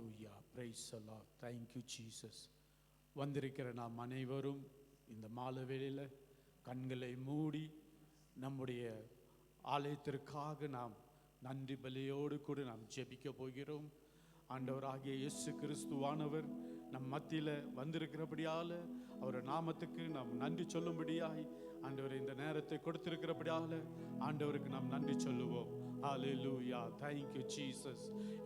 Hallelujah praise the Lord thank you Jesus. வந்திருக்கிற நாம் அனைவரும் இந்த மாலை வேளையில கண்களை மூடி நம்முடைய ஆலயத்திற்காக நாம் நன்றி பலியோடு கூட நாம் ஜெபிக்க போகிறோம். ஆண்டவராகிய இயேசு கிறிஸ்துவானவர் நம் மத்தியில் வந்திருக்கிறபடியால் அவர் நாமத்துக்கு நாம் நன்றி சொல்லும்படியாய் ஆண்டவர் இந்த நேரத்தை கொடுத்திருக்கிறபடியால் ஆண்டவருக்கு நாம் நன்றி சொல்லுவோம். ஹalleluya thank you Jesus.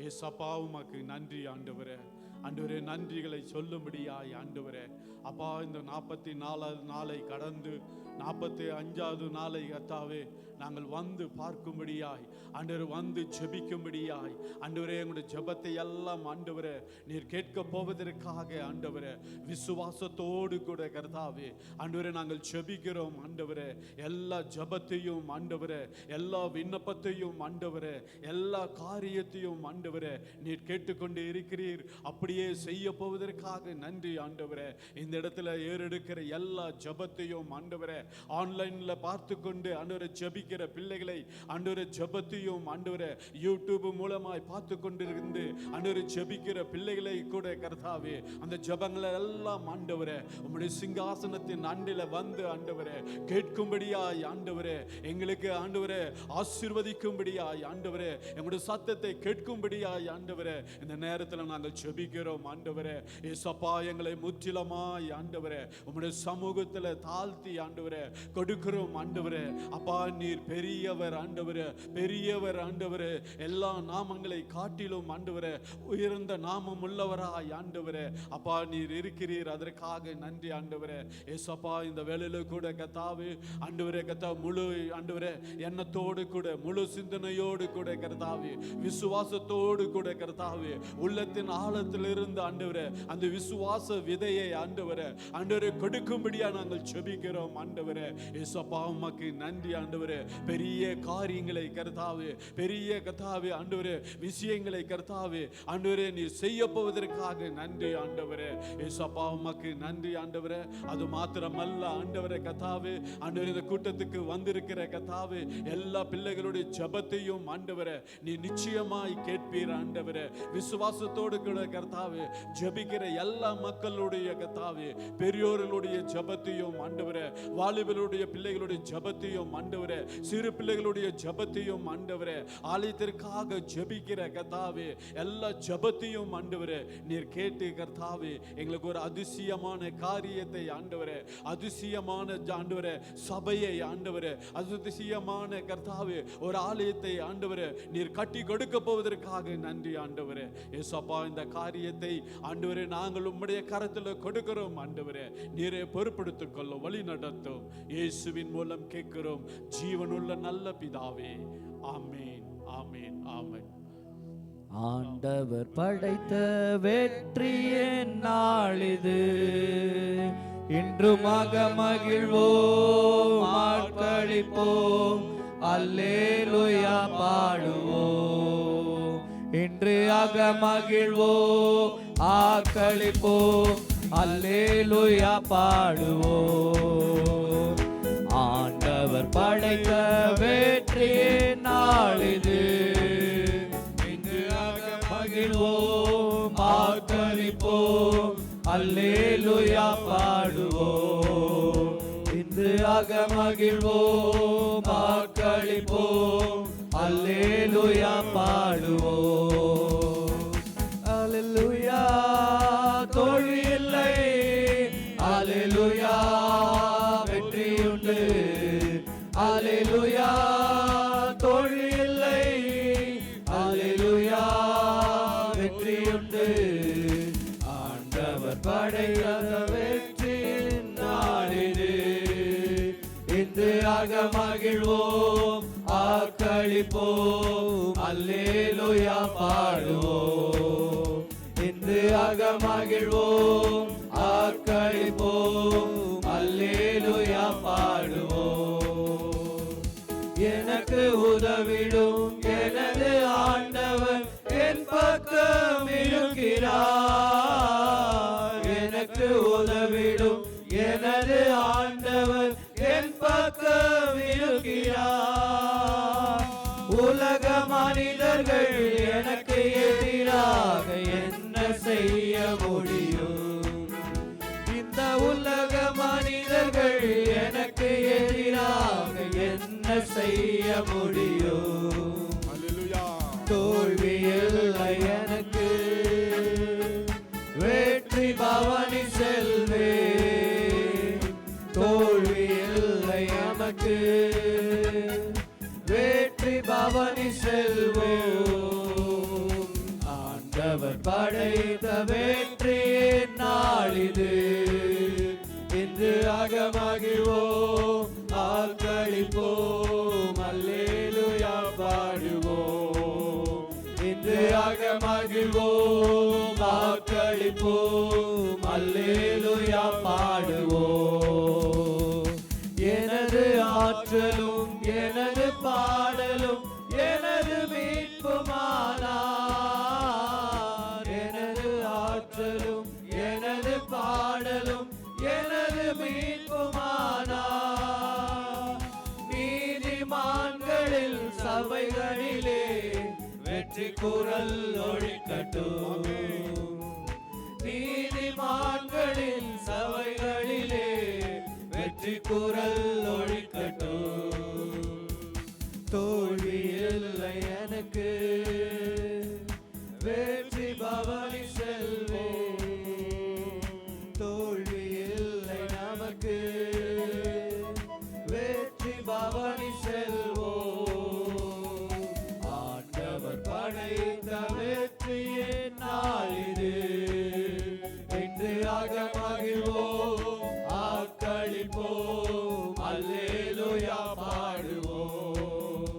ஏசப்பா உமக்கு நன்றி ஆண்டவரே. ஆண்டவரே நன்றிகளை சொல்லும்படியாய் ஆண்டவரே அப்பா இந்த 44வது நாளை கடந்து 45வது நாளை கர்த்தாவே நாங்கள் வந்து பார்க்கும்படியாய் ஆண்டவரே வந்து ஜெபிக்கும்படியாய் ஆண்டவரே எங்களுடைய ஜெபத்தை எல்லாம் ஆண்டவரே நீர் கேட்க போவதற்காக ஆண்டவரே விசுவாசத்தோடு கூட கர்த்தாவே ஆண்டவரே நாங்கள் ஜெபிக்கிறோம். ஆண்டவரே எல்லா ஜெபத்தையும் ஆண்டவரே எல்லா விண்ணப்பத்தையும் ஆண்டவரே எல்லா காரியத்தையும் ஆண்டவரே நீர் கேட்டுக்கொண்டு இருக்கிறீர். அப்படியே செய்ய போவதற்காக நன்றி ஆண்டவரே. இந்த இடத்துல ஏறெடுக்கிற எல்லா ஜெபத்தையும் ஆண்டவரே ஆன்லைன்ல பார்த்து கொண்டு ஆண்டவரே ஜெபிக்கிற பிள்ளைகளை ஆண்டவரே ஜெபத்தையும் ஆண்டவரே யூடியூப் மூலமாய் பார்த்து கொண்டிருந்து ஆண்டவரே ஜெபிக்கிற பிள்ளைகளை கூட கர்த்தாவே அந்த ஜெபங்களை எல்லாம் ஆண்டவரே உம்முடைய சிங்காசனத்தின் அண்டில வந்து ஆண்டவரே கேட்கும்படியாய் ஆண்டவரே எங்களுக்கு ஆண்டவரே ஆசீர்வதிக்கும்படியாய் ஆண்டவரே எங்களுடைய சத்தத்தை கேட்கும்படியாய் ஆண்டவரே இந்த நேரத்தில் நாங்கள் ஜெபிக்கிறோம். ஆண்டவரே ஏசப்பா எங்களை முற்றிலுமாய் ஆண்டவரே உம்முடைய சமூகத்தில் தாழ்த்தி ஆண்டவரே கொடுக்கிறோம். ஆண்டவரே அப்பா நீர் பெரியவர் ஆண்டவரே பெரியவர் ஆண்டவரே எல்லா நாமங்களை காட்டிலும் ஆண்டவரே உயர்ந்த நாமம் உள்ளவராய் ஆண்டவரே அப்பா நீர் இருக்கிறீர். அதற்காக நன்றி ஆண்டவரே. ஏசப்பா இந்த வேளையில கூட கர்த்தாவே ஆண்டவரே கர்த்தா முழு ஆண்டவரே எண்ணத்தோடு கூட முழு சிந்தனையோடு கூட கர்த்தாவே விசுவாசத்தோடு கூட கர்த்தாவே உள்ளத்தின் ஆழத்தில் இருந்து ஆண்டவரே அந்த விசுவாச விதையை ஆண்டவரே ஆண்டவரே கொடுக்கும்படியா நாங்கள் ஜெபிக்கிறோம். ஆண்டவரே ஏசப்பா உமக்கு நன்றி ஆண்டவரே. பெரிய காரியங்களை கர்த்தாவே பெரிய கர்த்தாவே ஆண்டவரே விஷயங்களை கர்த்தாவே ஆண்டவரே நீர் செய்ய போவதற்காக நன்றி ஆண்டவரே. ஏசப்பா உமக்கு நன்றி ஆண்டவரே. அது மாத்திரமல்ல ஆண்டவரே கர்த்தாவே ஆண்டவரே இந்த கூட்டத்துக்கு வந்திருக்கிற கர்த்தாவே எல்லா பிள்ளைகளுடைய ஜெபத்தையும் ஆண்டவரே நீ நிச்சயமாய் கேட்பீர் ஆண்டவரே. விசுவாசத்தோடு கூட கர்த்தாவே ஜெபிக்கிற எல்லா மக்களுடைய கர்த்தாவே பெரியோர்களுடைய ஜெபத்தையும் ஆண்டவரே வாலிபர்களுடைய பிள்ளைகளுடைய ஜெபத்தையும் ஆண்டவரே சிறு பிள்ளைகளுடைய ஜெபத்தையும் ஆண்டவரே ஆலயத்திற்காக ஜெபிக்கிற கர்த்தாவே எல்லா ஜெபத்தையும் ஆண்டவரே நீர் கேட்டு கர்த்தாவே எங்களுக்கு ஒரு அதிசயமான காரியத்தை ஆண்டவரே அதிசயமான ஆண்டவரே சபையை ஆண்டவரே அதிசயமான கர்த்தாவே ஒரு ஆலயத்தை ஆண்டவரே நீர் கட்டி கொடுக்க போவதற்காக நன்றி ஆண்டவரே. ஏசப்பா இந்த காரியத்தை ஆண்டவரே நாங்கள் உம்முடைய கரத்தில் கொடுக்கிறோம். ஆண்டவரே நீரே பொறுப்படுத்திக் கொள்ள வழி நடத்தும். இயேசுவின் மூலம் கேட்கிறோம் ஜீவனுள்ள நல்ல பிதாவே. ஆமென் ஆமென் ஆமென். ஆண்டவர் படைத்த வெற்றியின் நாளிது இன்று மகிழ்வோம் ஆட்களிப்போம் அல்லேலூயா பாடுவோம். இன்று மகிழ்வோம் ஆக்களிப்போம் அல்லேலூயா பாடுவோம். ஆண்டவர் படைத்த வெற்றியின் நாளிது இன்று மகிழ்வோம் ஆக்களிப்போம் அல்லேலூயா பாடுவோம். இன்று மகிழ்வோம் ஆக்களிப்போம் அல்லேலூயா பாடுவோம். அல்லேலூயா தோல்வி இல்லை அல்லேலூயா வெற்றியுண்டு அல்லேலூயா தோல்வி இல்லை அல்லேலூயா வெற்றியுண்டு. ஆண்டவர் படைத்த வெற்றியின் நாளிது இன்று மகிழ்வோம் ஆக்களிப்போம் அல்லேலூயா பாடுவோம். இன்று மகிழ்வோம் ஆக்களிப்போம் அல்லேலூயா பாடுவோம். எனக்கு உதவிடும் எனது ஆண்டவர் என் பக்கம் இருக்கிறார். எனக்கு உதவிடும் எனது ஆண்டவர் என் பக்கம் இருக்கிறார். உலக மனிதர்கள் எனக்கு எதிராக என்ன செய்ய முடியும்? இந்த உலக மனிதர்கள் எனக்கு எதிராக என்ன செய்ய முடியும்? தோல்வி இல்லை எனக்கு, வெற்றி பவனி செல்வே. தோல்வி இல்லை நமக்கு, வெற்றி பவனி செல்வோம். ஆண்டவர் படைத்த வெற்றியின் நாளிது, இன்று அகமகிழ்வோம், ஆக்களிப்போம், அல்லேலூயா பாடுவோம். இன்று அகமகிழ்வோம், ஆக்களிப்போம், அல்லேலூயா பாடுவோம். எனது ஆற்றலும் எனது பாடலும் எனது மீட்புமானார். எனது ஆற்றலும் எனது பாடலும் எனது மீட்புமானார். நீதிமான்களில் சபைகளிலே வெற்றி குரல் ஒலிக்கட்டும். நீதிமான்களின் சபைகளிலே வெற்றி குரல் ஒலிக்கட்டும். தோல்வி இல்லை எனக்கு, வெற்றி பவனி செல்வோம். தோல்வி இல்லை நமக்கு, வெற்றி பவனி செல்வோம். ஆண்டவர் படைத்த வெற்றியின் நாளிது, இன்று அகமகிழ்வோம், ஆக்களிப்போம், அல்லேலூயா பாடுவோம்.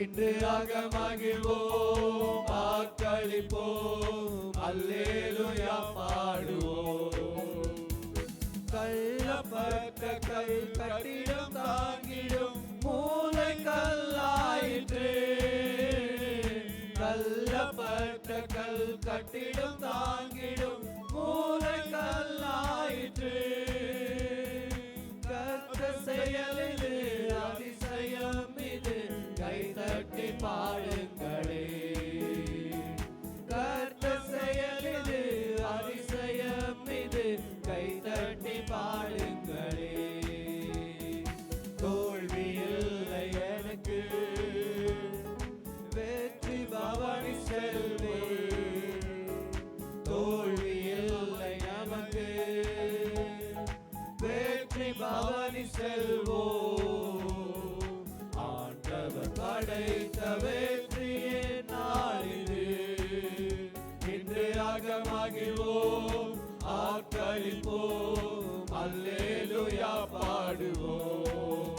இன்று அகமகிழ்வோம், ஆக்களிப்போம், அல்லேலூயா பாடுவோம். கல்லப்பட்ட கல் கட்டிடம் தாங்கிடும் மூலை கல்லாயிற்று. கல்லப்பட்ட கல் கட்டிடம் தாங்கிடும் மூலை கல்லாயிற்று. கர்த்தர் செயலிது அதிசயம் இது, கைதட்டி பாடுங்களே. கர்த்தர் செயலிது அதிசயம் இது, கைதட்டி பாடுங்களே. தோல்வி இல்லை எனக்கு, வெற்றி பவனி செல்வே. தோல்வி இல்லை நமக்கு, வெற்றி பவனி செல்வோம். ஆண்டவர் படைத்த வெற்றியின் நாளிது, இன்று அகமகிழ்வோம், ஆக்களிப்போம், அல்லேலூயா பாடுவோம்.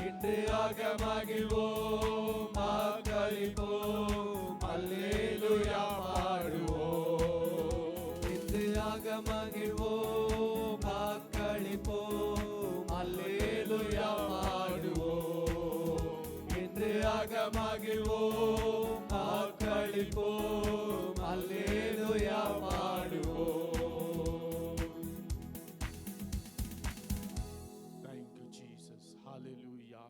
இன்று அகமகிழ்வோம், ஆக்களிப்போம், அல்லேலூயா பாடுவோம். இன்று அகமகிழ்வோம், ஆக்களிப்போம், அல்லேலூயா பாடுவோம். இன்று அகமகிழ்வோம், ஆக்களிப்போம், அல்லேலூயா பாடுவோம். Thank you, Jesus. Hallelujah.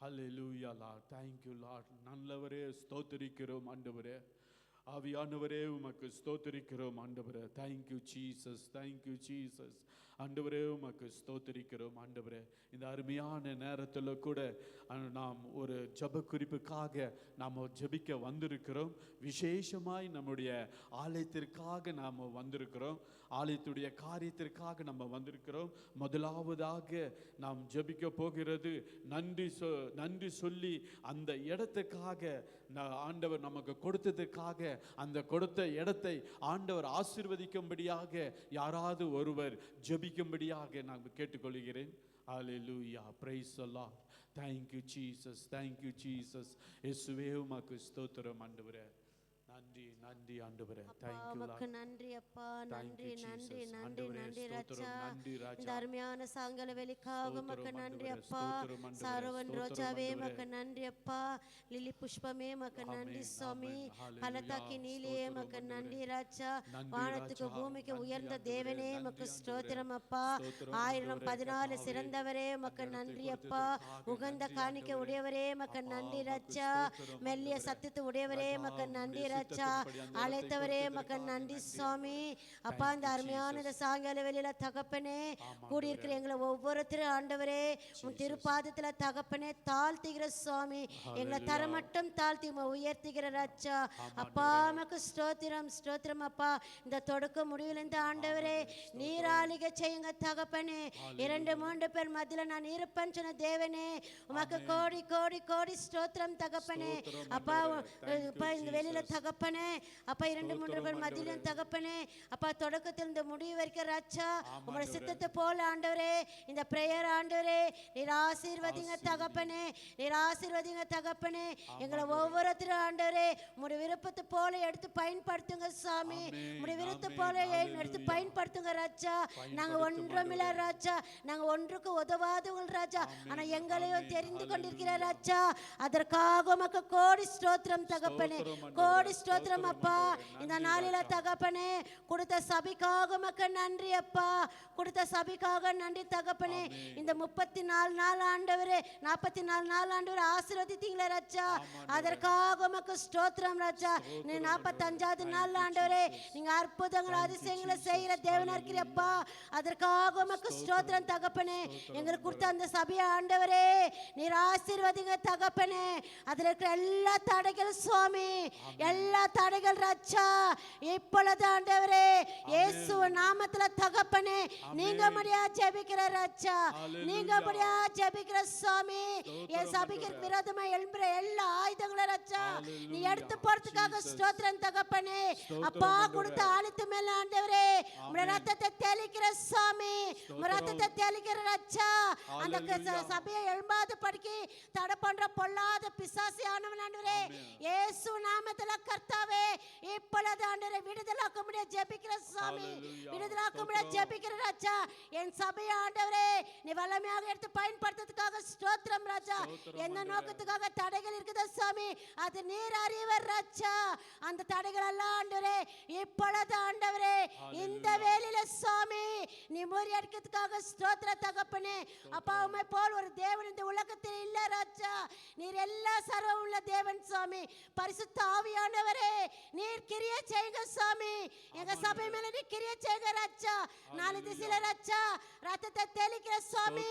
Hallelujah, Lord. Thank you, Lord. நல்லவரே ஸ்தோத்திரிக்கிறோம் ஆண்டவரே. ஆவியானவரே உமக்கு ஸ்தோத்திரிக்கிறோம் ஆண்டவரே. Thank you, Jesus. Thank you, Jesus. ஆண்டவரே உமக்கு ஸ்தோத்திரிக்கிறோம் ஆண்டவரே. இந்த அருமையான நேரத்தில் கூட நாம் ஒரு ஜெப குறிப்புக்காக நாம் ஜெபிக்க வந்திருக்கிறோம். விசேஷமாய் நம்முடைய ஆலயத்திற்காக நாம் வந்திருக்கிறோம். ஆலயத்துடைய காரியத்திற்காக நம்ம வந்திருக்கிறோம். முதலாவதாக நாம் ஜெபிக்க போகிறது நன்றி சொல்லி அந்த இடத்துக்காக ஆண்டவர் நமக்கு கொடுத்ததுக்காக அந்த கொடுத்த இடத்தை ஆண்டவர் ஆசீர்வதிக்கும்படியாக யாராவது ஒருவர் ஜெபிக்கும்படியாக நான் கேட்டுக்கொள்கிறேன். Hallelujah. Praise the Lord. Thank you, Jesus. Thank you, Jesus. இயேசுவே உமக்கு ஸ்தோத்திரம் ஆண்டவரே. நன்றி நன்றி ஆண்டவரே. Thank you, Lord. நன்றி அப்பா, நன்றி நன்றி நன்றி நன்றி ராஜா. இந்த அருமையான சாயங்கால வேலைக்காக உமக்கு நன்றி அப்பா. சாரவன் ரோஜாவே உமக்கு நன்றி அப்பா. லிலி புஷ்பமே உமக்கு நன்றி சுவாமி. பலத்தாக்கி நீலியே உமக்கு நன்றி ராஜா. வானத்துக்கு பூமிக்கு உயர்ந்த தேவனே உமக்கு ஸ்தோத்திரம் அப்பா. 1014 சிறந்தவரே உமக்கு நன்றி அப்பா. உகந்த காணிக்க உடையவரே உமக்கு நன்றி ராஜா. மெல்லிய சத்தத்து உடையவரே உமக்கு நன்றி ராஜா. அழைத்தவரே மக்க நன்றி சுவாமி. அப்பா இந்த அருமையான இந்த சாயங்கால வேளையில தகப்பனே கூடியிருக்கிற எங்களை ஒவ்வொருத்தரும் ஆண்டவரே உன் திருப்பாதத்துல தகப்பனே தாழ்த்துகிற சுவாமி. எங்களை தரமட்டம் தாழ்த்தி உயர்த்துகிற ராஜா. அப்பா மக்கு ஸ்தோத்திரம் ஸ்தோத்திரம் அப்பா. இந்த தொடக்க முடிவில் இந்த ஆண்டவரே நீராளிக செய்யுங்க தகப்பனே. 2-3 பேர் மத்தியில நான் இருப்பேன் சொன்ன தேவனே உமக்கு கோடி கோடி கோடி ஸ்தோத்திரம் தகப்பனே. அப்பா இந்த வெளியில தகப்பனே அப்பா 2-3 பேர் மத்தியிலும் தகப்பனே அப்பா தொடக்கத்தில் இந்த முடிவு வரைக்கும் ராஜா உங்களுடைய சித்தத்தை போல ஆண்டவரே இந்த பிரேயர் ஆண்டவரே நீர் ஆசீர்வதிங்க தகப்பனே. நீர் ஆசீர்வதிங்க தகப்பனே. எங்களை ஒவ்வொருத்தரும் ஆண்டவரே உங்களுடைய விருப்பத்தை போல எடுத்து பயன்படுத்துங்க சாமி. உங்களுடைய விருப்பத்தை போல எடுத்து பயன்படுத்துங்க ராஜா. நாங்க ஒன்றுமில்ல ராஜா, நாங்க ஒன்றுக்கு உதவாதவங்க ராஜா. ஆனா எங்களையும் தெரிந்து கொண்டிருக்கிற ராஜா. அதற்காக உமக்கு கோடி ஸ்தோத்திரம் தகப்பனே, கோடி ஸ்தோத்திரம் அப்பா. இந்த நாளில தகப்பனே கொடுத்த சபைக்காக உமக்கு நன்றி அப்பா. கொடுத்த சபைக்காக நன்றி தகப்பனே. இந்த 34 நாள் ஆண்டவரே 44 நாள் ஆண்டவரே ஆசீர்வதித்தீங்களே ராஜா. அதற்காக உமக்கு ஸ்தோத்திரம் ராஜா. நீ 45வது நாள் ஆண்டவரே நீங்க அற்புதங்கள் அதிசயங்களை செய்கிற தேவனா இருக்கிறப்பா. அதற்காக உமக்கு ஸ்தோத்திரம் தகப்பனே. எங்களுக்கு கொடுத்த அந்த சபையை ஆண்டவரே நீர் ஆசீர்வதிங்க தகப்பனே. அதுல இருக்கிற எல்லா தடைகள் சுவாமி, எல்லா தடைகள் ராஜா இப்பொழுது ஆண்டவரே இயேசு நாமத்துல தகப்பனே நீங்க முடியா ஜெபிக்கிற ராஜா, நீங்க முடியா ஜெபிக்கிற சுவாமி. என் சபைக்கு விரோதமா எழும்புற எல்லா ஆயுதங்களும் ராஜா நீ எடுத்து போறதுக்காக ஸ்தோத்திரம் தகப்பனே. அப்பா கொடுத்த ஆளுத்து மேல ஆண்டவரே உங்க ரத்தத்தை தெளிக்கிற சாமி, உங்க ரத்தத்தை தெளிக்கிற ராஜா. அந்த சபையை எழும்பாத படிக்கி தடை பண்ற பொல்லாத பிசாசி ஆனவன் ஆண்டவரே இயேசு நாமத்துல கர்த்தாவே இப்பொழுது ஆண்டவரே விடுதலாக்க முடிய ஜெபிக்கிற சாமி, விடுதலாக்க முடிய ஜெபிக்கிற ராஜா. என் சபையை ஆண்டவரே நீ வல்லமையாக எடுத்து பயன்படுத்துறதுக்காக ஸ்தோத்திரம் ராஜா. என்ன நோக்கத்துக்காக தடைகள் இருக்குது சாமி அது நீர் அறிவர் ராஜா. அந்த தடைகள் எல்லாம் ஆண்டவரே இப்பொழுது ஆண்டவரே இந்த வேளையில சாமி நீ முறியடிக்கிறதுக்காக ஸ்தோத்திர தகப்பனே. அப்பா உம்மை போல் ஒரு தேவன் இந்த உலகத்தில் இல்ல ராஜா. நீர் எல்லா சர்வம் உள்ள தேவன் சாமி. பரிசுத்த ஆவியானவரே நீர் கிரியை செய்யுங்க சாமி. எங்க சபை மேல நீ கிரியை செய்யுங்க ராஜா. 4 திசையில ராஜா ரத்தத்தை தெளிக்கிற சாமி,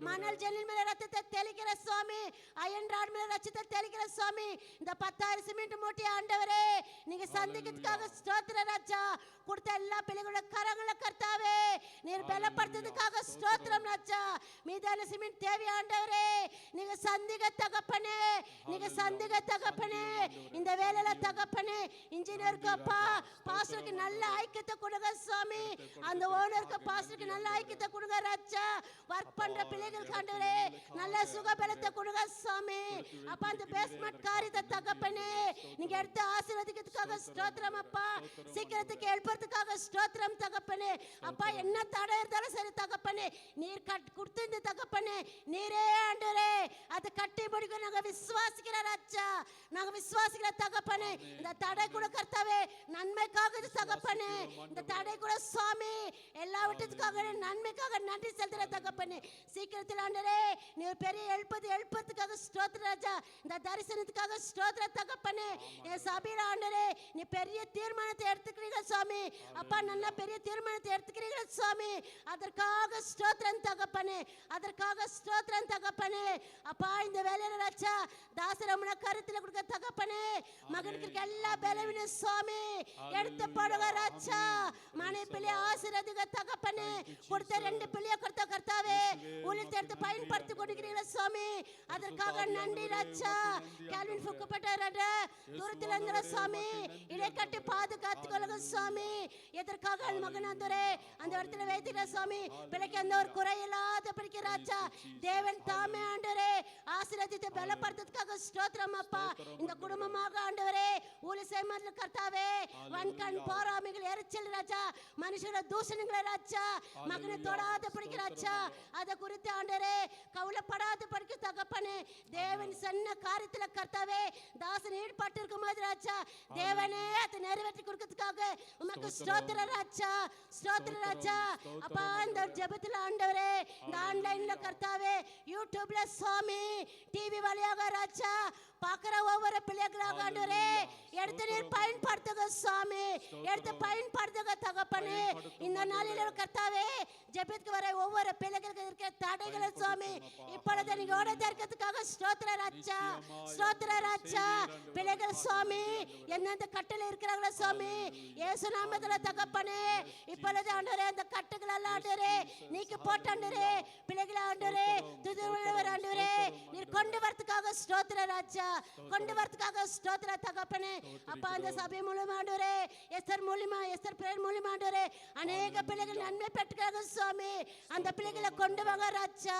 மணல் ஜல்லின் மேல ரத்தத்தை தெளிக்கிற சாமி, அயன் ராட் மேல ரத்தத்தை தெளிக்கிற சாமி. இந்த 10,000 சிமெண்ட் மூட்டை ஆண்டவரே நீங்க சந்திக்கிறதுக்காக ஸ்தோத்திர ராஜா. கொடுத்த எல்லா பிள்ளைகளோட கரங்கள கர்த்தாவே நீர் பலப்படுத்துறதுக்காக ஸ்தோத்திரம் ராஜா. மீதான சிமெண்ட் தேவை ஆண்டவரே நீங்க சந்திக்க தகப்பனே, நீங்க சந்திக்க தகப்பனே. இந்த வேலையில தகப்பனே இன்ஜினியருக்கு அப்பா பாஸ்டருக்கு நல்ல ஐக்கியத்தை கொடுங்க சாமி. அந்த ஓனருக்கு பாஸ்டருக்கு நல்ல ஐக்கியத்தை கொடுங்க ராஜா. வர்க் பண்ற பிள்ளைகளுக்கு ஆண்டவரே நல்ல சுகபலத்தை கொடுங்க சாமி. அப்பா அந்த பேஸ்மெண்ட் காரியத்தை தகப்பனே நீங்க எடுத்து ஆசீர்வதிக்கிறதுக்காக ஸ்தோத்திரம் அப்பா. சீக்கிரத்துக்கு எழுப்புறதுக்காக ஸ்தோத்திரம் தகப்பனே. அப்பா என்ன தடை இருந்தாலும் சரி தகப்பனே நீர் கொடுத்து தகப்பனே நீரே ஆண்டவரே அதை கட்டி முடிக்க நாங்க விசுவாசிக்கிற ராஜா. நாங்க விசுவாசிக்கிற தகப்பனே இந்த தடை கூட கர்த்தாவே நன்மைக்காக தகப்பனே. இந்த தடை கூட சுவாமி எல்லாவற்றுக்காக நன்மைக்காக நன்றி செலுத்துற தகப்பனே. சீக்கிரத்தில் ஆண்டவரே நீ பெரிய எழுப்பதுக்காக ஸ்தோத்திர ராஜா. இந்த தரிசனத்துக்காக ஸ்தோத்திர தகப்பனே. என் சபையில ஆண்டவரே நீ பெரிய தீர்மானத்தை எடுத்துக்கிறீங்க சுவாமி. அப்பா நல்ல பெரிய தீர்மானத்தை எடுத்துக்கிறீங்க சுவாமி. அதற்காக ஸ்தோத்திரம் தகப்பனே, அதற்காக ஸ்தோத்திரம் தகப்பனே. அப்பா இந்த வேலையில ராஜா தாசரமன கருத்துல கொடுக்க தகப்பனே. மகனுக்கு எல்லா பலவீன சுவாமி எடுத்து போடுங்க ராஜா. மனை பிள்ளை ஆசீர்வதிங்க தகப்பனே. கொடுத்த 2 பிள்ளைய கொடுத்த கர்த்தாவே ஊழியத்தை எடுத்து பயன்படுத்தி கொடுக்கிறீங்க சுவாமி. அதற்காக நன்றி ராஜா. கால்வின் ஃபுக்கப்பட்ட தூரத்தில் இருந்த சுவாமி இடை கட்டி பாதுகாத்து கொள்ளுங்க சுவாமி. எதற்காக மகனாந்தரே அந்த இடத்துல வைத்திருக்கிற சுவாமி பிள்ளைக்கு அந்த ஒரு குறை இல்லாத படிக்க ராஜா. தேவன் தாமே ஆண்டவரே ஆசீர்வதித்து பலப்படுத்துறதுக்காக ஸ்தோத்திரம் அப்பா. இந்த குடும்பமாக ஆண்டவரே ஊழிய செய்ய கர்த்தாவே வன்கண் போராமைகள் எரிச்சல் ராஜா, மனுஷர தூஷணங்களை ராஜா மகனை தொடாத படிக்க ராஜா. அதை குறித்து ஆண்டவரே கவலைப்படாத படிக்க தகப்பனே. தேவன் சொன்ன காரியத்துல கர்த்தாவே தாசன் ஈடுபட்டு இருக்கும் போது ராஜா தேவனே அதை நிறைவேற்றி கொடுக்கிறதுக்காக உமக்கு ஸ்தோத்திர ராஜா, ஸ்தோத்திர ராஜா. அப்பா இந்த ஜெபத்துல ஆண்டவரே இந்த ஆன்லைன்ல கர்த்தாவே யூடியூப்ல சுவாமி டிவி வழியாக ராஜா பார்க்கிற ஒவ்வொரு பிள்ளைகளாக ஆண்டவரே எடுத்து நீர் பயன்படுத்துக சுவாமி, எடுத்து பயன்படுத்துக தகப்பனே. இந்த நாளில் கர்த்தாவே ஜெபத்துக்கு வர ஒவ்வொரு பிள்ளைகளுக்கு இருக்க தடைகளை சுவாமி இப்பொழுது நீங்க ஓடதற்கிறதுக்காக ஸ்தோத்திர ராஜா, ஸ்தோத்திர ராஜா. பிள்ளைகள் சுவாமி எந்தெந்த கட்டில இருக்கிறாங்களோ சுவாமி இயேசு நாமத்துல தகப்பனே இப்பொழுது ஆண்டவரே அந்த கட்டுகள் எல்லாம் ஆண்டவரே நீக்கி போட்டு ஆண்டவரே பிள்ளைகளை ஆண்டவரே துதியுள்ளவர் ஆண்டவரே நீர் கொண்டு வரதுக்காக ஸ்தோத்திர ராஜா, கொண்டு வரதுக்காக ஸ்தோத்திர தகப்பனே. அப்பா அந்த சபை மூலமா ஆண்டவரே எஸ்தர் மூலமா எஸ்தர் பிரேயர் மூலமா ஆண்டவரே அநேக பிள்ளைகள் நன்மை பெற்றுக்காக சுவாமி அந்த பிள்ளைகளை கொண்டு வாங்க ராஜா.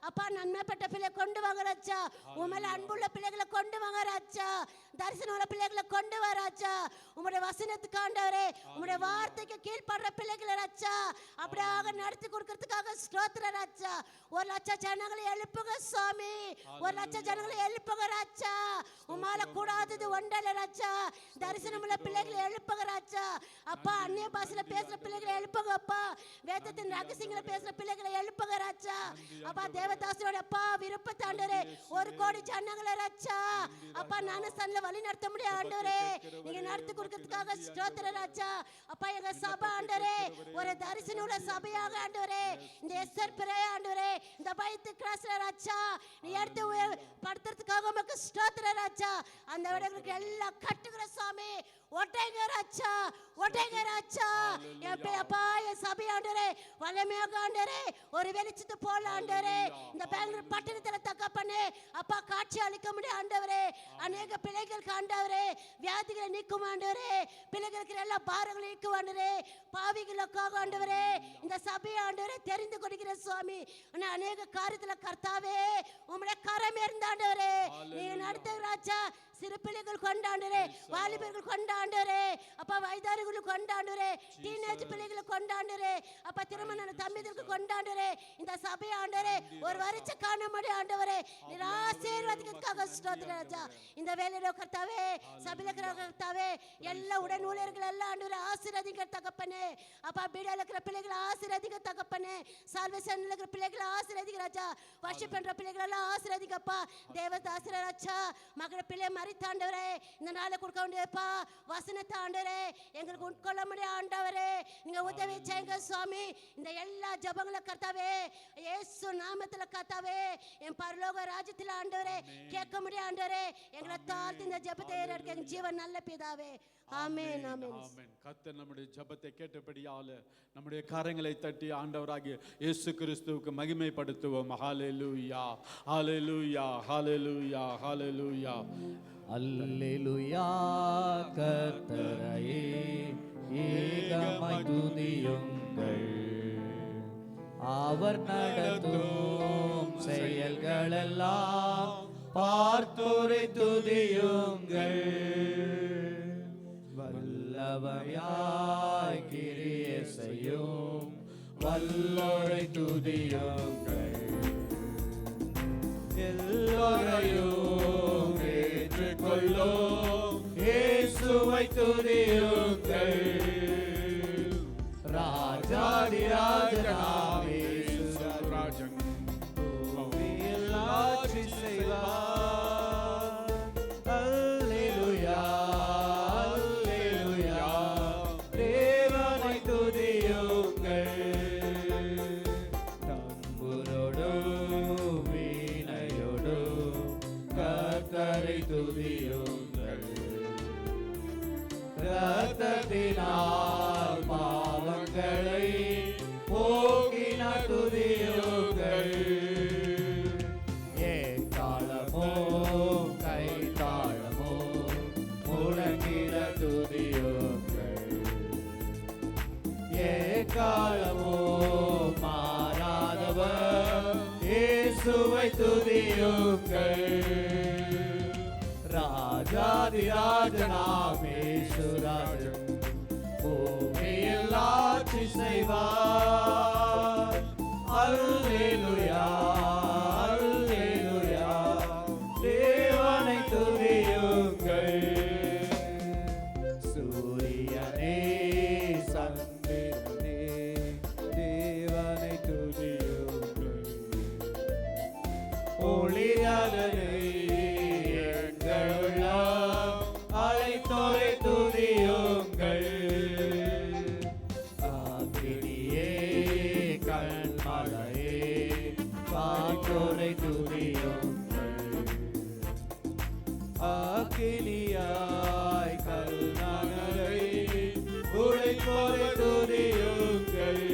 அப்பா நன்மை பெற்ற பிள்ளை கொண்டு வாங்க ராஜா, உண்மையில அன்புள்ள பிள்ளைகளை கொண்டு வாங்க ராஜா, தரிசனம் உள்ள பிள்ளைகளை கொண்டு வா ராஜா. உம்முடைய வசனத்துக்கு ஆண்டவரே உம்முடைய வார்த்தைக்கு கீழ்ப்படுற பிள்ளைகளை ராஜா அப்படியாக நடத்தி கொடுக்கிறதுக்காக ஸ்தோத்திர ராஜா. 1,00,000 ஜனங்களை எழுப்புங்க சுவாமி, 1,00,000 ஜனங்களை எழுப்புங்க ராஜா. உம்மால கூடாதது ஒன்றல்ல ராஜா, தரிசனம் உள்ள பிள்ளைகளை எழுப்புங்க ராஜா. அப்பா அந்நிய பாஷையில பேசுற பிள்ளைகளை எழுப்புங்க அப்பா, வேதத்தின் ரகசியங்களை பேசுற பிள்ளைகளை எழுப்புங்க ராஜா. அப்பா தேவதாசரோட அப்பா விருப்பத்தை ஆண்டவரே 1 கோடி ஜனங்களை ராஜா அப்பா ஞானஸ்தானத்துல வழி நடத்த முடியும் ஆண்டவரே நீங்க நடத்தி கொடுக்கிறதுக்காக ஸ்தோத்திர ராஜா. அப்பா எங்க சபை ஆண்டவரே ஒரு தரிசனம் உள்ள சபையாக ஆண்டவரே இந்த எஸ்தர் பிரேயர் ஆண்டவரே இந்த பைத்து கிராஸ்ல ராஜா நீ எடுத்து படுத்துறதுக்காக உமக்கு ஸ்தோத்திர ராஜா. அந்த விடங்களுக்கு எல்லாம் கட்டுகிற சுவாமி ஒட்டைங்க ராஜா, ஒட்டைங்க ராஜா. அப்பா என் சபை ஆண்டவரே வல்லமையாக ஆண்டவரே ஒரு வெளிச்சத்து போல ஆண்டவரே இந்த பெங்களூர் பட்டணத்துல தகப்பனே அப்பா காட்சி அளிக்க முடியும் ஆண்டவரே. அநேக பிள்ளைகளுக்கு ஆண்டவரே வியாதிகளை நீக்கும் ஆண்டவரே, பிள்ளைகளுக்கு எல்லா பாரங்களை நீக்கும் ஆண்டவரே, பாவிகளுக்காக ஆண்டவரே இந்த சபை ஆண்டவரே தெரிந்து கொடுக்கிற சுவாமி அநேக காரியத்துல கர்த்தாவே உம்முடைய கரம் இருந்தாண்டவரே நீங்க நடத்த ராஜா. சிறு பிள்ளைகள் கொண்டாண்டரே, வாலிபர்கள் கொண்டாண்டரே, அப்பா வயதாரிகள் கொண்டாண்டரே, டீனேஜ் பிள்ளைகளை கொண்டாண்டரே, அப்பா திருமண தம்பிகளுக்கு கொண்டாண்டரே. இந்த சபை ஆண்டவரே ஒரு வருஷ காண முடியும் ஆண்டவரே நீர் ஆசீர்வாதத்துக்காக ஸ்தோத்திர ராஜா. இந்த வேலையில கர்த்தாவே சபையில இருக்கிற கர்த்தாவே எல்லா உடன் ஊழியர்கள் எல்லாம் ஆண்டவரே ஆசீர்வதிங்க தகப்பனே. அப்பா பீடால இருக்கிற பிள்ளைகளை ஆசீர்வதிங்க தகப்பனே, சால்வேஷன்ல இருக்கிற பிள்ளைகளை ஆசீர்வதிங்க ராஜா, வர்ஷிப் பண்ற பிள்ளைகளை எல்லாம் ஆசீர்வதிங்கப்பா. தேவதாசர ராஜா மகன பிள்ளை மரித்தாண்டவரே இந்த நாளை கொடுக்க வேண்டியப்பா வசனத்தை ஆண்டவரே எங்களுக்கு உட்கொள்ள முடியும் ஆண்டவரே நீங்க உதவி செய்யுங்க சுவாமி. இந்த எல்லா ஜபங்களை கர்த்தாவே இயேசு நாமத்துல கர்த்தாவே என் பரலோக ராஜ்யத்துல ஆண்டவரே கேட்க முடியும் ஆண்டவரே எங்களை தாழ்த்தி இந்த ஜபத்தை ஏறெடுக்க எங்க ஜீவன் நல்ல பிதாவே. ஆமென் ஆமென் ஆமென். கர்த்தர் நம்முடைய ஜெபத்தை கேட்டபடியால நம்முடைய கரங்களை தட்டி ஆண்டவராகிய இயேசு கிறிஸ்துவுக்கு மகிமைப்படுத்துவோம். ஹல்லேலூயா ஹல்லேலூயா ஹல்லேலூயா ஹல்லேலூயா அல்லேலூயா. கர்த்தரையே ஏகமாய் துதியுங்கள், அவர் நடத்தும் செயல்களெல்லாம் பார்த்தோரை துதியுங்கள். வல்லமையாய் கிரியை செய்யும் வல்லோரை துதியுங்கள். எல்லோரையும் ஏற்றுக்கொள்ளும் இயேசுவை துதியுங்கள். ராஜாதிராஜனாம் இயேசு ராஜன் பூமியில் ஆட்சி செய்வார். அல்லேலூயா அல்லேலூயா. தேவனை துதியுங்கள். தம்புரோடும் வீணையோடும் கர்த்தரை துதியுங்கள். இரத்தத்தினால் பாவங்களை போக்கினார் துதியுங்கள். ஏத்தாளமோ கைத்தாளமோ முழங்கிட துதியுங்கள். ஏக்காலமோ மாறாதவர் இயேசுவை துதியுங்கள். ராஜாதிராஜனாம் இயேசு ராஜன் பூமியில் ஆட்சி செய்வார். அல்லேலூயா அல்லேலூயா. தேவனை துதியுங்கள். சூரியனே சந்திரனே தேவனை துதியுங்கள். ஒளியாளரே அழைத்தோரை துதியுங்கள். அக்கினியாய் கல்நகரை உடைப்போரை துதியுங்கள்.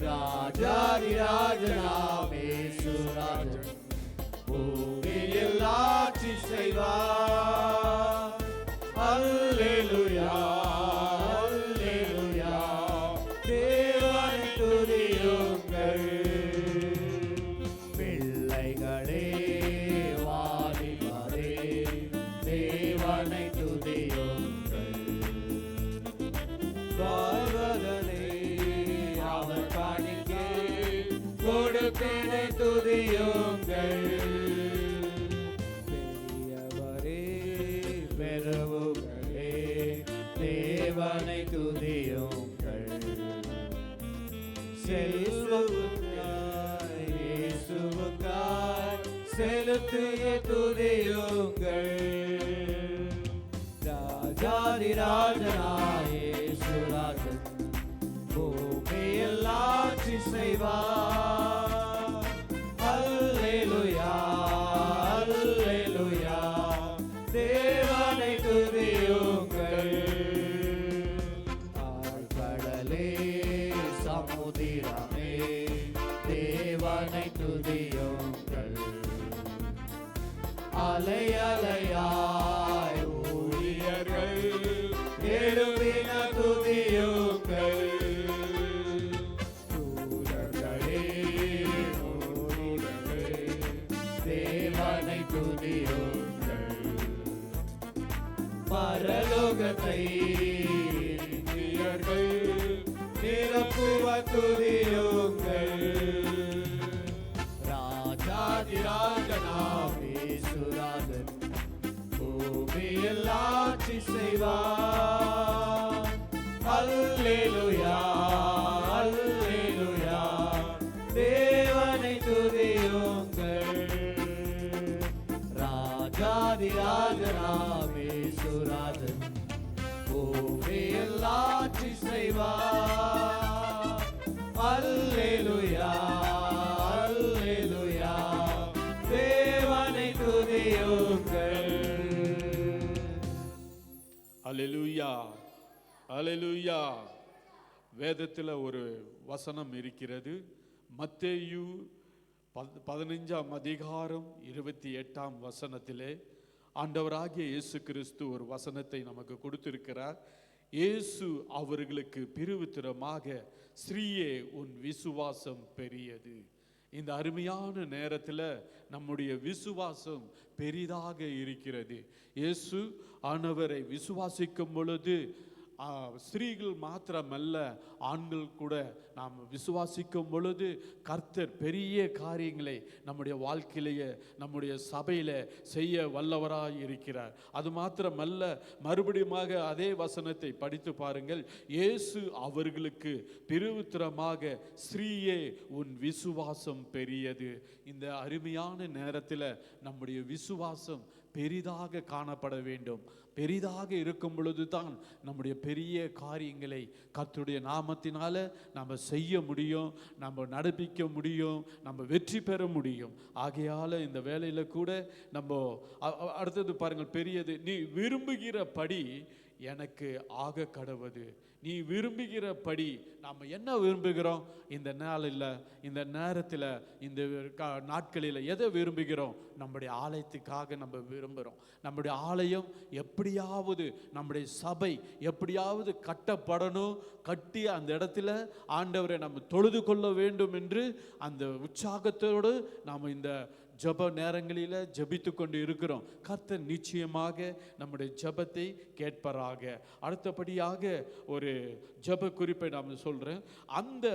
ராஜாதிராஜனாம் இயேசுராஜன் பூமியில் ஆட்சி செய்வார். அல்லேலூயா அல்லேலூயா தேவனை துதியுங்கள். பிள்ளைகளே வாலிபரே தேவனை துதியுங்கள். வாழ்வதனை அவர் காணிக்கை கொடுத்தேனை துதியுங்கள். பெரியவரே பெருவுகளே தேவனை துதியுங்கள். செல்வமுக்காய் இயேசுவுக்காய் செலுத்திய துதியுங்கள். ராஜாதிராஜனாய் இயேசுராஜன் பூமியில் ஆட்சி செய்வார். அல்லேலூயா அல்லேலூயா தேவனை துதியுங்கள். ஆழ்கடலே சமுதிரமே தேவனை துதியுங்கள். அலை அலையாய் ஊழியர்கள் எழுப்பின துதியுங்கள். தூதர்களே ஊழியர்களே தேவனை துதியுங்கள். பரலோகத்தை இந்தியர்கள் நிரப்புவ துதியுங்கள். ராஜாதிராஜனாம் இயேசுராஜன் பூமியில் ஆட்சி செய்வார். அல்லேலூயா அல்லேலூயா தேவனை துதியுங்கள். ராஜாதிராஜனாம் இயேசுராஜன் பூமியில் ஆட்சி செய்வார். அல்லேலூயா அல்லேலூயா தேவனை துதியுங்கள். அல்லேலூயா அல்லேலூயா. வேதத்தில் ஒரு வசனம் இருக்கிறது. மத்தேயு 15ஆம் அதிகாரம் 28ஆம் வசனத்திலே ஆண்டவராகிய இயேசு கிறிஸ்து ஒரு வசனத்தை நமக்கு கொடுத்திருக்கிறார். இயேசு அவர்களுக்கு பிரிவுத்திரமாக, ஸ்ரீயே உன் விசுவாசம் பெரியது. இந்த அருமையான நேரத்தில் நம்முடைய விசுவாசம் பெரிதாக இருக்கிறது. இயேசு ஆண்டவரை விசுவாசிக்கும் பொழுது ஸ்திரீகள் மாத்திரமல்ல, ஆண்கள் கூட நாம் விசுவாசிக்கும் பொழுது கர்த்தர் பெரிய காரியங்களை நம்முடைய வாழ்க்கையிலேயே நம்முடைய சபையில் செய்ய வல்லவராய் இருக்கிறார். அது மாத்திரமல்ல, மறுபடியுமாக அதே வசனத்தை படித்து பாருங்கள். இயேசு அவர்களுக்கு பிரிவுத்திரமாக, ஸ்ரீயே உன் விசுவாசம் பெரியது. இந்த அருமையான நேரத்தில் நம்முடைய விசுவாசம் பெரிதாக காணப்பட வேண்டும். பெரிதாக இருக்கும் பொழுது தான் நம்முடைய பெரிய காரியங்களை கர்த்தருடைய நாமத்தினால நம்ம செய்ய முடியும், நம்ம நடப்பிக்க முடியும், நம்ம வெற்றி பெற முடியும். ஆகையால் இந்த வேலையில் கூட நம்ம அடுத்தது பாருங்கள், பெரியது நீ விரும்புகிறபடி எனக்கு ஆக கடவுது. நீ விரும்புகிறபடி நாம் என்ன விரும்புகிறோம் இந்த நாளில், இந்த நேரத்தில், இந்த நாட்களில் எதை விரும்புகிறோம்? நம்முடைய ஆலயத்துக்காக நம்ம விரும்புகிறோம். நம்முடைய ஆலயம் எப்படியாவது, நம்முடைய சபை எப்படியாவது கட்டப்படணும், கட்டி அந்த இடத்துல ஆண்டவரை நம்ம தொழுது கொள்ள வேண்டும் என்று அந்த உற்சாகத்தோடு நாம் இந்த ஜப நேரங்களில் ஜபித்து கொண்டு இருக்கிறோம். கர்த்தர் நிச்சயமாக நம்முடைய ஜபத்தை கேட்பாராக. அடுத்தபடியாக ஒரு ஜப குறிப்பை நாம் சொல்கிறேன். அந்த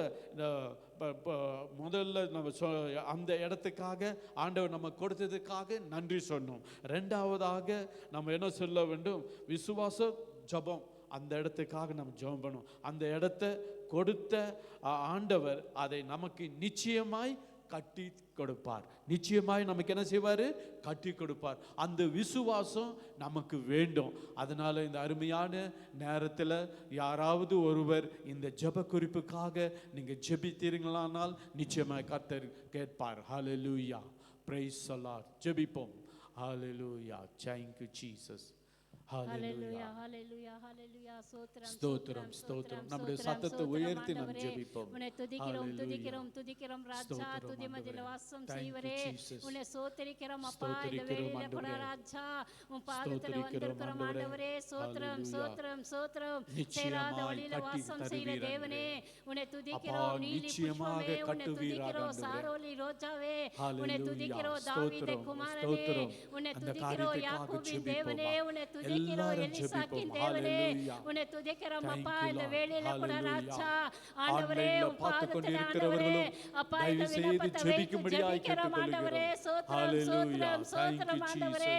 முதல்ல நம்ம அந்த இடத்துக்காக ஆண்டவர் நம்ம கொடுத்ததுக்காக நன்றி சொன்னோம். ரெண்டாவதாக நம்ம என்ன சொல்ல வேண்டும்? விசுவாச ஜபம். அந்த இடத்துக்காக நம்ம ஜெபம் பண்ணோம். அந்த இடத்தை கொடுத்த ஆண்டவர் அதை நமக்கு நிச்சயமாய் கட்டி கொடுப்பார். நிச்சயமாய் நமக்கு என்ன செய்வார்? கட்டி கொடுப்பார். அந்த விசுவாசம் நமக்கு வேண்டும். அதனால இந்த அருமையான நேரத்தில் யாராவது ஒருவர் இந்த ஜெப குறிப்புக்காக நீங்க ஜெபித்தீர்களானால் நிச்சயமாய் கர்த்தர் கேட்பார். ஹல்லேலூயா, பிரைஸ் தி லார்ட். ஜெபிப்போம். ஹல்லேலூயா, thank you Jesus. ஹல்லேலூயா, ஹல்லேலூயா, ஹல்லேலூயா. ஸ்தோத்திரம், ஸ்தோத்திரம், ஸ்தோத்திரம். நம்முடைய சத்தத்தை உயர்த்தி நாம் ஜெபிப்போம். உன்னை துதிக்கிறோம், துதிக்கிறோம், துதிக்கிறோம் ராஜா. துதி மத்தியில் வாசம் செய்வரே உன்னை ஸ்தோத்திரிக்கிறோம் அப்பா. இந்த வேளையில கூட ராஜா உன் பாதத்துல வந்திருக்கிறோம் ஆண்டவரே. ஸ்தோத்திரம், ஸ்தோத்திரம், ஸ்தோத்திரம். சேராத வழியில வாசம் செய்கிற தேவனே உன்னை துதிக்கிறோம். நீலி புஷ்பமே உன்னை துதிக்கிறோம். சாரோலி ரோஜாவே உன்னை துதிக்கிறோம். தாவீது குமாரனே உன்னை துதிக்கிறோம். யாக்கோபின் தேவனே உன்னை துதிக்கிறோம். எலிசாக்கின் தேவனே உன்னை துதிக்கிறோம் அப்பா. இந்த வேளையில கூட ராஜா ஆண்டவரே உன் பாதத்தில் ஆண்டவரே அப்பா இந்த விண்ணப்பத்தை வைத்து ஜெபிக்கிறோம் ஆண்டவரே. ஸ்தோத்திரம், ஸ்தோத்திரம், ஸ்தோத்திரம் ஆண்டவரே.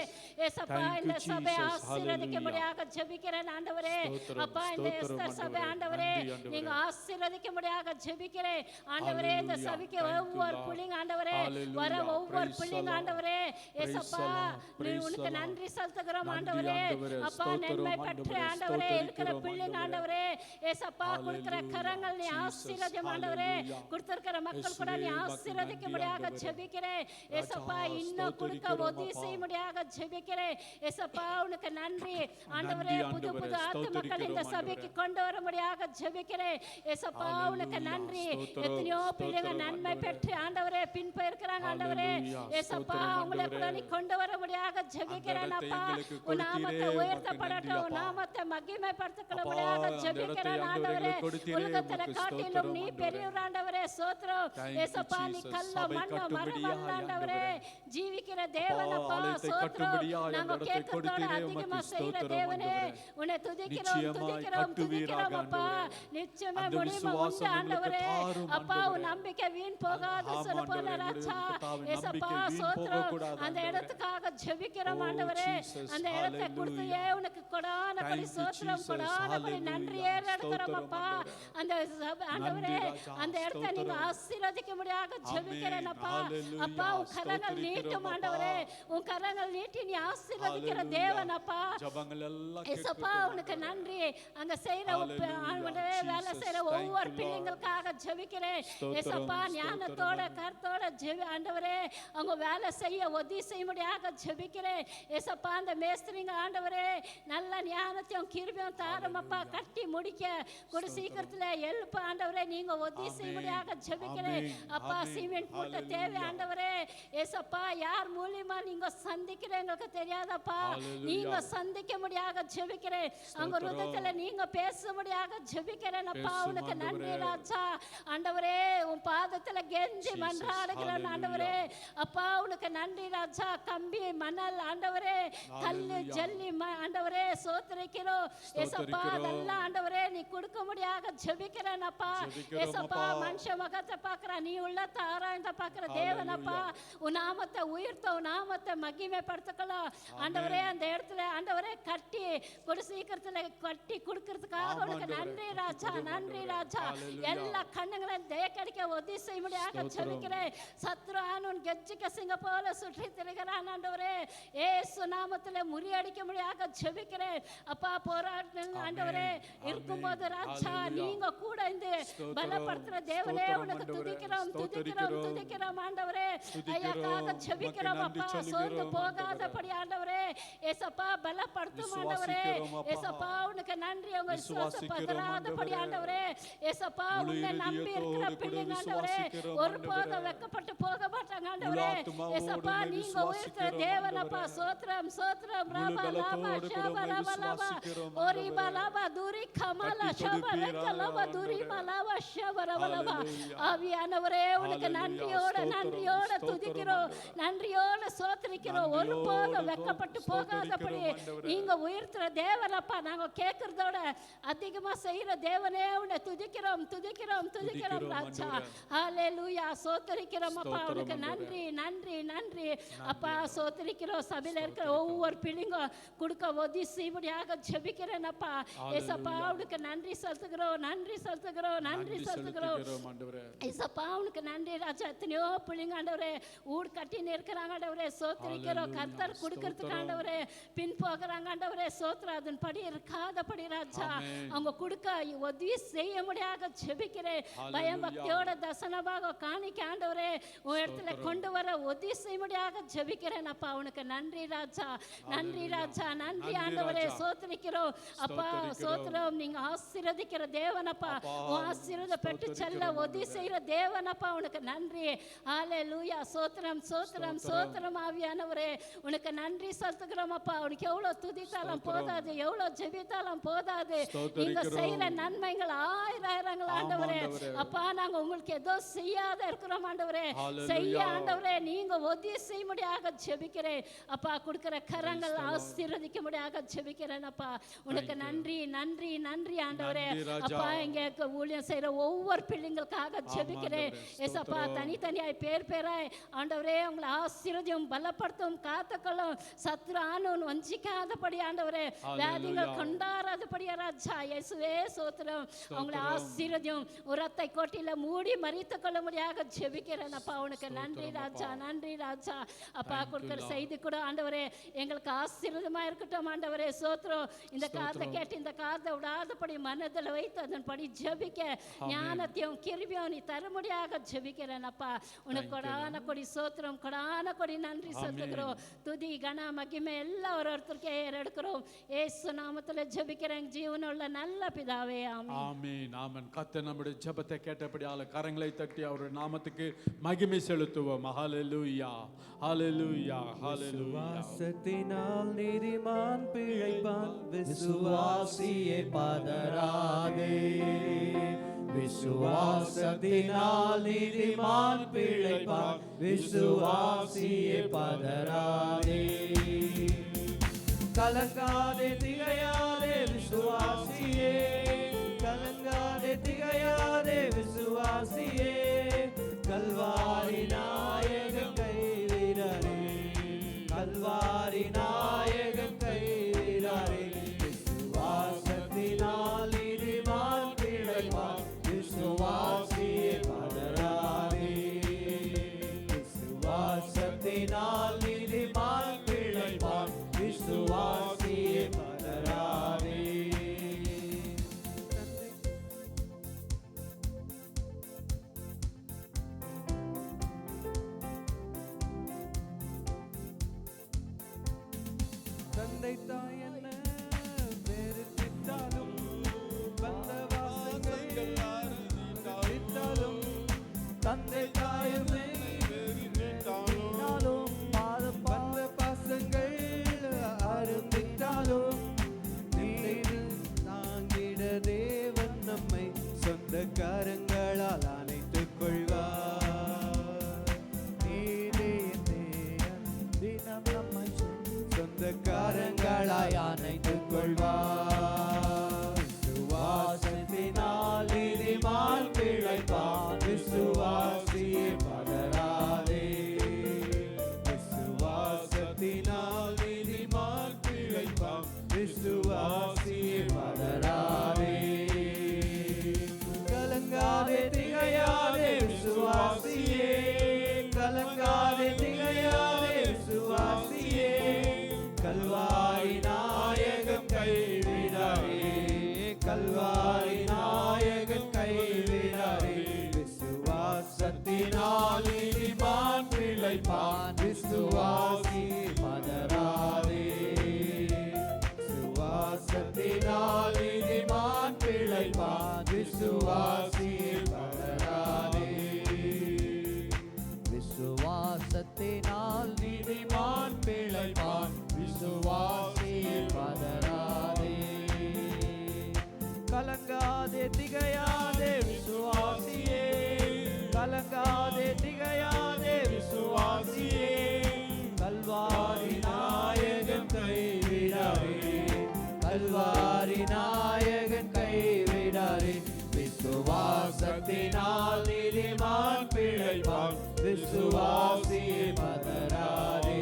ஏசப்பா இந்த சபை ஆசீர்வதிக்கும்படியாக ஜெபிக்கிறேன் ஆண்டவரே. அப்பா இந்த எஸ்தர் சபை ஆண்டவரே நீங்க ஆசீர்வதிக்கும்படியாக ஜெபிக்கிறேன் ஆண்டவரே. இந்த சபைக்கு ஒவ்வொரு பிள்ளைங்க ஆண்டவரே வர ஒவ்வொரு பிள்ளைங்க ஆண்டவரே ஏசப்பா உனக்கு நன்றி செலுத்துகிறோம் ஆண்டவரே. அப்பா நன்மை பெற்ற ஆண்டவரே இருக்கிற பிள்ளைங்க ஆண்டவரே ஏசப்பா கொடுக்கிற கரங்கள் நீ ஆசீர்வதியும் ஆண்டவரே. கொடுத்திருக்கிற மக்கள் கூட நீ ஆசீர்வதிக்கும்படியாக ஜெபிக்கிறேன் ஏசப்பா. இன்னும் கொடுக்க உதவி செய்யும்படியாக ஜெபிக்கிறேன் ஏசப்பா. உனக்கு நன்றி ஆண்டவரே. புது புது ஆத்துமக்கள் இந்த சபைக்கு கொண்டு வரும்படியாக ஜெபிக்கிறேன் ஏசப்பா. உனக்கு நன்றி. எத்தனையோ பிள்ளைங்க நன்மை பெற்று ஆண்டவரே பின்பயிருக்கிறாங்க ஆண்டவரே ஏசப்பா. உங்களை கூட நீ கொண்டு வரும்படியாக ஜெபிக்கிறேன் அப்பா. உன் நாமத்தை உயர்த்தப்படட்டும், நாமத்தை மகிமைப்படுத்தப்படும்படியாக ஜெபிக்கிறேன் ஆண்டவரே. உலகத்திலே காட்டிலும் நீ பெரியவர் ஆண்டவரே. ஸ்தோத்திரம் ஏசப்பா. நீ கல்ல மண்ண மரம் ஆண்டவரே ஜீவிக்கிற தேவன் அப்பா. ஸ்தோத்திரம். நாங்க கேட்கிறதோட அதிகமா செய்கிற தேவனே உன்னை துதிக்கிறோம், துதிக்கிறோம், துதிக்கிறோம் அப்பா. நிச்சயமா முடிவு உண்டு ஆண்டவரே. அப்பா உன் நம்பிக்கை வீண் போகாது சொல்ல போல ராஜா ஏசப்பா. ஸ்தோத்திரம். அந்த இடத்துக்காக ஜெபிக்கிறோம் ஆண்டவரே. அந்த இடத்தை கொடுத்தையே உனக்கு கொடான கொடி ஸ்தோத்திரம், கொடான கொடி நன்றியே எடுக்கிறோம் அப்பா. அந்த ஆண்டவரே அந்த இடத்தை நீங்க ஆசீர்வதிக்கும்படியாக ஜெபிக்கிறேன் அப்பா. அப்பா உன் கரங்கள் நீட்டும் ஆண்டவரே. உன் கரங்கள் நீட்டி நீ ஆசீர்வதிக்கிற தேவன் அப்பா ஏசப்பா. உனக்கு நன்றி. அங்க செய்யற வேலை செய்யற ஒவ்வொரு பிள்ளைங்களுக்காக ஜெபிக்கிறேன் ஏசப்பா. ஞானத்தோட கருத்தோட ஜெபி ஆண்டவரே அவங்க வேலை செய்ய உதவி செய்யும்படியாக ஜெபிக்கிறேன் ஏசப்பா. அந்த மேஸ்திரிங்க ஆண்டவரே நல்ல ஞானத்தையும் கிருபையும் தாரும் அப்பா. கட்டி முடிக்க கூட சீக்கிரத்துல எழுப்ப ஆண்டவரே நீங்க உதவி செய்யும்படியாக ஜெபிக்கிறேன் அப்பா. சிமெண்ட் மூட்டை தேவை ஆண்டவரே ஏசப்பா. யார் மூலியமா நீங்க சந்திக்கிறீங்களுக்கு தெரியாதப்பா. நீங்க சந்திக்க முடியாக ஜெபிக்கிறேன். அங்க ஹிருதயத்துல நீங்க பேச முடியாக ஜெபிக்கிறேன் அப்பா. உனக்கு நன்றி ராஜா ஆண்டவரே. உன் பாதத்துல கெஞ்சி மன்றாடுகிறேன் ஆண்டவரே அப்பா. உனக்கு நன்றி ராஜா. கம்பி மணல் ஆண்டவரே கல்லு ஜல்லி ஆண்டவரே சோத்திரிக்கிறோம் ஏசப்பா. அதெல்லாம் ஆண்டவரே நீ கொடுக்க முடியாக ஜெபிக்கிறேன் அப்பா ஏசப்பா. மனுஷ முகத்தை பார்க்கிற நீ உள்ளத்தை ஆராய்ந்த பார்க்கிற தேவன் அப்பா. உன் நாமத்தை உயர்த்த உன் நாமத்தை மகிமைப்படுத்திக்கலாம் ஆண்டவரே. அந்த இடத்துல ஆண்டவரே கட்டி கொடு சீக்கிரத்துல கட்டி கொடுக்கறதுக்காக உனக்கு நன்றி ராஜா, நன்றி ராஜா. எல்லா கண்ணுங்களையும் தய கிடைக்க உதவி செய்ய முடியாக ஜெபிக்கிறேன். சத்ருவான் கெஜ்ஜிக்க சிங்க போல சுற்றி திரிகிறான் ஆண்டவரே. ஏசு நாமத்துல முறியடிக்க முடியாக ஜெபிக்கிறேன் அப்பா. போராட்டம் ஆண்டவரே இருக்கும்போது ராஜா நீங்க கூட இந்த பலப்படுத்துற தேவனே உனக்கு துதிக்கிறோம், துதிக்கிறோம், துதிக்கிறோம் ஆண்டவரே. ஐயாக்காக ஜெபிக்கிறோம் அப்பா. சோர்ந்து போகாதபடி ஆண்டவரே ஏசப்பா பலப்படுத்தும் ஆண்டவரே ஏசப்பா. உனக்கு நன்றி. உங்க விசுவாசம் பதறாதபடி ஆண்டவரே ஏசப்பா. உன்னை நம்பி இருக்கிற பிள்ளைங்க ஆண்டவரே ஒருபோதும் வெட்கப்பட்டு போக மாட்டாங்க ஆண்டவரே ஏசப்பா. நீங்க உயர்த்துற தேவன் அப்பா. சோத்ரம், சோத்ரம். ராபா லாபா ஷபா ராபா லாபா ஓரிபா லாபா துரி கமலா ஷபா ரெக்க லாபா துரி மலாபா ஷபா ராபா லாபா. ஆவியானவரே உனக்கு நன்றியோட நன்றியோட துதிக்கிறோம், நன்றியோட சோத்திரிக்கிறோம். ஒருபோதும் வெட்கப்பட்டு போகாதபடி நீங்க உயர்த்துற தேவன் அப்பா. நாங்க கேட்கறதோட அதிகமா செய்யற தேவனே உன்னை துதிக்கிறோம், துதிக்கிறோம், துதிக்கிறோம் ராஜா. ஹல்லேலூயா. சோத்திரிக்கிறோம் அப்பா. உனக்கு நன்றி, நன்றி, நன்றி அப்பா. சோத்திரிக்கிறோம். சபையில இருக்கிற ஒவ்வொரு பிள்ளைங்க கொடுக்க உதவி செய்யும்படியாக ஜெபிக்கிறேன் அப்பா ஏசப்பா. உனக்கு நன்றி செலுத்துகிறோம். செலுத்துகிறோம், நன்றி செலுத்துகிறோம், நன்றி செலுத்துகிறோம். ஆண்டவரே. ஏசப்பா உனக்கு நன்றி ராஜா. எத்தனையோ பிள்ளைங்க ஆண்டவரே ஊடு கட்டின்னு இருக்கிறாங்க ஆண்டவரே, சோத்திரிக்கிறோம். கர்த்தர் கொடுக்கறதுக்கு ஆண்டவரே பின் போகிறாங்க ஆண்டவரே, சோத்திரம் அதன் படி இருக்காதபடி ராஜா அவங்க கொடுக்க உதவி செய்ய முடியாத ஜெபிக்கிறேன். பயம் பக்தியோட தசனமாக காணிக்க ஆண்டவரே உன் இடத்துல கொண்டு வர உதவி செய்ய முடியாத ஜெபிக்கிறேன் அப்பா. உனக்கு நன்றி ராஜா, நன்றி ராஜா, நன்றி ஆண்டவரே. சோத்திரிக்கிறோம் அப்பா, சோத்திரம். நீங்க ஆசீர்வதிக்கிற தேவனப்பா, ஆசீர்வாத பெற்று செல்ல உதவி செய்யற தேவனப்பா, உனக்கு நன்றி. ஹல்லேலூயா. சோத்திரம், சோத்திரம், சோத்திரம். ஆவியானவரே உனக்கு நன்றி செலுத்துகிறோம் அப்பா. உனக்கு எவ்வளவு துதித்தாலும் போதாது, எவ்வளவு ஜெபித்தாலும் போதாது. நீங்க செய்யற நன்மைகள் ஆயிரங்கள் ஆண்டவரே. அப்பா நாங்க உங்களுக்கு ஏதோ செய்யாத இருக்கிறோம் ஆண்டவரே, செய்ய ஆண்டவரே நீங்க உதவி செய்ய முடியாத ஜெபிக்கிறேன் அப்பா. கொடுக்கிற கரங்கள் ஆசீர்வதிக்க முடியாத ஜெபிக்கிறேன் அப்பா. உனக்கு நன்றி, நன்றி, நன்றி ஆண்டவரே. அப்பா இங்க ஊழியம் செய்யற ஒவ்வொரு பிள்ளைங்களுக்காக ஜெபிக்கிறேன் ஏசப்பா. தனித்தனியாய் பேர் பேராய் ஆண்டவரே உங்களை ஆசீர்வதியும், பலப்படுத்தும், காத்துக்கொள்ளும். சத்ரு ஆனவன் வஞ்சிக்காதபடி ஆண்டவரே, வியாதிகள் கொண்டாடாதபடியா ராஜா. இயேசுவே சோத்திரம். அவங்களை ஆசீர்வதியும், உரத்தை கோட்டில மூடி மறித்துக் கொள்ள முடியாத ஜெபிக்கிறேன் அப்பா. உனக்கு நன்றி ராஜா, நன்றி ராஜா. அப்பா கொடுக்கிற செய்தி கூட ஆண்டவரே எங்களுக்கு ஆசீர்வாதமா இருக்கட்டும் ஆண்டவரே. சோத்திரம். இந்த காதை கேட்டு இந்த காதை விடாதபடி மனதில் வைத்து அதன்படி ஜெபிக்க ஞானத்தையும் கிருபையும் நீ தர முடியாத ஜெபிக்கிறேன் அப்பா. உனக்கு கொடான கொடி சோத்திரம், கொடான கொடி நன்றி செலுத்துகிறோம். துதி கன மகிமை எல்லாம் ஒருத்தருக்கே எடுக்கிறோம். ஏசு நாமத்துல ஜெபிக்கிறேன் ஜீவனுள்ள நல்ல பிதாவே, ஆமென். ஆமென், ஆமென். கர்த்தர் நம்முடைய ஜெபத்தை கேட்டபடியால கரங்களை தட்டி அவருடைய நாமத்துக்கு மகிமை செலுத்துவோம். ஹல்லேலூயா, ஹல்லேலூயா, ஹல்லேலூயா. விசுவாசத்தினால் நீதிமான் பிழைப்பான், விசுவாசியே பதறாதே. விசுவாசத்தினால் நீதிமான் பிழைப்பான், விசுவாசியே பதறாதே. கலங்காதே திகையாதே விசுவாசியே, கலங்காதே திகையாதே விசுவாசியே. கல்வாரி நாயகன் கைவிடாரே, கல்வாரி நாயகன் கைவிடாரே. விசுவாசத்தினால் நீதிமான் பிழைப்பான், விசுவாசியே பதறாதே. விசுவாசத்தினால் நீதிமான் பிழைப்பான், விசுவாசியே பதறாதே. தந்தை தாய் என்ன வெறுத்திட்டாலும், வந்த வாசங்கள் அறிவித்தாலும், தந்தை தாயுமே வெறுத்திட்டாலும், வந்த பாசங்கள் அருந்திட்டாலும், தாங்கிட தேவன் நம்மை சொந்த கரங்களால் அணைத்துக் கொள்வார். நீரே தினம் நம்மை சொந்த கரங்களாய் அணைத்துக் கொள்வார். விசுவாசத்தினால் நீதிமான் பிழைப்பான், விசுவாசியே பதறாதே. விசுவாசத்தினால் நீதிமான் பிழைப்பான், விசுவாசியே பதறாதே. கலங்காதே திகையாதே விசுவாசியே, கலங்காதே திகையாதே விசுவாசியே. கல்வாரி நாயகன் கைவிடாரே, கல்வாரி நாயகன் கைவிடாரே. விசுவாசத்தினால் நீதிமான் பிழைப்பான், விசுவாசியே பதறாதே. விசுவாசத்தினால் நீதிமான் பிழைப்பான், விசுவாசியே பதறாதே. விசுவாசத்தினால் நீதிமான் பிழைப்பான், விசுவாசியே பதறாதே. கலங்காதே திகையாதே விசுவாசியே, கலங்காதே திகையாதே விசுவாசியே. கல்வாரி நாயகன் கைவிடாரே, கல்வாரி நாயகன் கைவிடாரே. விசுவாசத்தினால் நீதிமான் பிழைப்பான், விசுவாசியே பதறாதே.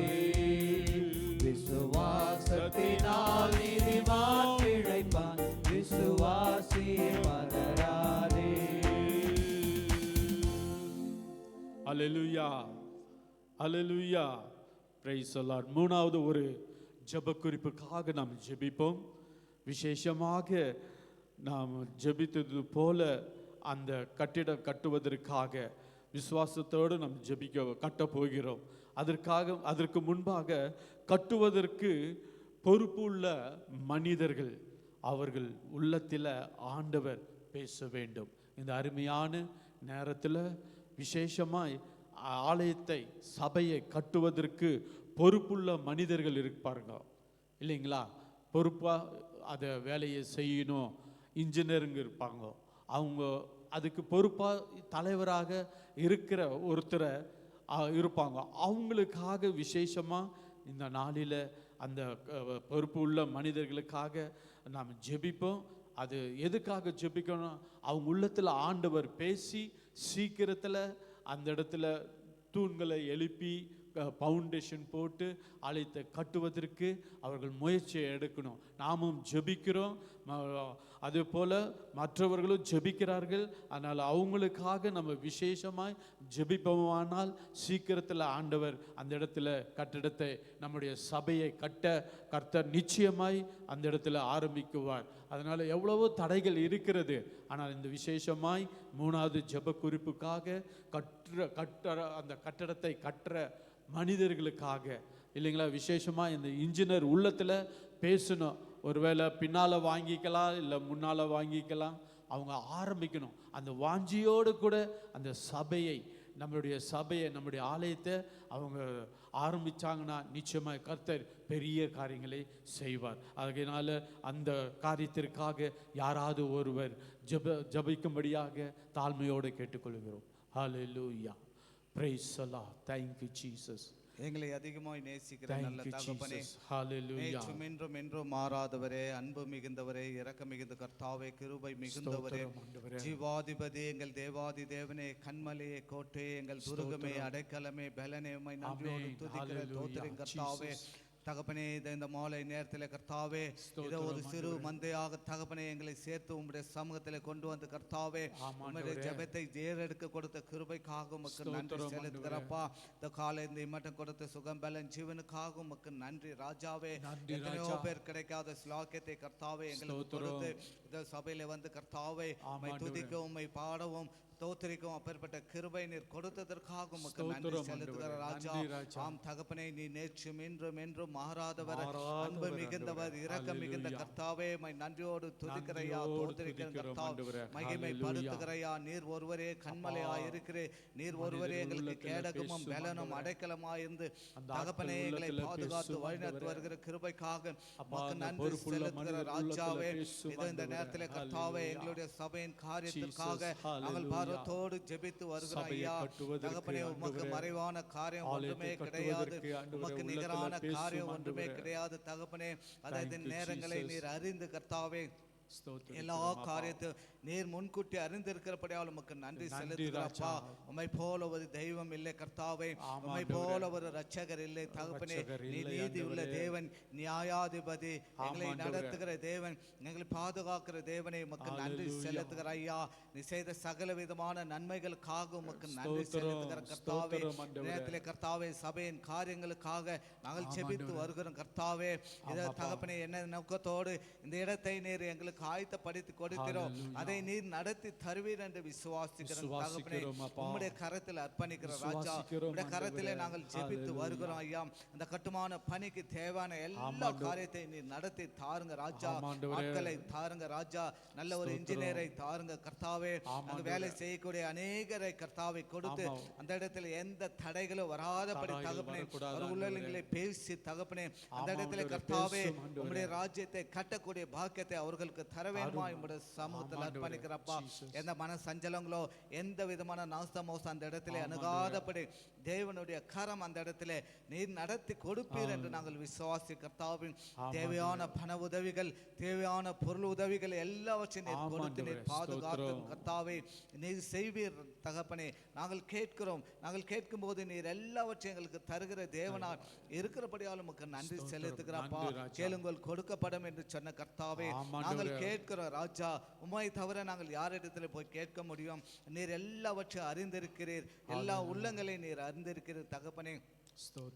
விசுவாசத்தினால் நீதிமான் பிழைப்பான், விசுவாசியே பதறாதே. அல்லேலூயா அல்லேலூயா பிரைஸ் தி லார்ட். மூணாவது ஒரு ஜெப குறிப்புக்காக நாம் ஜெபிப்போம். விசேஷமாக நாம் ஜெபித்தது போல அந்த கட்டிடம் கட்டுவதற்காக விசுவாசத்தோடு நாம் கட்டப் போகிறோம். அதற்கு முன்பாக கட்டுவதற்கு பொறுப்புள்ள மனிதர்கள், அவர்கள் உள்ளத்தில் ஆண்டவர் பேச வேண்டும். இந்த அருமையான நேரத்தில் விசேஷமாய் ஆலயத்தை சபையை கட்டுவதற்கு பொறுப்புள்ள மனிதர்கள் இருப்பாருங்க இல்லைங்களா? பொறுப்பாக அதை வேலையை செய்யணும். இன்ஜினியருங்க இருப்பாங்க, அவங்க அதுக்கு பொறுப்பாக தலைவராக இருக்கிற ஒருத்தரை இருப்பாங்க. அவங்களுக்காக விசேஷமாக இந்த நாளில் அந்த பொறுப்பு உள்ள மனிதர்களுக்காக நாம் ஜெபிப்போம். அது எதுக்காக ஜெபிக்கணும்? அவங்க உள்ளத்தில் ஆண்டவர் பேசி சீக்கிரத்தில் அந்த இடத்துல தூண்களை எழுப்பி பவுண்டேஷன் போட்டு ஆலயத்தை கட்டுவதற்கு அவர்கள் முயற்சியை எடுக்கணும். நாமும் ஜெபிக்கிறோம், அதே போல் மற்றவர்களும் ஜெபிக்கிறார்கள். அதனால் அவங்களுக்காக நம்ம விசேஷமாய் ஜெபிப்போமானால் சீக்கிரத்தில் ஆண்டவர் அந்த இடத்துல கட்டிடத்தை, நம்முடைய சபையை கட்ட கர்த்தர் நிச்சயமாய் அந்த இடத்துல ஆரம்பிக்குவார். அதனால் எவ்வளவோ தடைகள் இருக்கிறது. ஆனால் இந்த விசேஷமாய் மூணாவது ஜெப குறிப்புக்காக அந்த கட்டடத்தை கட்டுற மனிதர்களுக்காக இல்லைங்களா? விசேஷமாக இந்த இன்ஜினியர் உள்ளத்தில் பேசணும். ஒருவேளை பின்னால் வாங்கிக்கலாம், இல்லை முன்னால் வாங்கிக்கலாம். அவங்க ஆரம்பிக்கணும். அந்த வாஞ்சியோடு கூட அந்த சபையை, நம்முடைய ஆலயத்தை அவங்க ஆரம்பித்தாங்கன்னா நிச்சயமாக கர்த்தர் பெரிய காரியங்களை செய்வார். அதனால் அந்த காரியத்திற்காக யாராவது ஒருவர் ஜெபிக்கும்படியாக தாழ்மையோடு கேட்டுக்கொள்கிறோம். Hallelujah, praise the Lord. Thank you Jesus. எங்களை அதிகமாய் நேசிக்கிற நல்ல தகப்பனே, ஹல்லேலூயா, நேற்றும் என்றும் மாறாதவரே, அன்பு மிகுந்தவரே, இரக்கம் மிகுந்த கர்த்தாவே, கிருபை மிகுந்தவரே, ஜீவாதிபதி, எங்கள் தேவாதி தேவனே, கண்மலையே, கோட்டையே, எங்கள் துருகமே, அடைக்கலமே, பலனே, உம்மை நன்றியோடு துதிக்கிற தோத்திரம் கர்த்தாவே. தகப்பனே, இந்த மாலை நேரத்தில் கர்த்தாவே, இதை ஒரு சிறு மந்தையாக தகப்பனே எங்களை சேர்த்து உம்முடைய சமூகத்தில் கொண்டு வந்து கர்த்தாவே, உம்முடைய ஜெபத்தை ஏறெடுக்க கொடுத்த கிருபைக்காக உமக்கு நன்றி செலுத்துகிறப்பா. இந்த காலை இந்த இம்மட்டம் கொடுத்த சுகம் பலன் ஜீவனுக்காக உமக்கு நன்றி ராஜாவே. எத்தனையோ பேர் கிடைக்காத ஸ்லாக்கியத்தை கர்த்தாவே எங்களுக்கு கொடுத்து இந்த சபையில வந்து கர்த்தாவே உம்மை துதிக்கவும் உம்மை பாடவும் தோத்திரிக்கும் அப்பேற்பட்ட கிருபை நீர் கொடுத்ததற்காக உமக்கு நன்றி செலுத்துகிற ராஜா. ஆம் தகப்பனே, நீ நேற்றும் இன்றும் என்றும் மாறாதவர், அன்பு மிகுந்தவர், இரக்கம் மிகுந்த கர்த்தாவே, உம்மை நன்றியோடு துதிக்கிறையா, தோத்திரிக்கிற கர்த்தாவே, மகிமை படுத்துகிறையா. நீர் ஒருவரே கண்மலையாய் இருக்கிறே, நீர் ஒருவரே எங்களுக்கு கேடகமும் பலனும் அடைக்கலமாய் இருந்து தகப்பனே எங்களை பாதுகாத்து வழிநடத்தி வருகிற கிருபைக்காக உமக்கு நன்றி செலுத்துகிற ராஜாவே. இதோ இந்த நேரத்தில் கர்த்தாவே, எங்களுடைய சபையின் காரியத்திற்காக நாங்கள் பாரத்தோடு ஜெபித்து வருகிறோம் ஐயா. தகப்பனே, உமக்கு மறைவான காரியம் ஒன்றுமே கிடையாது, உமக்கு நிகரான காரியம் ஒன்றுமே கிடையாது தகப்பனே. அதாவது நேரங்களை நீர் அறிந்து கர்த்தாவே எல்லா காரியத்தையும் நீர் முன்கூட்டி அறிந்திருக்கிறபடியால் உமக்கு நன்றி செலுத்துகிறப்பா. உம்மை போல ஒரு தெய்வம் இல்லை கர்த்தாவே, உம்மை போல ஒரு ரட்சகர் இல்லை தகப்பனே. நீ நீதி உள்ள தேவன், நியாயாதிபதி, எங்களை நடத்துகிற தேவன், எங்களை பாதுகாக்கிற தேவனை உமக்கு நன்றி செலுத்துகிற ஐயா. நீ செய்த சகல விதமான நன்மைகளுக்காக உமக்கு நன்றி செலுத்துகிற கர்த்தாவே. நேரத்திலே கர்த்தாவே, சபையின் காரியங்களுக்காக நாங்கள் செபித்து வருகிறோம் கர்த்தாவே. இதை தகப்பனே என்ன நோக்கத்தோடு இந்த இடத்தை நீர் எங்களுக்கு ஆயத்தப்படுத்தி கொடுக்கிறோம், அதை நீர் நடத்தி தருவீர் என்று விசுவாசிக்கிறோம் தகப்பனே. உம்முடைய கரத்தில் அர்ப்பணிக்கிற ராஜா, உம்முடைய கரத்திலே நாங்கள் ஜெபித்து வருகிறோம் ஐயா. அந்த கட்டுமான பணிக்கு தேவையான எல்லா காரியத்தை நீர் நடத்தி தாருங்க ராஜா. மக்களை தாருங்க ராஜா, நல்ல ஒரு இன்ஜினியரை தாருங்க கர்த்தாவே. அங்கு வேலை செய்யக்கூடிய அநேகரை கர்த்தாவை கொடுத்து அந்த இடத்துல எந்த தடைகளும் வராதபடி தகப்பனே உள்ளங்களை பேசி தகப்பனே அந்த இடத்துல கர்த்தாவே உம்முடைய ராஜ்யத்தை கட்டக்கூடிய பாக்கியத்தை அவர்களுக்கு தர வேண்டுமா உம்முடைய சமூகத்தில் அர்ப்பணிக்கிறப்பா. எந்த மன சஞ்சலங்களோ எந்த விதமான நாஸ்தமோசம் அந்த இடத்துல அணுகாதபடி தேவனுடைய கரம் அந்த இடத்துல நீர் நடத்தி கொடுப்பீர் என்று நாங்கள் விசுவாசி கர்த்தாவின் தேவையான பண உதவிகள், தேவையான பொருள் உதவிகள் எல்லாவற்றையும் நீர் கொடுத்து நீர் பாதுகாத்து கர்த்தாவே நீர் செய்வீர் தகப்பனே. நாங்கள் கேட்கிறோம், நாங்கள் கேட்கும் போது நீர் எல்லாவற்றையும் எங்களுக்கு தருகிற தேவனால் இருக்கிறபடியால் உமக்கு நன்றி செலுத்துகிறப்பா. கேளுங்கள் கொடுக்கப்படும் என்று சொன்ன கர்த்தாவே, நாங்கள் கேட்கிறோம் ராஜா. உம்மை தவிர நாங்கள் யாரிடத்தில் போய் கேட்க முடியும்? நீர் எல்லாவற்றையும் அறிந்திருக்கிறீர், எல்லா உள்ளங்களை நீர் அறிந்திருக்கிறீர் தகப்பனே.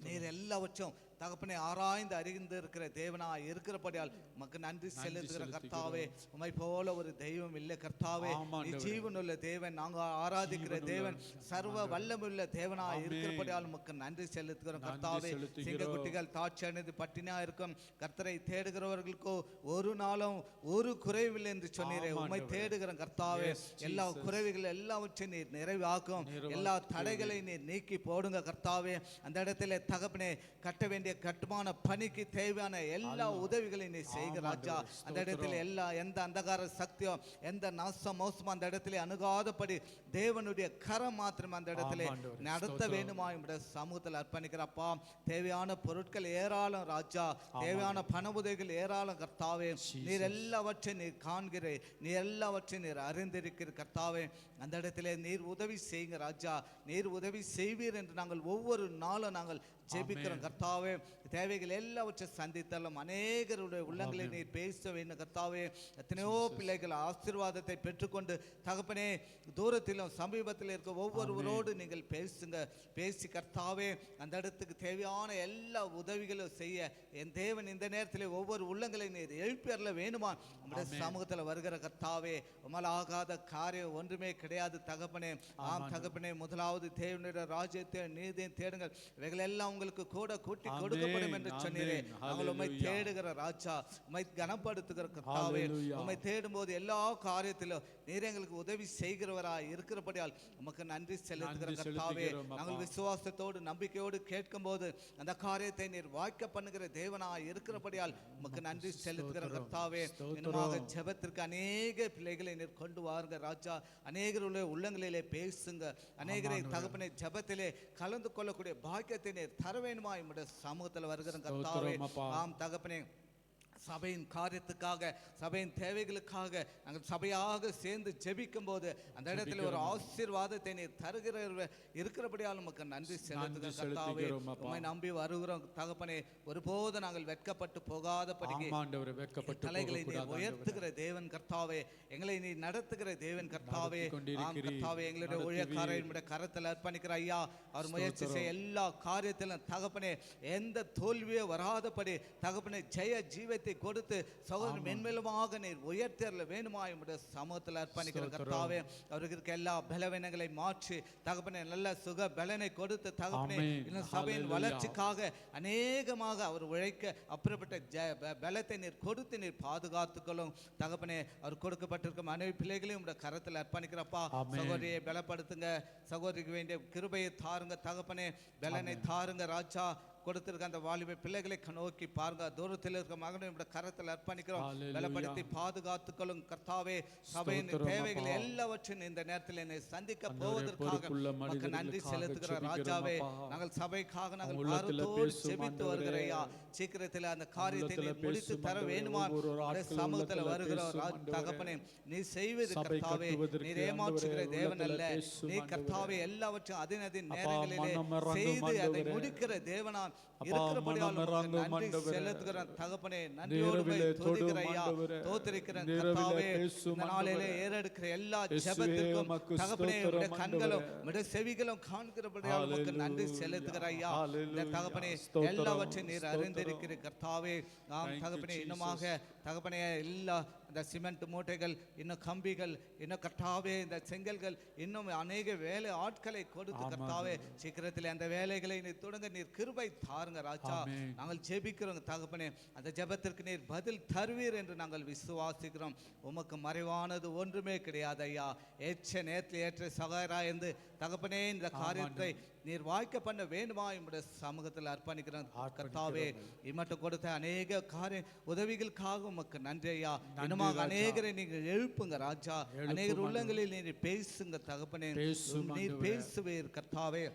நீர் எல்லாவற்றும் தகப்பனை ஆராய்ந்து அறிந்து இருக்கிற தேவனாய் இருக்கிறபடியால் உமக்கு நன்றி செலுத்துகிற கர்த்தாவே. உம்மை போல ஒரு தெய்வம் இல்லை கர்த்தாவே. நீ ஜீவனுள்ள தேவன், நாங்கள் ஆராதிக்கிற தேவன், சர்வ வல்லமுள்ள தேவனாய் இருக்கிறபடியால் உமக்கு நன்றி செலுத்துகிறோம் கர்த்தாவே. சிங்கக்குட்டிகள் தாட்சி அணிந்து பட்டினியா இருக்கும் கர்த்தரை தேடுகிறவர்களுக்கோ ஒரு நாளும் ஒரு குறைவில்லை என்று சொன்னீரே. உம்மை தேடுகிற கர்த்தாவே, எல்லா குறைவுகள் எல்லாவற்றையும் நீர் நிறைவாக்கும், எல்லா தடைகளை நீர் நீக்கி போடுங்க கர்த்தாவே. அந்த இடத்துல தகப்பனே கட்ட வேண்டிய கட்டுமான பணிக்கு தேவையான எல்லா உதவிகளையும் நீ செய்கிற ராஜா. அந்த இடத்துல எந்த அந்தகார சக்தியோ எந்த நாச மோசமோ அந்த இடத்துல அணுகாதபடி தேவனுடைய கரம் மாத்திரம் அந்த இடத்துல நடத்த வேண்டுமா என்னுடைய சமூகத்தில் அர்ப்பணிக்கிறப்பா. தேவையான பொருட்கள் ஏராளம் ராஜா, தேவையான பண உதவிகள் ஏராளம் கர்த்தாவே. நீர் எல்லாவற்றையும் நீர் காண்கிறீர், நீர் எல்லாவற்றையும் நீர் அறிந்திருக்கிற கர்த்தாவே. அந்த இடத்துல நீர் உதவி செய்யுங்க ராஜா, நீர் உதவி செய்வீர் என்று நாங்கள் ஒவ்வொரு நாளும் நாங்கள் ஜெபிக்கிறோம் கர்த்தாவே. தேவைகள் எல்லாவற்றையும் சந்தித்தாலும் அநேகருடைய உள்ளங்களை நீர் பேச வேண்டும் கர்த்தாவே. எத்தனையோ பிள்ளைகள் ஆசீர்வாதத்தை பெற்றுக்கொண்டு தகப்பனே தூரத்திலும் சமீபத்தில் இருக்க ஒவ்வொருவரோடு நீங்கள் பேசுங்க. பேசி கர்த்தாவே அந்த இடத்துக்கு தேவையான எல்லா உதவிகளும் செய்ய என் தேவன் இந்த நேரத்தில் ஒவ்வொரு உள்ளங்களை நீர் எழுப்பியறல வேணுமா நம்முடைய சமூகத்தில் வருகிற கர்த்தாவே. உம்மால் ஆகாத காரியம் ஒன்றுமே கிடையாது தகப்பனே. ஆம் தகப்பனே, முதலாவது தேவனுடைய ராஜ்யத்தை நீதியை தேடுங்கள், இவைகள் எல்லாம் உங்களுக்கு கூட கூட்டி கொடுக்கப்படும் என்று சொன்னீரே. நாங்கள் உம்மை தேடுகிற ராஜா, உம்மை கனப்படுத்துகிற கர்த்தாவே. உம்மை தேடும் போது எல்லா காரியத்திலும் நீர் எங்களுக்கு உதவி செய்கிறவராய் இருக்கிறபடியால் உமக்கு நன்றி செலுத்துகிற கர்த்தாவே. நாங்கள் விசுவாசத்தோடு நம்பிக்கையோடு கேட்கும் போது அந்த காரியத்தை நீர் வாய்க்க பண்ணுகிற தேவனாய் இருக்கிறபடியால் உமக்கு நன்றி செலுத்துகிற கர்த்தாவே. இன்னுமாக ஜெபத்திற்கு அநேக பிள்ளைகளை நீர் கொண்டு வாருங்க ராஜா. அநேகருடைய உள்ளங்களிலே பேசுங்க, அநேகரை தகப்பனை ஜெபத்திலே கலந்து கொள்ளக்கூடிய பாக்கியத்தை நீர் தர வேண்டுமா என்னுடைய சமூகத்தில் வருகிற கர்த்தாவே. ஆம் தகப்பனே, சபையின் காரியத்துக்காக சபையின் தேவைகளுக்காக நாங்கள் சபையாக சேர்ந்து ஜெபிக்கும் போது அந்த இடத்துல ஒரு ஆசீர்வாதத்தை நீர் தருகிற இருக்கிறபடியால் உமக்கு நன்றி செலுத்துகிற கர்த்தாவே. உம்மை நம்பி வருகிறோம் தகப்பனே. ஒருபோது நாங்கள் வெட்கப்பட்டு போகாதபடிக்கு தலைகளை நீர் உயர்த்துகிற தேவன் கர்த்தாவே, எங்களை நீ நடத்துகிற தேவன் கர்த்தாவே. ஆம் கர்த்தாவே, எங்களுடைய ஊழியக்காரர்களுடைய கரத்தில் அர்ப்பணிக்கிற ஐயா, அவர் முயற்சி செய்ய எல்லா காரியத்திலும் தகப்பனே எந்த தோல்வியோ வராதபடி தகப்பனே ஜெய ஜீவத்தை கொடுத்து சகோதரன் மென்மேலுமாக நீர் உயர்த்தல வேணுமா என்னுடைய சமூகத்தில் அர்ப்பணிக்கிற கர்த்தாவே. அவருக்கு எல்லா பலவீனங்களை மாற்றி தகப்பனே நல்ல சுக பலனை கொடுத்து தகப்பனே இன்னும் சபையின் வளர்ச்சிக்காக அநேகமாக அவர் உழைக்க அப்படிப்பட்ட பலத்தை நீர் கொடுத்து நீர் பாதுகாத்துக்கொள்ளும் தகப்பனே. அவர் கொடுக்கப்பட்டிருக்கும் மனைவி பிள்ளைகளையும் உடைய கரத்தில் அர்ப்பணிக்கிறப்பா. சகோதரியை பலப்படுத்துங்க, சகோதரிக்கு வேண்டிய கிருபையை தாருங்க தகப்பனே, பலனை தாருங்க ராஜா. கொடுத்திருக்க அந்த வாலிப பிள்ளைகளை நோக்கி பாருங்க. தூரத்தில் இருக்க மகனும் கரத்தில் அர்ப்பணிக்கிறோம், பலப்படுத்தி பாதுகாத்துக்கொள்ளும் கர்த்தாவே. சபையின் தேவைகள் எல்லாவற்றையும் இந்த நேரத்தில் என்னை சந்திக்க போவதற்காக நன்றி செலுத்துகிற ராஜாவே. நாங்கள் சபைக்காக நாங்கள் பாரத்தோடு செபித்து வருகிற ஐயா, சீக்கிரத்தில் அந்த காரியத்தை முடித்து தர வேண்டுமா சமூகத்தில் வருகிறோம் தகப்பனே. நீ செய்வது கர்த்தாவே, நீர் ஏமாற்றுகிற தேவன் அல்ல. நீ கர்த்தாவே எல்லாவற்றையும் அதின் நேரங்களிலே செய்து அதை முடிக்கிற தேவனா இருக்கிறபடியால் நன்றி செலுத்துகிறேன் தகப்பனே. நன்றியோடு துதிக்கிற ஐயா, தோத்திருக்கிறேன் கர்த்தாவே. இந்த நாளிலே ஏறெடுக்கிற எல்லா ஜெபத்திற்கும் தகப்பனே உம்முடைய கண்களும் உம்முடைய செவிகளும் காண்கிறபடியால் உமக்கு நன்றி செலுத்துகிற ஐயா. இந்த தகப்பனே எல்லாவற்றையும் நீர் அறிந்திருக்கிற கர்த்தாவே. நாம் தகப்பனே இன்னுமாக தகப்பனே எல்லா இந்த சிமெண்ட் மூட்டைகள், இன்னும் கம்பிகள், இன்னும் கர்த்தாவே இந்த செங்கல்கள், இன்னும் அநேக வேலை ஆட்களை கொடுத்து கர்த்தாவே சீக்கிரத்தில் அந்த வேலைகளை நீர் தொடங்க நீர் கிருபை தாருங்க ராஜா. நாங்கள் ஜெபிக்கிறோம் தகப்பனே, அந்த ஜெபத்திற்கு நீர் பதில் தருவீர் என்று நாங்கள் விசுவாசிக்கிறோம். உமக்கு மறைவானது ஒன்றுமே கிடையாது ஐயா. ஏற்ற நேரத்தில் ஏற்ற சகாயரா என்று தகப்பனே இந்த காரியத்தை நீர் வாய்க்க பண்ண வேண்டுமா என்னுடைய சமூகத்தில் அர்ப்பணிக்கிறோம் கர்த்தாவே. இம்மட்டும் கொடுத்த அநேக காரிய உதவிகளுக்காக உமக்கு நன்றி ஐயா. இன்னுமாக அநேகரை நீங்கள் எழுப்புங்க ராஜா. அநேகர் உள்ளங்களில் நீர் பேசுங்க தகப்பனே, நீர் பேசுவீர் கர்த்தாவே.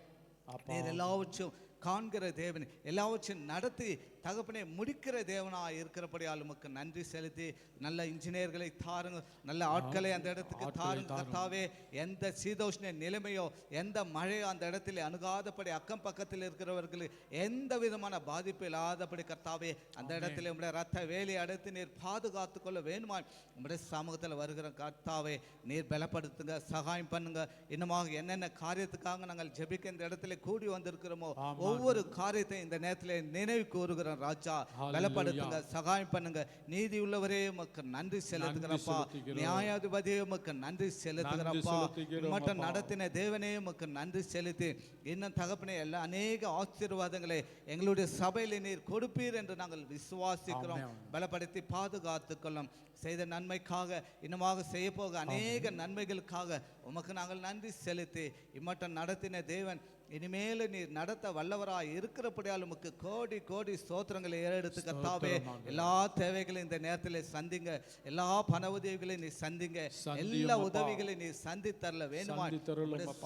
நீர் எல்லாவற்றும் காண்கிற தேவன், எல்லாவற்றையும் நடத்தி தகப்பனே முடிக்கிற தேவனாய் இருக்கிறபடியால் உமக்கு நன்றி செலுத்தி நல்ல இன்ஜினியர்களை தாருங்க, நல்ல ஆட்களை அந்த இடத்துக்கு தாருங்க கர்த்தாவே. எந்த சீதோஷ்ண நிலைமையோ எந்த மழையோ அந்த இடத்தில் அணுகாதபடி அக்கம் பக்கத்தில் இருக்கிறவர்களுக்கு எந்த விதமான பாதிப்பு இல்லாதபடி கர்த்தாவே அந்த இடத்துல உங்களுடைய ரத்த வேலி அடைத்து நீர் பாதுகாத்து கொள்ள வேணுமா. உங்களுடைய சமூகத்தில் வருகிற கர்த்தாவே நீர் பலப்படுத்துங்க, சகாயம் பண்ணுங்க. இன்னுமாக என்னென்ன காரியத்துக்காக நாங்கள் ஜெபிக்க இந்த இடத்துல கூடி வந்திருக்கிறோமோ ஒவ்வொரு காரியத்தையும் இந்த நேரத்தில் நினைவு கூறுகிறோம் ராஜா. பலப்படுத்துங்க, சகாயம் பண்ணுங்க. நீதி உள்ளவரே உமக்கு நன்றி செலுத்துகிறப்பா. நியாயாதிபதியே உமக்கு நன்றி செலுத்துகிறப்பா. மட்டும் நடத்தின தேவனே உமக்கு நன்றி செலுத்தி இன்னும் தகப்பனே எல்லாம் அநேக ஆசீர்வாதங்களை எங்களுடைய சபையில் நீர் கொடுப்பீர் என்று நாங்கள் விசுவாசிக்கிறோம். பலப்படுத்தி பாதுகாத்து கொள்ளும். செய்த நன்மைக்காக இன்னுமாக செய்ய போக அநேக நன்மைகளுக்காக உமக்கு நாங்கள் நன்றி செலுத்தி இம்மட்டம் நடத்தின தேவன் இனிமேல் நீர் நடத்த வல்லவராய் இருக்கிறபடியால் உமக்கு கோடி கோடி ஸ்தோத்திரங்களை ஏறெடுத்து கர்த்தாவே. எல்லா தேவைகளையும் இந்த நேரத்தில் சந்திங்க, எல்லா பண உதவிகளையும் நீ சந்திங்க, எல்லா உதவிகளையும் நீ சந்தி தரல வேணுமா.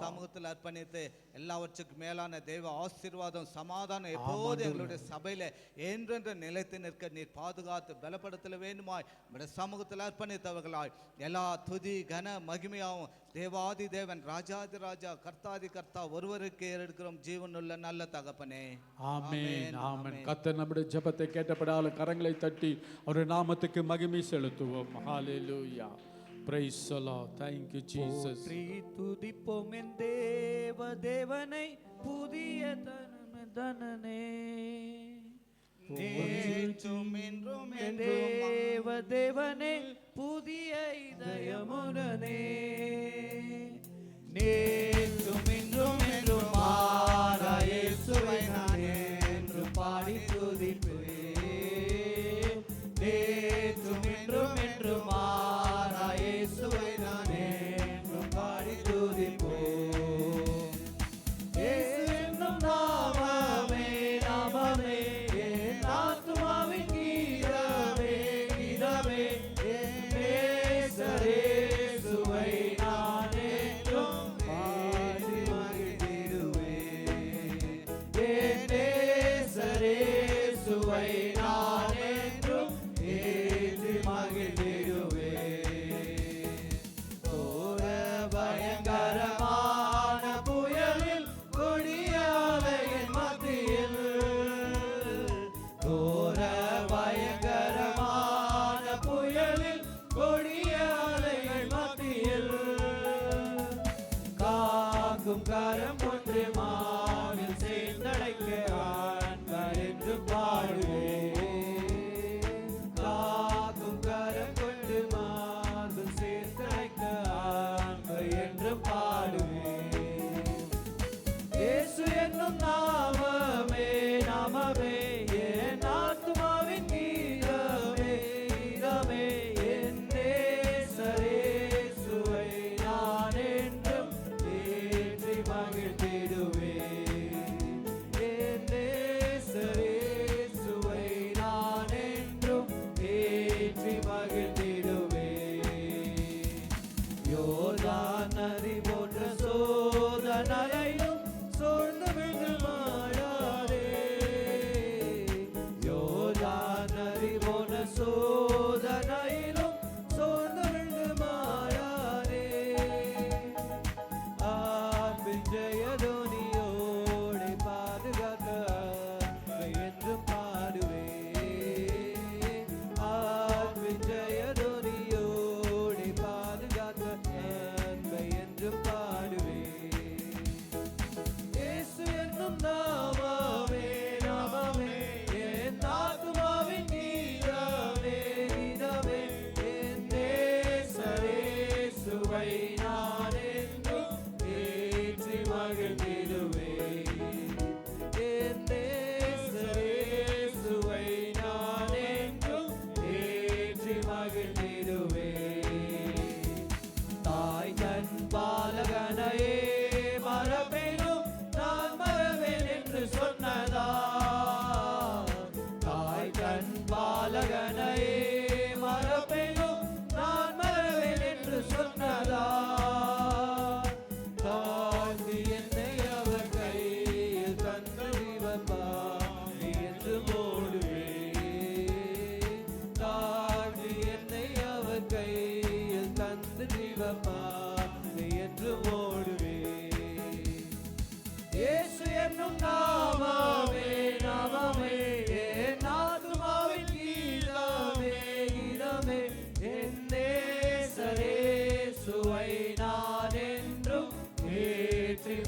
சமூகத்தில் அர்ப்பணித்து எல்லாவற்றுக்கும் மேலான தெய்வ ஆசீர்வாதம் சமாதானம் எப்போது எங்களுடைய சபையில என்றென்று நிலைத்து நிற்க நீர் பாதுகாத்து பலப்படுத்தல வேண்டுமாய். உங்களுடைய சமூகத்தில் அர்ப்பணித்தவர்களாய் எல்லா துதி கன மகிமையாகவும் தேவாதி தேவன் ராஜாதி ராஜா கர்த்தாதி கர்த்தா ஒருவருக்கு ஏறெடுக்கிறோம் ஜீவனுள்ள நல்ல தகப்பனே. ஆமென் ஆமென். கர்த்தர் நம்முடைய ஜெபத்தை கேட்டபடியால் கரங்களை தட்டி அவருடைய நாமத்துக்கு மகிமை செலுத்துவோம். ஹalleluya. Praise the Lord. Thank you Jesus. துதிப்போம் என் தேவனை புதிய தனனே நேற்றும் என்றும் தேவனே புதிய இதயமுடனே நேற்றும் என்றும் என்றும் மாறா இயேசுவை நான் என்று பாடி துதிப்பேன். நேற்றும் என்றும் என்றும் மாறா இயேசுவை நான் என்று பாடி துதிப்பேன். இயேசு என்னும் நாமமே நாமமே என் ஆத்துமாவின் கீதமே கீதமே என் நேசரேசுவை நான் என்றும் பாடி மகிழ்ந்திடுவேன். என் நேசரேசுவை நான் என்றும் ஏற்றி மகிழ்ந்திடுவேன். கோர பயங்கரமான புயலில் கொடியாலையின் மத்தியில் கோர பயங்கரமான புயலில் கொடியாலைகள் மத்தியில் காக்கும் கரம் ஒன்று மாவில் சேர்ந்தடைக்க ஆண்கள் என்று பாடுவேன். காக்கும் கரம் கொண்டு மாவில் சேர்ந்தடைக்க ஆண்கள் என்று பாடுவேன். இயேசு என்னும் நாமமே நாமமே என் ஆத்துமாவின் கீதமே கீதமே என் நேசரேசுவை நான் என்றும் ஏற்றி மகிழ்ந்திடுவேன். என் நேசரேசுவை நான் என்றும் ஏற்றி மகிழ்ந்திடுவேன். யோர்தான் நதி போன்ற சோதனையும் சோர்ந்து விழுந்து மாறாதே. யோர்தான் நதி போன்ற சோதனையிலும் சோர்ந்து விழுந்து மாறாதே. ஆண்பின் ஜெயதோனியோடு பாதுகாக்க அன்பை என்றும் பாடுவேன். ஆண்பின் ஜெயதோனியோடு பாதுகாக்க அன்பை என்றும்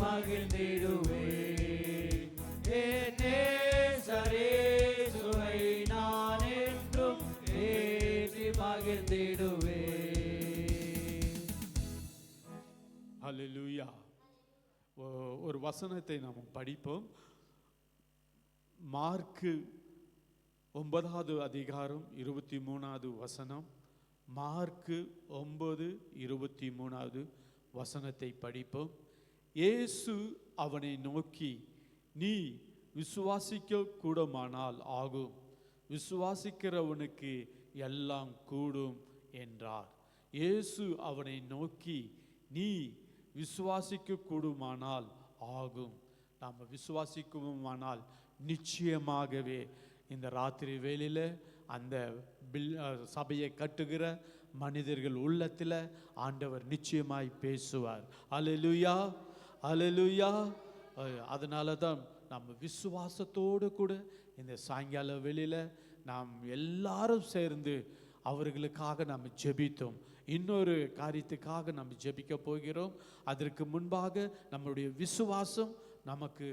மகிழ்ந்திடுவேன். என் நேசரேசுவை நான் என்றும் ஏற்றி மகிழ்ந்திடுவேன். ஹல்லேலூயா. ஒரு வசனத்தை நாம் படிப்போம். மார்க்கு 9வது அதிகாரம் 23வது வசனம். மார்க்கு 9:23வது வசனத்தை படிப்போம். இயேசு அவனை நோக்கி, நீ விசுவாசிக்க கூடுமானால் ஆகும், விசுவாசிக்கிறவனுக்கு எல்லாம் கூடும் என்றார். இயேசு அவனை நோக்கி, நீ விசுவாசிக்க கூடுமானால் ஆகும். நாம் விசுவாசிக்குமானால் நிச்சயமாகவே இந்த ராத்திரி வேளையில் அந்த சபையை கட்டுகிற மனிதர்கள் உள்ளத்தில் ஆண்டவர் நிச்சயமாய் பேசுவார். அல்லேலூயா, அல்லேலூயா. அதனால தான் நம்ம விசுவாசத்தோடு கூட இந்த சாயங்கால வேளையில் நாம் எல்லாரும் சேர்ந்து அவர்களுக்காக நாம் ஜெபித்தோம். இன்னொரு காரியத்துக்காக நம்ம ஜெபிக்க போகிறோம். அதற்கு முன்பாக நம்முடைய விசுவாசம் நமக்கு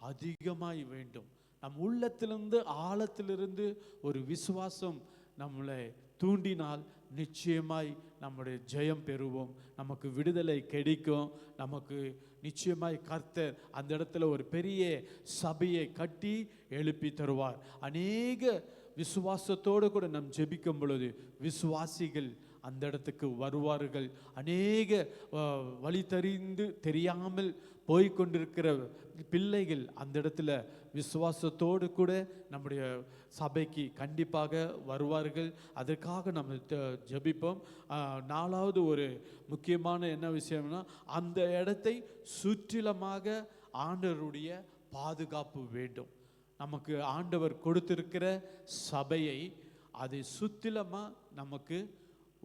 அதிகமாய் வேண்டும். நம் உள்ளத்திலிருந்து ஆழத்திலிருந்து ஒரு விசுவாசம் நம்மளை தூண்டினால் நிச்சயமாய் நம்முடைய ஜெயம் பெறுவோம். நமக்கு விடுதலை கிடைக்கும். நமக்கு நிச்சயமாய் கர்த்தர் அந்த இடத்துல ஒரு பெரிய சபையை கட்டி எழுப்பி தருவார். அநேக விசுவாசத்தோடு கூட நாம் ஜெபிக்கும் பொழுது விசுவாசிகள் அந்த இடத்துக்கு வருவார்கள். அநேக வழி தெரியாமல் போய்கொண்டிருக்கிற பிள்ளைகள் அந்த இடத்துல விசுவாசத்தோடு கூட நம்முடைய சபைக்கு கண்டிப்பாக வருவார்கள். அதற்காக நம்ம ஜெபிப்போம். 4வது ஒரு முக்கியமான என்ன விஷயம்னா, அந்த இடத்தை சுற்றிலுமாக ஆண்டவருடைய பாதுகாப்பு வேண்டும். நமக்கு ஆண்டவர் கொடுத்திருக்கிற சபையை அதை சுற்றிலுமாக நமக்கு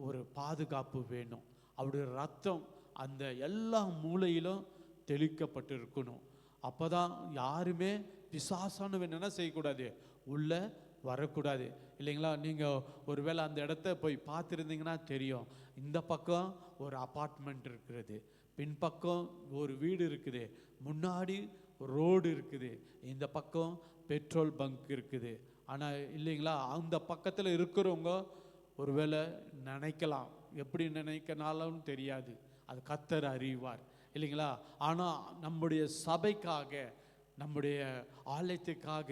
ஒரு பாதுகாப்பு வேணும். அவருடைய ரத்தம் அந்த எல்லா மூலையிலும் தெளிக்கப்பட்டு இருக்கணும். அப்போதான் யாருமே பிசாசானவன் என்ன செய்யக்கூடாது, உள்ள வரக்கூடாது. இல்லைங்களா? நீங்கள் ஒருவேளை அந்த இடத்த போய் பார்த்துருந்தீங்கன்னா தெரியும். இந்த பக்கம் ஒரு அப்பார்ட்மெண்ட் இருக்கிறது, பின்பக்கம் ஒரு வீடு இருக்குது, முன்னாடி ரோடு இருக்குது, இந்த பக்கம் பெட்ரோல் பங்க் இருக்குது. ஆனால் இல்லைங்களா, அந்த பக்கத்தில் இருக்கிறவங்க ஒருவேளை நினைக்கலாம், எப்படி நினைக்கனாலும் தெரியாது, அது கர்த்தர் அறிவார். இல்லைங்களா? ஆனால் நம்முடைய சபைக்காக, நம்முடைய ஆலயத்துக்காக,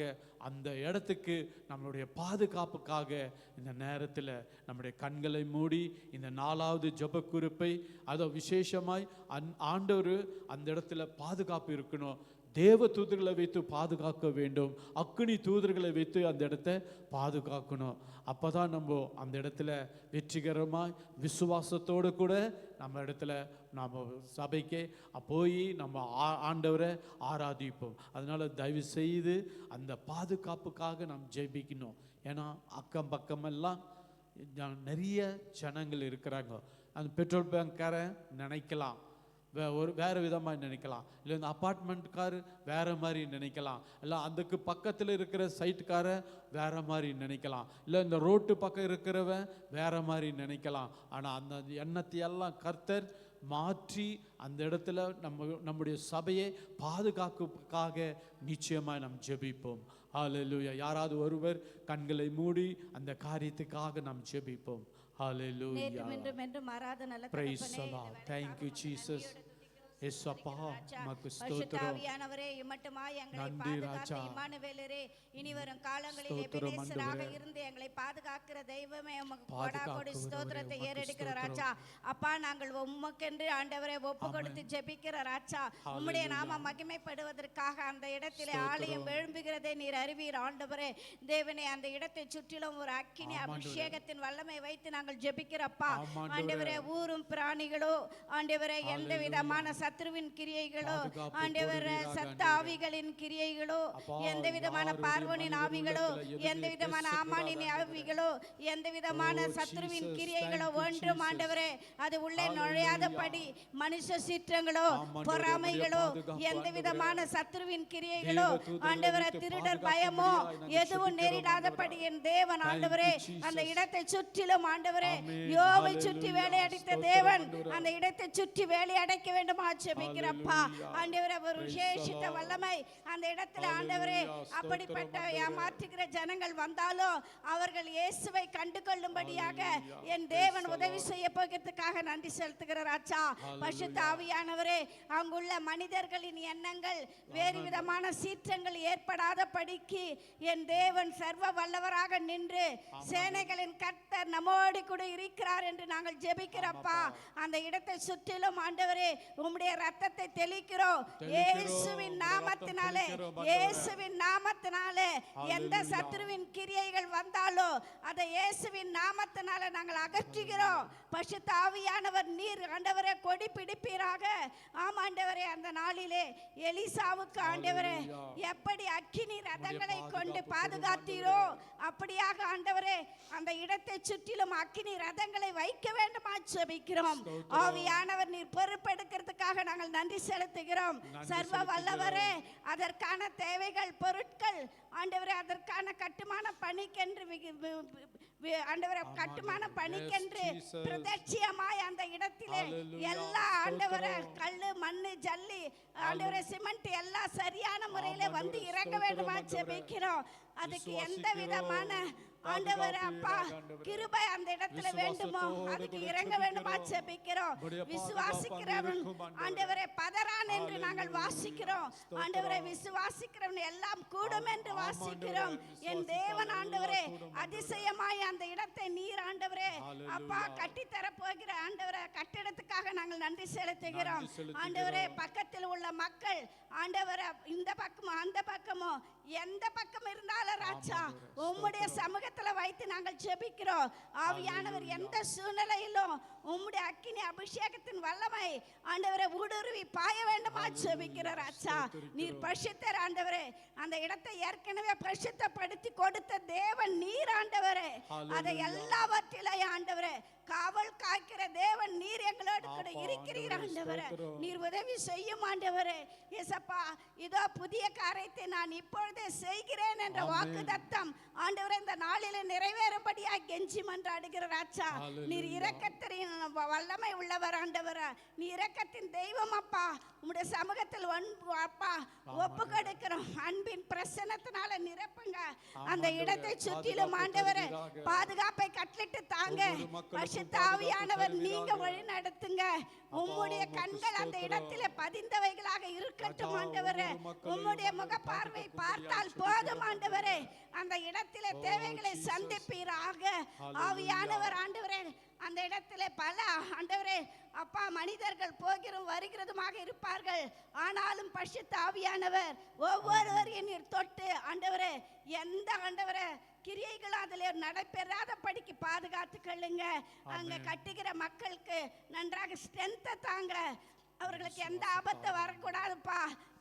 அந்த இடத்துக்கு நம்மளுடைய பாதுகாப்புக்காக இந்த நேரத்தில் நம்முடைய கண்களை மூடி இந்த 4வது ஜெப குறிப்பை அதை விசேஷமாய் ஆண்டவர் அந்த இடத்துல பாதுகாப்பு இருக்கணும். தேவ தூதர்களை வைத்து பாதுகாக்க வேண்டும். அக்கினி தூதர்களை வைத்து அந்த இடத்த பாதுகாக்கணும். அப்போ தான் நம்ம அந்த இடத்துல வெற்றிகரமாக விசுவாசத்தோடு கூட நம்ம இடத்துல நம்ம சபைக்கு போய் நம்ம ஆண்டவரை ஆராதிப்போம். அதனால் தயவு செய்து அந்த பாதுகாப்புக்காக நாம் ஜெபிக்கணும். ஏன்னா அக்கம் பக்கமெல்லாம் நிறைய ஜனங்கள் இருக்கிறாங்க. அந்த பெட்ரோல் பங்க்காரன் நினைக்கலாம் வேறு விதமாக நினைக்கலாம், இல்லை இந்த அப்பார்ட்மெண்ட்கார் வேறு மாதிரி நினைக்கலாம், இல்லை அதுக்கு பக்கத்தில் இருக்கிற சைட்டுக்காரன் வேறு மாதிரி நினைக்கலாம், இல்லை இந்த ரோட்டு பக்கம் இருக்கிறவன் வேறு மாதிரி நினைக்கலாம். ஆனால் அந்த எண்ணத்தையெல்லாம் கர்த்தர் மாற்றி அந்த இடத்துல நம்முடைய சபையை பாதுகாப்புக்காக நிச்சயமாக நாம் ஜெபிப்போம். ஹல்லேலூயா. யாராவது ஒருவர் கண்களை மூடி அந்த காரியத்துக்காக நாம் ஜெபிப்போம். Hallelujah. Praise the Lord. Thank you, Jesus. இயேசுப்பா உமக்கு ஸ்தோத்திரம். நன்றி ராஜா. இனி வரும் காலங்களிலே எபேனேசராக இருந்து எங்களை பாதுகாக்கிற தெய்வமே உமக்கு கோடாகோடி ஸ்தோத்திரத்தை ஏறெடுக்கிற ராஜா. அப்பா, நாங்கள் உமக்கென்று ஆண்டவரை ஒப்பு கொடுத்து ஜெபிக்கிற ராஜா. உம்முடைய நாம மகிமைப்படுவதற்காக அந்த இடத்திலே ஆலயம் எழும்புகிறதை நீர் அறிவீர் ஆண்டவரே. தேவனே, அந்த இடத்தை சுற்றிலும் ஒரு அக்கினி அபிஷேகத்தின் வல்லமை வைத்து நாங்கள் ஜெபிக்கிறப்பா. ஆண்டவரே, ஊரும் பிராணிகளோ ஆண்டவரே, எந்த விதமான சத்ருவின் கிரியைகளோ ஆண்டவரே, சத்த ஆவிகளின் கிரியைகளோ, எந்த விதமான பார்வோனின் ஆவிகளோ, எந்த விதமான ஆமானின் ஆவிகளோ, எந்த விதமான சத்ருவின் கிரியைகளோ ஒன்றும் ஆண்டவரே அது உள்ளே நுழையாதபடி, மனுஷ சீற்றங்களோ பொறாமைகளோ, எந்த விதமான சத்ருவின் கிரியைகளோ ஆண்டவரே, திருடர் பயமோ எதுவும் நேரிடாதபடி என் தேவன் ஆண்டவரே அந்த இடத்தை சுற்றிலும் ஆண்டவரே யோபை சுற்றி வேலையடித்த தேவன் அந்த இடத்தை சுற்றி வேலையடைக்க வேண்டுமா ஜெபிக்கிறப்பா. ஆண்டவரே ஒரு விசேஷித்த வல்லமை அந்த இடத்துல ஆண்டவரே அப்படிப்பட்ட ஏமாற்றுகிற ஜனங்கள் வந்தாலும் அவர்கள் இயேசுவை கண்டு கொள்ளும்படியாக என் தேவன் உதவி செய்ய போகிறதுக்காக நன்றி செலுத்துகிற ராஜா. பரிசுத்த ஆவியானவரே, அங்குள்ள மனிதர்களின் எண்ணங்கள் வேறு விதமான சீற்றங்கள் ஏற்படாத படிக்கு என் தேவன் சர்வ வல்லவராக நின்று சேனைகளின் கர்த்தர் நம்மோடு கூட இருக்கிறார் என்று நாங்கள் ஜெபிக்கிறப்பா. அந்த இடத்தை சுற்றிலும் ஆண்டவரே உம்முடைய ரத்தத்தை தெளிக்கிறோம் இயேசுவின் நாமத்தினாலே. இயேசுவின் நாமத்தினாலே எந்த சத்துருவின் கிரியைகள் வந்தாலோ அதை இயேசுவின் நாமத்தினாலே நாங்கள் அகற்றுகிறோம். பரிசுத்த ஆவியானவர் நீர் ஆண்டவரே கொடி பிடிப்பீராக. ஆம் ஆண்டவரே, அந்த நாளிலே எலிசாவுக்கு ஆண்டவரே எப்படி அக்கினி ரதங்களை கொண்டு பாதுகாத்தீரோ அப்படியாக ஆண்டவரே அந்த இடத்தை சுற்றிலும் அக்கினி ரதங்களை வைக்க வேண்டுமா ஜெபிக்கிறோம். ஆவியானவர் நீர் பொறுப்பெடுக்கிறதுக்காக நாங்கள் நன்றி செலுத்துகிறோம். சர்வ வல்லவரே, அதற்கான தேவைகள் பொருட்கள் ஆண்டவரே அதற்கான கட்டுமான பணிக்கென்று ஆண்டவரே கட்டுமான பணிக்கென்று பிரதட்சியமாய் அந்த இடத்திலே எல்லா ஆண்டவரே கல்லு மண்ணு ஜல்லி ஆண்டவரே சிமெண்ட் எல்லாம் சரியான முறையில வந்து இறங்க வேண்டுமா ஜெபிக்கிறோம். அதுக்கு எந்த விதமான ஆண்டவரே அப்பா கிருபை அந்த இடத்துல வேண்டுமோ அதுக்கு இறங்க வேண்டுமா ஜெபிக்கிறோம். விசுவாசிக்கிறவன் ஆண்டவரே பதறான் என்று நாங்கள் வாசிக்கிறோம். ஆண்டவரே விசுவாசிக்கிறவன் எல்லாம் கூடும் என்று வாசிக்கிறோம். என் தேவன் ஆண்டவரே அதிசயமாய் அந்த இடத்தை நீர் ஆண்டவரே அப்பா கட்டித்தர போகிற ஆண்டவரே கட்டிடத்துக்காக நாங்கள் நன்றி செலுத்துகிறோம். ஆண்டவரே பக்கத்தில் உள்ள மக்கள் ஆண்டவரே இந்த பக்கமும் அந்த பக்கமும் எந்த பக்கம் இருந்தாலும் ராஜா உம்முடைய சமூகத்துல வைத்து நாங்கள் ஜெபிக்கிறோம். ஆவியானவர் எந்த சூழ்நிலையிலும் உம்முடைய அக்கினி அபிஷேகத்தின் வல்லமை ஆண்டவரை ஊடுருவி பாய வேண்டுமா ஜெபிக்கிற ராஜா. நீர் பரிசுத்தர் ஆண்டவரே. அந்த இடத்தை ஏற்கனவே பரிசுத்தப்படுத்தி கொடுத்த தேவன் நீர் ஆண்டவரே. அதை எல்லாவற்றிலையும் ஆண்டவரே காவல் காக்கிற தேவன் நீர் எங்களோடு கூட இருக்கிறீர் ஆண்டவரே. நீர் உதவி செய்யும் ஆண்டவரே. இயேசப்பா இதோ புதிய காரியத்தை நான் இப்பொழுதே செய்கிறேன் என்ற வாக்குத்தத்தம் ஆண்டவரே இந்த நாளிலே நிறைவேறும்படியாக கெஞ்சி மன்றாடுகிற ராஜா. நீர் இரக்கத்தின் வல்லமை உள்ளவர் ஆண்டவரே. நீ இரக்கத்தின் தெய்வம் அப்பா. உம்முடைய சமூகத்தில் அப்பா ஒப்பு கொடுக்கிறோம். அன்பின் பிரசன்னத்தினால நிரப்புங்க. அந்த இடத்தை சுற்றிலும் ஆண்டவரே பாதுகாப்பை கட்டளிட்டு தாங்க. பரிசுத்த ஆவியானவர் நீங்க வழி நடத்துங்க. உம்முடைய கண்கள் அந்த இடத்திலே பதிந்தவைகளாக இருக்கட்டும் ஆண்டவரே. உம்முடைய முக பார்வை பார்த்தால் போதும் ஆண்டவரே. அந்த இடத்திலே தேவைகளை சந்திப்பீராக. ஆவியானவர் ஆண்டவரே அந்த இடத்திலே பல ஆண்டவரே அப்பா மனிதர்கள் போகிறதும் வருகிறதுமாக இருப்பார்கள். ஆனாலும் பரிசுத்த ஆவியானவர் ஒவ்வொருவரையும் நீர் தொட்டு ஆண்டவரே எந்த ஆண்டவரே கிரியைகள் அதிலே நடைபெறாத படிக்கு பாதுகாத்து கொள்ளுங்க. அங்க கட்டுகிற மக்களுக்கு நன்றாக ஸ்ட்ரென்த்தை தாங்க. அவர்களுக்கு எந்த ஆபத்து வரக்கூடாதுப்பா.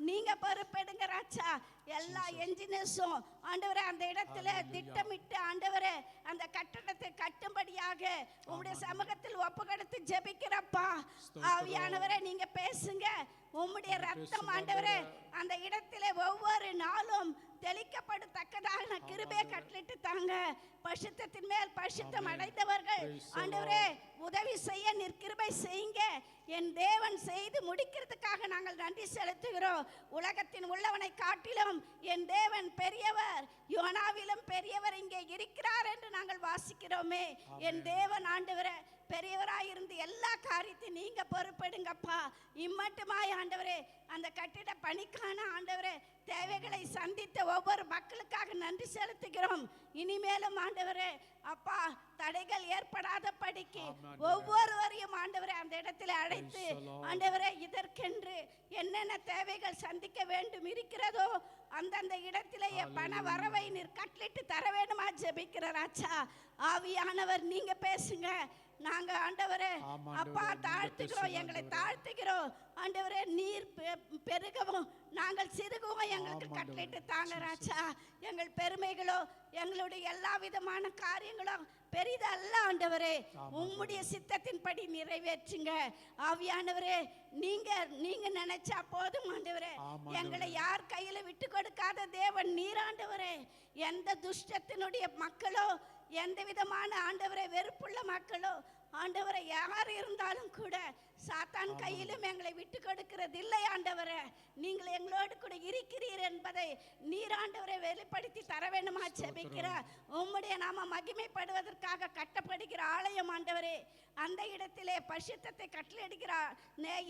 நீங்க பொறுப்பெடுங்க ராஜா. எல்லா என்ஜினியர்ஸும் ஆண்டவரே அந்த இடத்துல திட்டமிட்டு ஆண்டவரே அந்த கட்டடத்தை கட்டும்படியாக உங்களுடைய சமூகத்தில் ஒப்புக்கொடுத்து ஜெபிக்கிறப்பா. ஆவியானவரே நீங்க பேசுங்க. உம்முடைய ரத்தம் ஆண்டவரே அந்த இடத்திலே ஒவ்வொரு நாளும் தெளிக்கப்படத்தக்கதாக கிருபையை கட்டளிட்டு தாங்க. பரிசுத்தத்தின் மேல் பரிசுத்தம் அடைந்தவர்கள் ஆண்டவரே உதவி செய்ய நீர் கிருபை செய்யுங்க. என் தேவன் செய்து முடிக்கிறதுக்காக நாங்கள் நன்றி செலுத்துகிறோம். உலகத்தின் உள்ளவனை காட்டிலும் என் தேவன் பெரியவர், யோனாவிலும் பெரியவர் இங்கே இருக்கிறார் என்று நாங்கள் வாசிக்கிறோமே. என் தேவன் ஆண்டவரே பெரியவராயிருந்து எல்லா காரியத்தையும் நீங்க பொறுப்பெடுங்கப்பா. இம்மட்டுமாய் ஆண்டவரே அந்த கட்டிட பணிக்கான ஆண்டவரே தேவைகளை சந்தித்த ஒவ்வொரு மக்களுக்காக நன்றி செலுத்துகிறோம். இனிமேலும் ஆண்டவரே அப்பா தடைகள் ஏற்படாத படிக்கு ஒவ்வொருவரையும் ஆண்டவரே அந்த இடத்துல அழைத்து ஆண்டவரே இதற்கென்று என்னென்ன தேவைகள் சந்திக்க வேண்டும் இருக்கிறதோ அந்தந்த இடத்திலேயே பண வரவை நீர் கட்டளிட்டு தர வேண்டுமா ஜெபிக்கிற ராஜா. ஆவியானவர் நீங்க பேசுங்க. நாங்க ஆண்டவரே அப்பா தாழ்த்துகிறோம், எங்களை தாழ்த்துகிறோம் ஆண்டவரே. நீர் பெருகவும் நாங்கள் சிறுகவும் எங்களுக்கு கட்டளையிட்டு தாங்க ராஜா. எங்கள் பெருமைகளோ எங்களுடைய எல்லா விதமான காரியங்களும் பெரிதல்ல ஆண்டவரே. உம்முடைய சித்தத்தின்படி நிறைவேற்றுங்க ஆவியானவரே. நீங்க நினைச்சா போதும் ஆண்டவரே. எங்களை யார் கையில விட்டு கொடுக்காத தேவன் நீர் ஆண்டவரே. எந்த துஷ்டத்தினுடைய மக்களோ எந்த விதமான ஆண்டவரை வெறுப்புள்ள மக்களோ ஆண்டவரை யார் இருந்தாலும் கூட சாத்தான் கையிலும் எங்களை விட்டு கொடுக்கிற ஆண்டவரே நீங்கள் எங்களோடு கூட இருக்கிறீர் என்பதை நீர் ஆண்டவரை வெளிப்படுத்தி தர வேண்டுமா ஜெபிக்கிற உம்முடைய நாம மகிமைப்படுவதற்காக கட்டப்படுகிற ஆலயம் ஆண்டவரே, அந்த இடத்திலே பரிசுத்தத்தை கட்டளையிடுகிற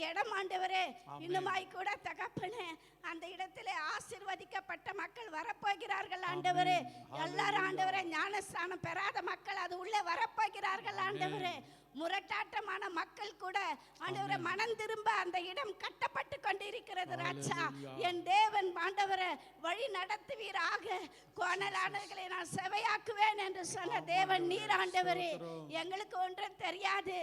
இடம் ஆண்டவரே, இன்னுமாய் கூட தகப்பனே அந்த இடத்திலே ஆசீர்வதிக்கப்பட்ட மக்கள் வரப்போகிறார்கள் ஆண்டவரே. எல்லாரும் ஆண்டவரே ஞானஸ்தானம் பெறாத மக்கள் அது உள்ளே வரப்போகிறார்கள் ஆண்டவரே. முரட்டாட்டமான மக்கள் கூட ஆண்டவரே மனம் திரும்ப அந்த இடம் கட்டப்பட்டு கொண்டிருக்கிறது ராஜா. என் தேவன் ஆண்டவரே வழி நடத்துவீராக, கோணலானவர்களை நான் செவையாக்குவேன் என்று சொன்ன தேவன் நீர் ஆண்டவரே. எங்களுக்கு ஒன்றும் தெரியாது,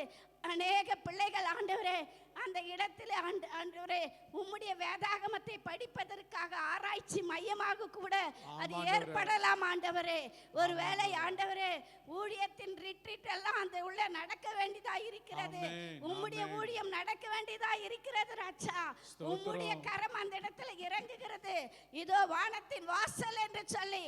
அநேக பிள்ளைகள் ஆண்டவரே அந்த இடத்திலே ஆண்டவரே உம்முடைய வேதாகமத்தை படிப்பதற்காக ஆராய்ச்சி மையமாக கூட அது ஏற்படலாம் ஆண்டவரே. ஒருவேளை ஆண்டவரே ஊழியத்தின் ரிட்ரீட் எல்லாம் அந்த உள்ள நடக்க வேண்டியதா இருக்கிறது, உம்முடைய ஊழியம் நடக்க வேண்டியதா இருக்கிறது ராஜா. உம்முடைய கரம் அந்த இடத்துல இறங்குகிறது. இதோ வானத்தின் வாசல் என்று சொல்லி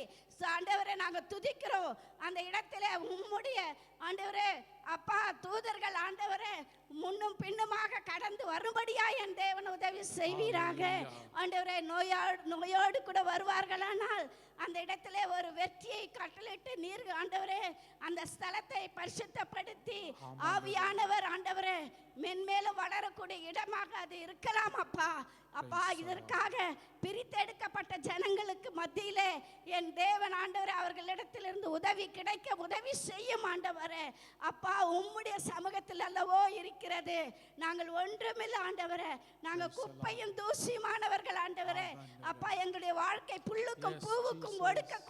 ஆண்டவரே நாங்க துதிக்கிறோம். அந்த இடத்துல உம்முடைய ஆண்டவரே அப்பா தூதர்கள் ஆண்டவரே முன்னும் பின்னுமாக கடந்து வரும்படியா என் தேவன் உதவி செய்வீராக ஆண்டவரே. நோயோடு கூட வருவார்களானால் அந்த இடத்துல ஒரு வெற்றியை கட்டளிட்டு நீர் ஆண்டவரே அந்த ஸ்தலத்தை பரிசுத்தப்படுத்தி ஆவியானவர் ஆண்டவரே மென்மேலும் வளரக்கூடிய இடமாக அது இருக்கலாம் அப்பா. அப்பா இதற்காக பிரித்தெடுக்கப்பட்ட ஜனங்களுக்கு மத்தியிலே என் தேவன் ஆண்டவரே அவர்களிடத்திலிருந்து உதவி கிடைக்க உதவி செய்யும் ஆண்டவரே. அப்பா உம்முடைய சமூகத்தில் அல்லவோ இருக்கிறது, நாங்கள் ஒன்றுமில்லை ஆண்டவரே, நாங்கள் குப்பையும் தூசியுமானவர்கள் ஆண்டவரே. அப்பா எங்களுடைய வாழ்க்கை புல்லுக்கும் பூவுக்கும்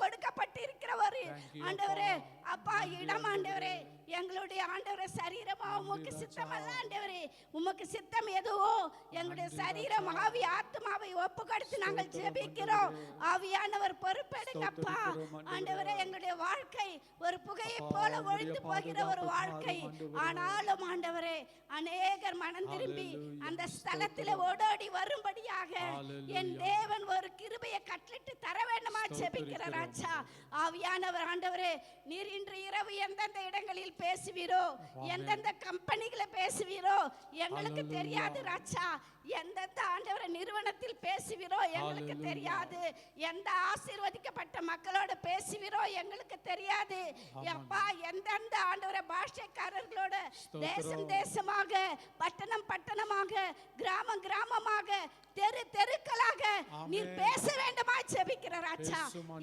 கொடுக்கப்பட்டு இருக்கிறவர் ஆண்டவரே. அப்பா இடம் ஆண்டவரே எங்களுடைய ஆண்டவரே சரீரமா உமக்கு சித்தமல்ல ஆண்டவரே, உமக்கு சித்தம் எதுவோ எங்களுடைய சரீரம் ஆவி ஆத்மாவை ஒப்பு கொடுத்து நாங்கள் ஜெபிக்கிறோம். ஆவியானவர் பொறுப்பெடுங்கப்பா ஆண்டவரே. எங்களுடைய வாழ்க்கை ஒரு புகையை போல ஒழிந்து போகிற ஒரு வாழ்க்கை, ஆனாலும் ஆண்டவரே அநேகர் மனம் திரும்பி அந்த ஸ்தலத்தில் ஓடோடி வரும்படியாக என் தேவன் ஒரு கிருபையை கட்டளிட்டு தர வேண்டுமா ஜெபிக்கிற ராஜா. ஆவியானவர் ஆண்டவரே நீர் இன்று இரவு எந்தெந்த இடங்களில் பேசுவீரோ, எந்தெந்த கம்பெனிகளை பேசுவீரோ எங்களுக்கு தெரியாது ராஜா. எந்தெந்த ஆண்டவரை நிறுவனத்தில் பேசுவீரோ எங்களுக்கு தெரியாது. எந்த ஆசீர்வதிக்கப்பட்ட மக்களோடு பேசுவீரோ எங்களுக்கு தெரியாது. அப்பா எந்தெந்த ஆண்டவரை பாஷைக்காரர்களோட தேசம் தேசமாக, பட்டணம் பட்டணமாக, கிராமம் கிராமமாக, தெரு தெருக்களாக நீர் பேச வேண்டுமா ஜெபிக்கிற ராஜா.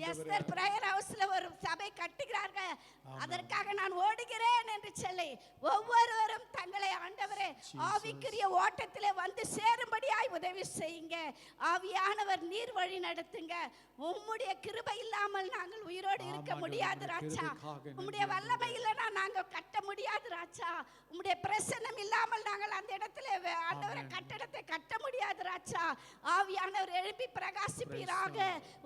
எஸ்தர் பிரேயர் ஹவுஸ்ல ஒரு சபை கட்டுகிறார்கள், அதற்காக நான் ஓடுகிறேன் என்று சொல்லி ஒவ்வொருவரும் தங்களை ஆண்டவரே ஆவிக்குரிய ஓட்டத்திலே வந்து சேரும்படியாய் உதவி செய்யுங்க. ஆவியானவர் நீர் வழி நடத்துங்க. உம்முடைய கிருபை இல்லாமல் நாங்கள் உயிரோடு இருக்க முடியாது ராஜா. உம்முடைய வல்லமை இல்லைன்னா நாங்கள் கட்ட முடியாது ராஜா. உம்முடைய பிரசன்னம் இல்லாமல் நாங்கள் அந்த இடத்துல ஆண்டவரை கட்டடத்தை கட்ட முடியாது ராஜா. ஆவியானவர் எழுப்பி பிரகாசிப்பீராக.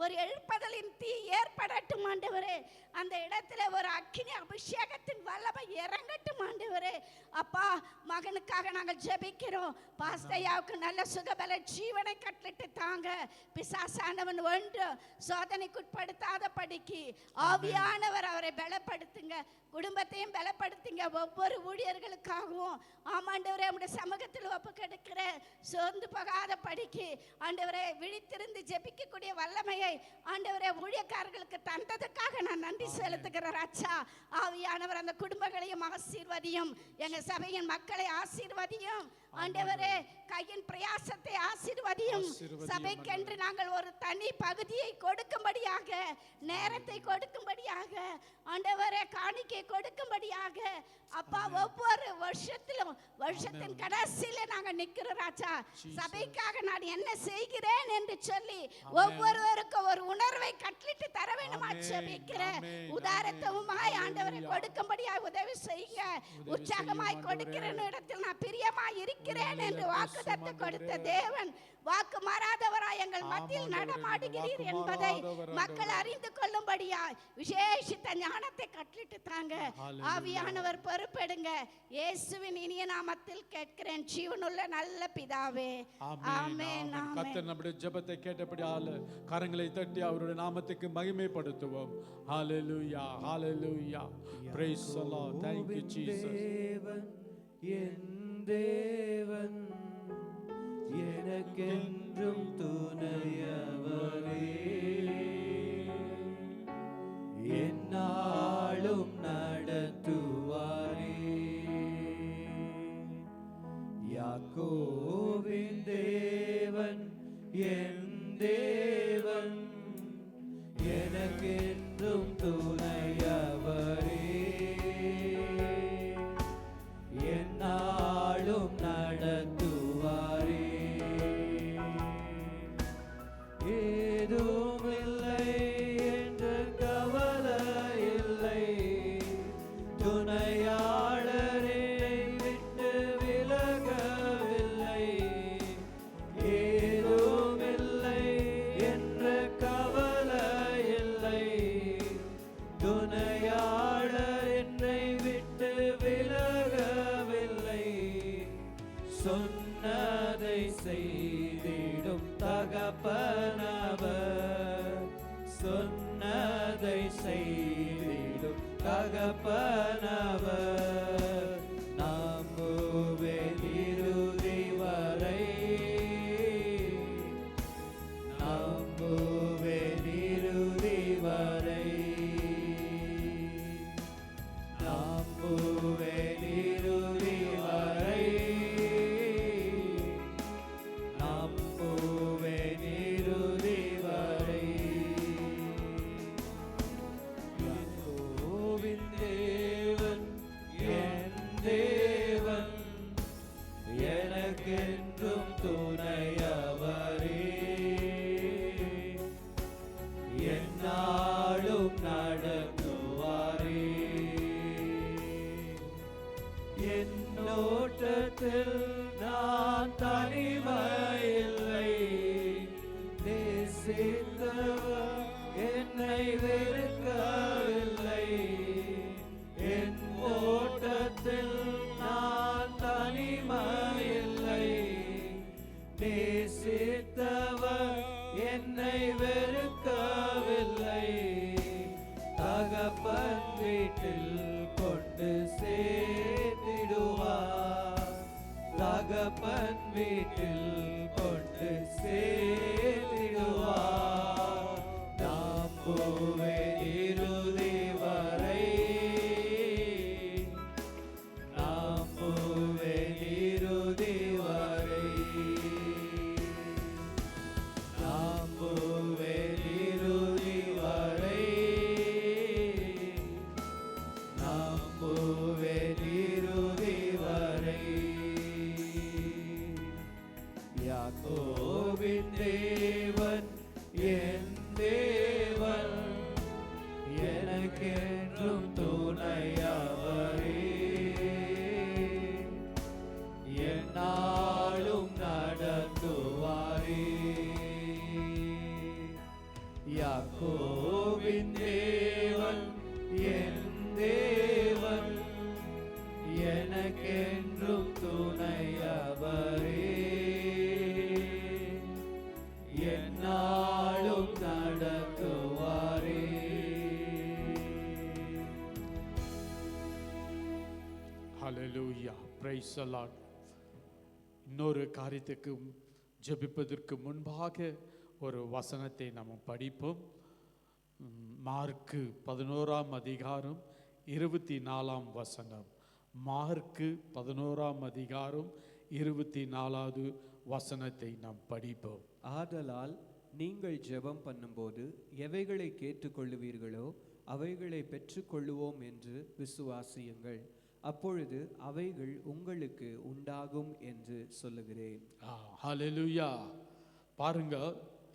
ஒரு எழுப்பதலின் தீ ஏற்படட்டும் ஆண்டவரே. அந்த இடத்துல ஒரு அக்கினி அபிஷேகத்தின் வல்லமை இறங்கட்டும் ஆண்டவரே. அப்பா மகனுக்காக நாங்கள் ஜெபிக்கிறோம். பாஸ்தையாவுக்கு நல்ல சுகபல ஜீவனை கட்டளிட்டு தாங்க. பிசாசானவன் ஒன்று சோதனைக்குட்படுத்தாத படிக்கு ஆவியானவர் அவரை பலப்படுத்துங்க, குடும்பத்தையும் பலப்படுத்துங்க. ஒவ்வொரு ஊழியர்களுக்காகவும் ஆமாண்டவரே உம்முடைய சமூகத்தில் ஒப்பு கொடுக்கிற சோர்ந்து போகாத படிக்கு ஆண்டவரே விழித்திருந்து ஜெபிக்கக்கூடிய வல்லமையை ஆண்டவரே ஊழியக்காரர்களுக்கு தந்ததுக்காக நான் நன்றி செலுத்துகிற ராஜா. ஆவியானவர் அந்த குடும்பங்களையும் ஆசீர்வதியும், எங்க சபையின் மக்களை ஆசீர்வதியும் ஆண்டவரே. கையின் பிரயாசத்தை ஆசீர்வதியும். சபைக்கென்று நாங்கள் ஒரு தனி பகுதியை கொடுக்கும்படியாக, நேரத்தை கொடுக்கும்படியாக ஆண்டவரே, காணிக்கை கொடுக்கும்படியாக அப்பா ஒவ்வொரு வருஷத்திலும் வருஷத்தின் கடைசியில நாங்க நிக்கிறோம் ராஜா. சபைக்காக நான் என்ன செய்கிறேன் என்று சொல்லி ஒவ்வொருவருக்கும் ஒரு உணர்வை கட்டளிட்டு தர வேண்டுமா ஜெபிக்கிறேன். உதாரத்துவமாய் ஆண்டவரை கொடுக்கும்படியாக உதவி செய்யுங்க. உற்சாகமாய் கொடுக்கிற இடத்தில் நான் பிரியமாய் இருக்கிறேன் என்று வாக்குத்தத்தம் கொடுத்த தேவன் வாக்கு மாறாதவராய் எங்கள் மத்தியில் நடமாடுகிறீர் என்பதை மக்கள் அறிந்து கொள்ளும்படியாய் விசேஷித்த ஞானத்தை கட்டளிட்டு தாங்க. ஆவியானவர் பொறுப்பெடுங்க. இயேசுவின் இனிய நாமத்தில் கேட்கிறேன் ஜீவனுள்ள நல்ல பிதாவே, ஆமென். கர்த்தர் நம்முடைய ஜெபத்தை கேட்டபடியால் கரங்களை தட்டி அவருடைய நாமத்துக்கு மகிமைப்படுத்துவோம். ஹalleluya, hallelujah, praise the Lord, thank you Jesus. என் தேவன் எனக்கென்றும் துணையவரே, என்னாலும் நடத்துவாரே. யாக்கோபின் தேவன் என் தேவன், எனக்கென்றும் துணையவரே, என்னாலும் நடத்துவாரே. ஏதுமில்லை என்ற கவலை இல்லை, துணையாளரே விட்டு விலகவில்லை. ஏதுமில்லை என்ற கவலை இல்லை, துணையாளர் என்னை விட்டு விலகவில்லை. சொன்னதை செய்திடும் தகப்பனவர், சொன்னதை செய்திடும் தகப்பனவர். நம்புவேன் இறுதி வரை, நம்புவேன் இறுதி வரை, நம்புவேன் இறுதி வரை, நம்புவேன் இறுதி வரை. யாக்கோபின் தேவன் என் தேவன், எனக்கென்றும் துணையவரே, என்னாலும் நடத்துவாரே. என்னோட்டத்தில் நான் தனிமையில்லை, நேசித்தவர் என்னை வெறுக்கவில்லை. என் ஓட்டத்தில் நான் தனிமையில்லை, நேசித்தவர் என்னை வெறுக்கவில்லை. தகப்பன் வீட்டில் கொண்டு சேர்த்திடுவார், தகப்பன் வீட்டில் கொண்டு சேர்த்திடுவார். நம்புவேன் இறுதி வரை, நம்புவேன் இறுதி வரை, நம்புவேன் இறுதி வரை, நம்புவேன் இறுதி வரை. யாக்கோபின் தேவன் என் தேவன், எனக்கென்றும் துணையவரே, என்னாலும் நடத்துவாரே. யாக்கோபின் தேவன் என் தேவன், எனக்கென்றும் துணையவரே, என்னாலும் நடத்துவாரே. ஹalleluya, praise the Lord. இன்னொரு காரியத்துக்கு ஜெபிப்பதற்கு முன்பாக ஒரு வசனத்தை நாம் படிப்போம். மார்க்கு 11ஆம் அதிகாரம் 24ஆம் வசனம். மார்க்கு 11ஆம் அதிகாரம் 24வது வசனத்தை நாம் படிப்போம். ஆதலால் நீங்கள் ஜெபம் பண்ணும்போது எவைகளை கேட்டுக்கொள்ளுவீர்களோ அவைகளை பெற்றுக்கொள்ளுவோம் என்று விசுவாசியுங்கள், அப்பொழுது அவைகள் உங்களுக்கு உண்டாகும் என்று சொல்லுகிறேன். ஹalleluya. பாருங்க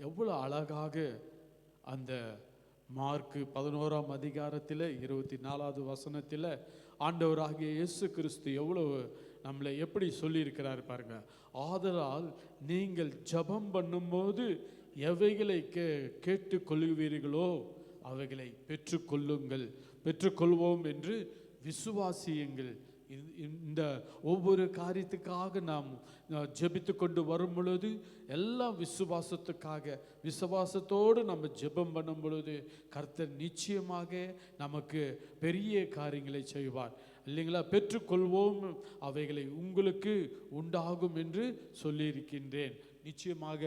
எவ்வளவு அழகாக அந்த மார்க்கு 11ஆம் அதிகாரத்தில் 24வது வசனத்தில் ஆண்டவராகிய இயேசு கிறிஸ்து எவ்வளவு நம்மளை எப்படி சொல்லியிருக்கிறார் பாருங்க. ஆதலால் நீங்கள் ஜெபம் பண்ணும்போது எவைகளை கேட்டுக்கொள்ளுவீர்களோ அவைகளை பெற்றுக்கொள்வோம் என்று விசுவாசியுங்கள். இந்த ஒவ்வொரு காரியத்துக்காக நாம் ஜெபித்து கொண்டு வரும் பொழுது எல்லாம் விசுவாசத்தோடு நம்ம ஜெபம் பண்ணும் பொழுது கர்த்தர் நிச்சயமாக நமக்கு பெரிய காரியங்களை செய்வார் இல்லைங்களா. பெற்றுக்கொள்வோம், அவைகளை உங்களுக்கு உண்டாகும் என்று சொல்லியிருக்கின்றேன். நிச்சயமாக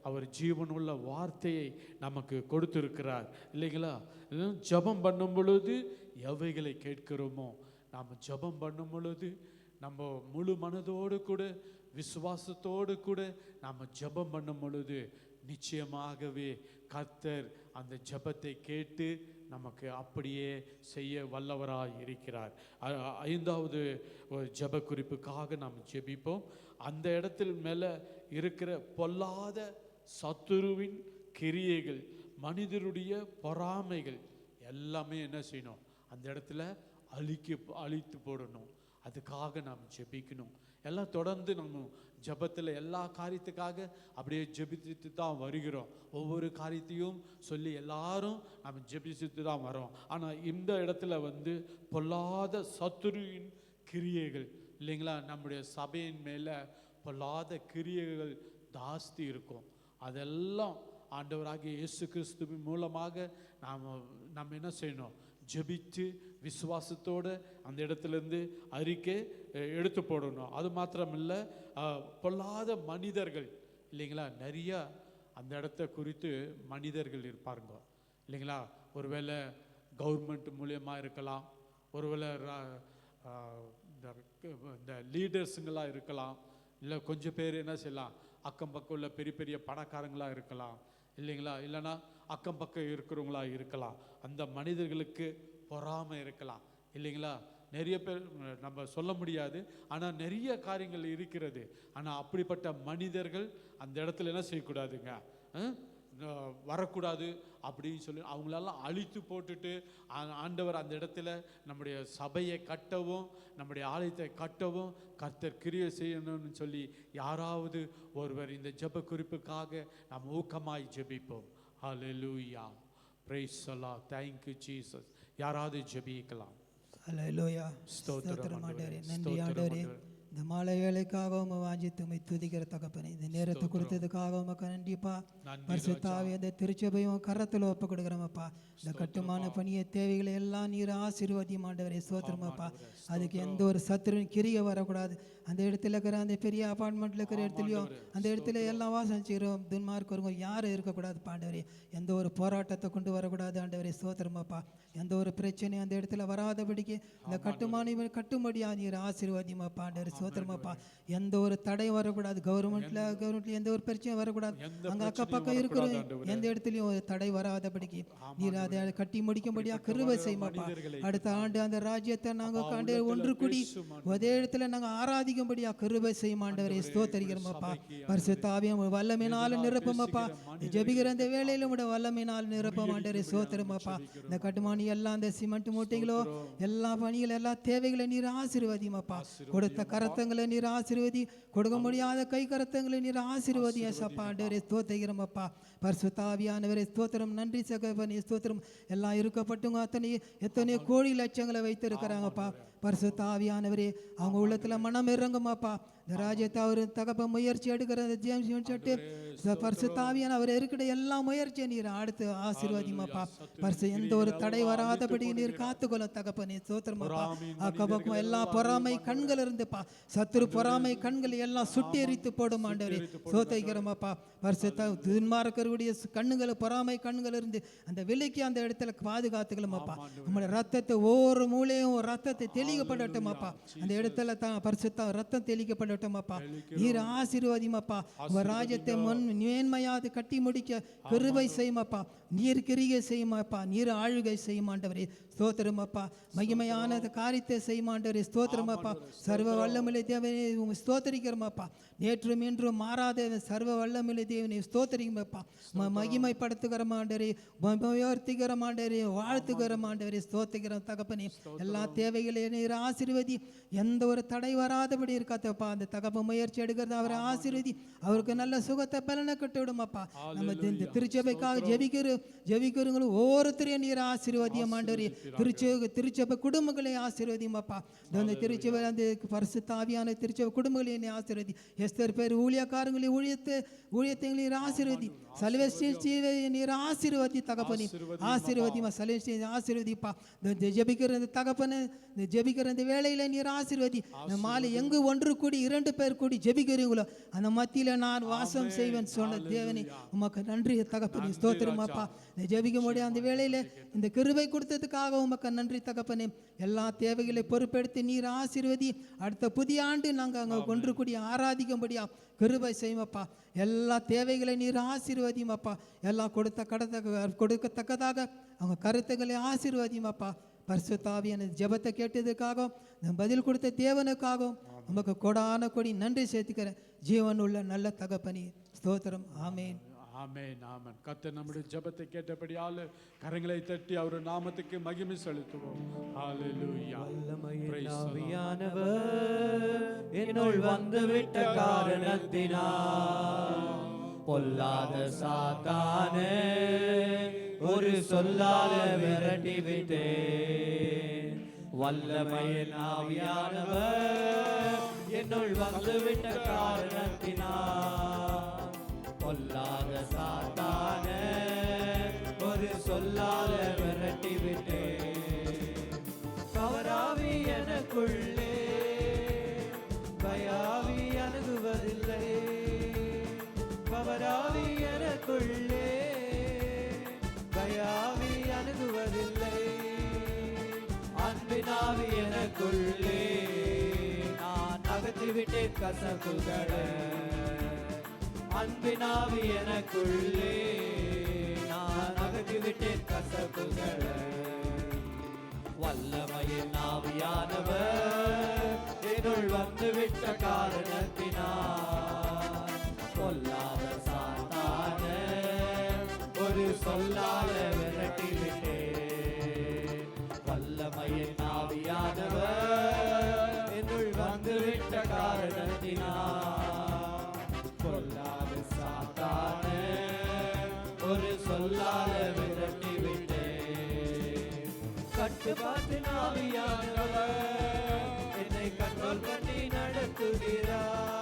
அவர் ஜீவனுள்ள வார்த்தையை நமக்கு கொடுத்திருக்கிறார் இல்லைங்களா? ஜெபம் பண்ணும் பொழுது எவைகளை கேட்கிறோமோ, நாம் ஜெபம் பண்ணும் பொழுது நம்ம முழு மனதோடு கூட விசுவாசத்தோடு கூட நாம் ஜெபம் பண்ணும் பொழுது நிச்சயமாகவே கர்த்தர் அந்த ஜெபத்தை கேட்டு நமக்கு அப்படியே செய்ய வல்லவராய் இருக்கிறார். ஐந்தாவது ஒரு ஜெப குறிப்புக்காக நாம் ஜெபிப்போம். அந்த இடத்தில் மேலே இருக்கிற பொல்லாத சத்துருவின் கிரியைகள், மனிதருடைய பொறாமைகள் எல்லாமே என்ன செய்யணும்? அந்த இடத்துல அழித்து போடணும். அதுக்காக நாம் ஜெபிக்கணும். எல்லாம் தொடர்ந்து நம்ம ஜெபத்தில் எல்லா காரியத்துக்காக அப்படியே ஜெபித்து தான் வருகிறோம். ஒவ்வொரு காரியத்தையும் சொல்லி எல்லாரும் நம்ம ஜெபிச்சுட்டு தான் வரோம். ஆனால் இந்த இடத்துல பொல்லாத சத்துருவின் கிரியைகள் இல்லைங்களா, நம்முடைய சபையின் மேலே பொல்லாத கிரியைகள் ஜாஸ்தி இருக்கும். அதெல்லாம் ஆண்டவராகிய இயேசு கிறிஸ்துவின் மூலமாக நாம் என்ன செய்யணும்? ஜெபித்து விசுவாசத்தோடு அந்த இடத்துலேருந்து அறிக்கை எடுத்து போடணும். அது மாத்திரமில்லை, பொல்லாத மனிதர்கள் இல்லைங்களா, நிறையா அந்த இடத்த குறித்து மனிதர்கள் இருப்பாருங்க இல்லைங்களா. ஒருவேளை கவர்மெண்ட் மூலியமாக இருக்கலாம், ஒருவேளை இந்த லீடர்ஸுங்களாக இருக்கலாம், இல்லை கொஞ்சம் பேர் என்ன செய்யலாம், அக்கம் பக்கம் உள்ள பெரிய பெரிய பணக்காரங்களாக இருக்கலாம் இல்லைங்களா, இல்லைன்னா அக்கம் பக்கம் இருக்கிறவங்களா இருக்கலாம். அந்த மனிதர்களுக்கு பொறாமை இருக்கலாம் இல்லைங்களா. நிறைய பேர் நம்ம சொல்ல முடியாது, ஆனால் நிறைய காரியங்கள் இருக்கிறது. ஆனால் அப்படிப்பட்ட மனிதர்கள் அந்த இடத்துல என்ன செய்யக்கூடாதுங்க, வரக்கூடாது அப்படின்னு சொல்லி அவங்களெல்லாம் அழித்து போட்டுட்டு ஆண்டவர் அந்த இடத்துல நம்முடைய சபையை கட்டவும் நம்முடைய ஆலயத்தை கட்டவும் கர்த்தர் கிரியை செய்யணும்னு சொல்லி யாராவது ஒருவர் இந்த ஜெப குறிப்புக்காக நாம் ஊக்கமாய் ஜெபிப்போம். Hallelujah, praise the Lord, thank you Jesus. யாராவது ஜெபிக்கலாம். ஹல்லேலூயா, ஸ்தோத்திரம் ஆண்டவரே, நன்றி ஆண்டவரே. இந்த மாலை வேலைக்காக உம்மை வாஞ்சித்து உம்மை துதிக்கிற தகப்பனே, இந்த நேரத்தை கொடுத்ததுக்காக உமக்கு நன்றிப்பா. பரிசுத்தாவே இந்த திருச்சபையும் கரத்தில் ஒப்பு கொடுக்குறோமப்பா. இந்த கட்டுமான பணியை தேவைகளை எல்லாம் நீர் ஆசீர்வதியும் ஆண்டவரே, ஸ்தோத்திரமாப்பா. அதுக்கு எந்த ஒரு சத்துருவின் கிரியை வரக்கூடாது. அந்த இடத்துல இருக்கிற அந்த பெரிய அபார்ட்மெண்ட்டில் இருக்கிற இடத்துலையும் அந்த இடத்துல எல்லாம் வாசம் செய்கிறோம் துன்மார்க்கருங்க யாரும் இருக்கக்கூடாது ஆண்டவரே. எந்த ஒரு போராட்டத்தை கொண்டு வரக்கூடாது ஆண்டவரே, ஸ்தோத்திரமாப்பா. எந்த ஒரு பிரச்சனையும் அந்த இடத்துல வராதபடிக்கு இந்த கட்டும்படியா நீர் ஆசீர்வாதியமாப்பா ஆண்டவரே, ஸ்தோத்திரமாப்பா. எந்த ஒரு தடை வரக்கூடாது. கவர்மெண்ட்ல எந்த ஒரு பிரச்சனையும் வரக்கூடாது. அங்கே அக்கப்பக்கம் இருக்கிற எந்த இடத்துலையும் ஒரு தடை வராதபடிக்கு நீர் அதை கட்டி முடிக்கும்படியா கிருபை செய்யுமாப்பா. அடுத்த ஆண்டு அந்த ராஜ்யத்தை நாங்கள் காண்டு ஒன்று கூடி ஒரே இடத்துல நாங்கள் ஆராதிக்கும்படியா கிருபை செய்யும் ஆண்டவரே, ஸ்தோத்திரிக்கிறோமப்பா. பரிசுத்த ஆவியும் வல்லமையினால் நிரப்புமப்பா. ஜெபிக்கிற அந்த வேளையில உடைய வல்லமையினால் நிரப்பம் ஆண்டவரே, ஸ்தோத்திரமாப்பா. இந்த கட்டுமானி எல்லாம் அந்த சிமெண்ட் மூட்டைகளோ எல்லா பணிகள் எல்லா தேவைகளை நீர் ஆசீர்வதிமப்பா. கொடுத்த கரத்தங்களை நீர் ஆசீர்வதி, கொடுக்க முடியாத கை கரத்தங்களை நீர் ஆசீர்வதி ஏசப்பா ஆண்டவரே, ஸ்தோத்திரிக்கிறோமப்பா. பரிசுத்த ஆவியானவரே ஸ்தோத்திரம், நன்றி சகோதரனே, ஸ்தோத்திரம். எல்லாம் இருக்கப்பட்டுங்க எத்தனையோ கோடி லட்சங்களை வைத்திருக்கிறாங்கப்பா. பரிசுத்த ஆவியானவரே அவங்க உள்ளத்துல மனம் இறங்குமாப்பா. இந்த ராஜ்யத்தை அவர் தகப்ப முயற்சி எடுக்கிற பரிசுத்த ஆவியான அவர் இருக்கிற எல்லா முயற்சியை நீர் அடுத்து ஆசீர்வாதிமாப்பா. பரிசு எந்த ஒரு தடை வராதபடி நீர் காத்துக்கொள்ள தகப்பனே, ஸ்தோத்திரமாப்பா. அக்கப்பக்கம் எல்லா பொறாமை கண்கள் இருந்துப்பா, சத்துரு பொறாமை கண்கள் எல்லாம் சுட்டி எரித்து போடும் ஆண்டவரே, ஸ்தோத்திரிக்கிறோமப்பா. பரிசுத்த துன்மார்க்கருடைய கண்ணுகள் பொறாமை கண்கள் இருந்து அந்த விலைக்கு அந்த இடத்துல பாதுகாத்துக்கலாமாப்பா. நம்மளோட ரத்தத்தை ஒவ்வொரு மூலையும் ரத்தத்தை தெளிக்கப்படட்டுமாப்பா. அந்த இடத்துல தான் பரிசுத்த ரத்தம் தெளிக்கப்படட்டுமாப்பா. நீர் ஆசீர்வாதிமாப்பா. உங்க ராஜ்யத்தை மேன்மையாது கட்டி முடிக்க கிருபை செய்யுமாப்பா. நீர் கிரிகை செய்யுமாப்பா. நீர் ஆளுகை செய்யுமாண்டவரே, ஸ்தோத்திரமாப்பா. மகிமையான காரியத்தை செய்யுமாண்டவரே, ஸ்தோத்திரமாப்பா. சர்வ வல்லமில்லை தேவனே ஸ்தோத்திரிக்கிறோமாப்பா. நேற்றும் இன்றும் மாறாத சர்வ வல்லமில்லை தேவனே ஸ்தோத்திரிக்குமாப்பா. மகிமைப்படுத்துகிறமாண்டவரே, உயர்த்துகிறமாண்டவரே, வாழ்த்துகிறமாண்டவரே, ஸ்தோத்திரிக்கிறோம் தகப்பனே. எல்லா தேவைகளையும் நீர் ஆசீர்வதி, எந்த ஒரு தடை வராதபடி இருக்காதப்பா. அந்த தகப்ப முயற்சி எடுக்கிறது அவரை ஆசீர்வதி, அவருக்கு நல்ல சுகத்தை பலனை கட்டு விடுமாப்பா. நம்ம இந்த திருச்சபைக்காக ஜெபிக்கிறவங்களும் ஒவ்வொருத்தரையும் நீர் ஆசீர்வதியம் ஆண்டவரே. திருச்சபை குடும்பங்களை ஆசீர்வதிமாப்பா. அந்த திருச்சபை அந்த பரிசுத்த ஆவியான திருச்சபை குடும்பங்களையும் நீ ஆசீர்வதி. எஸ்தர் பேர் ஊழியக்காரங்களையும் ஊழியத்தை நீர் ஆசீர்வதி. சல்வேஸ்டியை நீர் ஆசீர்வதி தகப்பனி, ஆசீர்வதிமா. சல்வேஸ்டி ஆசீர்வதிப்பா. ஜெபிக்கிற தகப்பனை ஜெபிக்கிற இந்த வேளையில நீர் ஆசீர்வதி. இந்த மாலை எங்கு ஒன்று கூடி 2 பேர் கூடி ஜெபிக்கிறீங்களோ அந்த மத்தியில நான் வாசம் செய்வேன் சொன்ன தேவனே உமக்கு நன்றி தகப்பனே. ஸ்தோத்திரம் அப்பா. இந்த ஜெபிக்க முடியாத அந்த வேளையில இந்த கிருபை கொடுத்ததுக்காக உமக்கு நன்றி தகப்பனே. எல்லா தேவைகளை பொறுப்பெடுத்து நீர் ஆசீர்வதி. அடுத்த புதிய ஆண்டு நாங்கள் அங்கே ஒன்று கூடி ஆராதிக்கும்படியா கிருபை செய்யுமப்பா. எல்லா தேவைகளை நீர் ஆசீர்வதியுமப்பா. எல்லாம் கொடுக்கத்தக்கதாக அவங்க கருத்துக்களை ஆசீர்வதியுமப்பா. பரிசுத்த ஆவியான ஜெபத்தை கேட்டதுக்காகவும் பதில் கொடுத்த தேவனுக்காகவும் நமக்கு கொடான கொடி நன்றி சேர்த்துக்கிறேன். ஜீவன் உள்ள நல்ல தகப்பனே ஸ்தோத்திரம். ஆமேன். ஆமென் ஆமென். கர்த்தர் நம்முடைய ஜெபத்தை கேட்டபடியால் கரங்களை தட்டி அவர் நாமத்துக்கு மகிமை செலுத்துவோம். ஹalleluya. வல்லமையின் ஆவியானவர் என்னுள் வந்துவிட்ட காரணத்தினால் பொல்லாத சாத்தானே ஒரு சொல்லால விரட்டி விட்டேன். வல்லமையின் ஆவியானவர் என்னுள் வந்துவிட்ட காரணத்தினால் பொல்லாத சாத்தானே ஒரு சொல்லால விரட்டி விட்டேன். கவராவி எனக்குள்ளே பயாவி அணுகுவதில்லை. கவராவி எனக்குள்ளே பயாவி அணுகுவதில்லை. அன்பினாவி எனக்குள்ளே நான் அகற்றிவிட்டேன் கசப்புகளை. அன்பினாவி எனக்குள்ளே நான் அகற்றிவிட்டேன் கசப்புகளை. வல்லமையின் ஆவியானவர் என்னுள் வந்துவிட்ட காரணத்தினால் பொல்லாத சாத்தானே ஒரு சொல்லால விரட்டி விட்டேன். வல்லமையின் ஆவியானவர் என்னுள் வந்துவிட்ட காரணத்தினால் பொல்லாத சாத்தானே ஒரு சொல்லால விரட்டி விட்டேன். கட்டுப்பாட்டின் ஆவியானவர் என்னை கண்ட்ரோல் பண்ணி நடத்துகிறார்.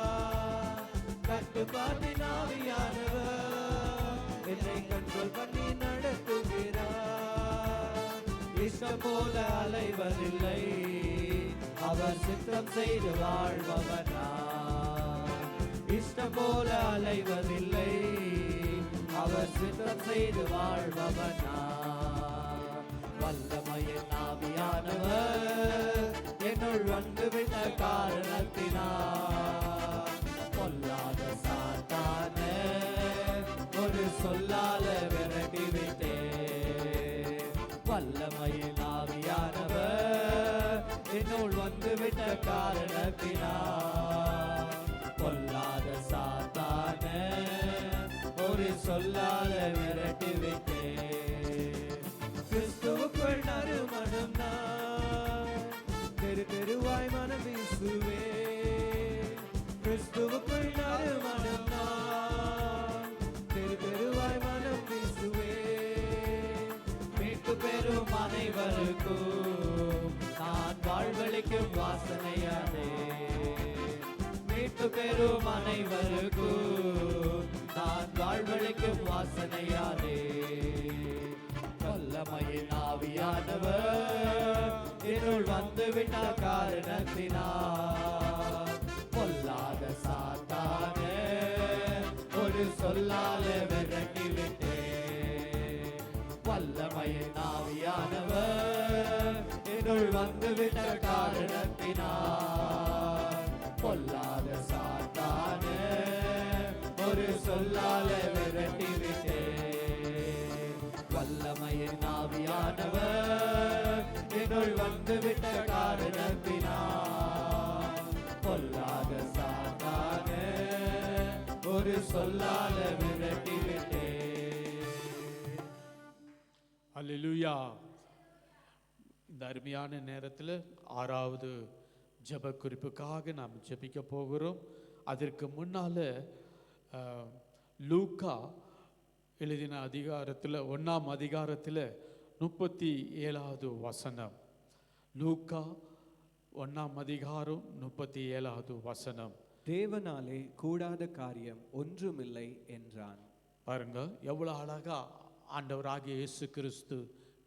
கட்டுப்பாட்டின் ஆவியானவர் என்னை கண்ட்ரோல் பண்ணி நடத்துகிறார். இஷ்டம் போல அலைவதில்லை, அவர் சித்தம் செய்து வாழ்பவனார். இஷ்டம் போல அலைவதில்லை, அவர் சித்தம் செய்து வாழ்பவனார். வல்லமையின் ஆவியானவர் என்னுள் வந்துவிட்ட காரணத்தினால் பொல்லாத சாத்தானே ஒரு சொல்லால விரட்டி விட்டேன். வல்லமையின் ஆவியானவர் என்னுள் வந்துவிட்ட காரணத்தினால் பொல்லாத சாத்தானே ஒரு சொல்லால விரட்டி விட்டேன். கிறிஸ்துவுக்குள் நறுமணம் நான் தெரு தெருவாய் மனம் வீசுவேன். கிறிஸ்துவுக்குள் நறுமணம் நான் தெரு தெருவாய் மனம் வீசுவேன். மீட்பு பெறும் அனைவருக்கும் நான் வாழ்வளிக்கும் வாசனையானே. மீட்பு பெறும் அனைவருக்கும் நான் வாழ்வளிக்கும் வாசனையானே. வல்லமையின் ஆவியானவர் என்னுள் வந்துவிட்ட காரணத்தினால் பொல்லாத சாத்தானே ஒரு சொல்லால விரட்டி விட்டேன். வல்லமையின் ஆவியானவர் என்னுள் வந்துவிட்ட காரணத்தினால் பொல்லாத சாத்தானே ஒரு சொல்லால விரட்டி விட்டேன். வல்லமையின் ஆவியானவர் என்னுள் வந்துவிட்ட காரணத்தினால் பொல்லாத சாத்தானே ஒரு சொல்லால விரட்டி விட்டேன். அல்லேலூயா. இந்த அருமையான நேரத்தில் 6வது ஜெப குறிப்புக்காக நாம் ஜெபிக்க போகிறோம். அதற்கு முன்னால் லூக்கா எழுதின அதிகாரத்தில் 1ஆம் அதிகாரத்தில் 37வது வசனம். லூக்கா 1ஆம் அதிகாரம் 37வது வசனம். தேவனாலே கூடாத காரியம் ஒன்றுமில்லை என்றான். பாருங்க எவ்வளோ அழகா ஆண்டவராகிய இயேசு கிறிஸ்து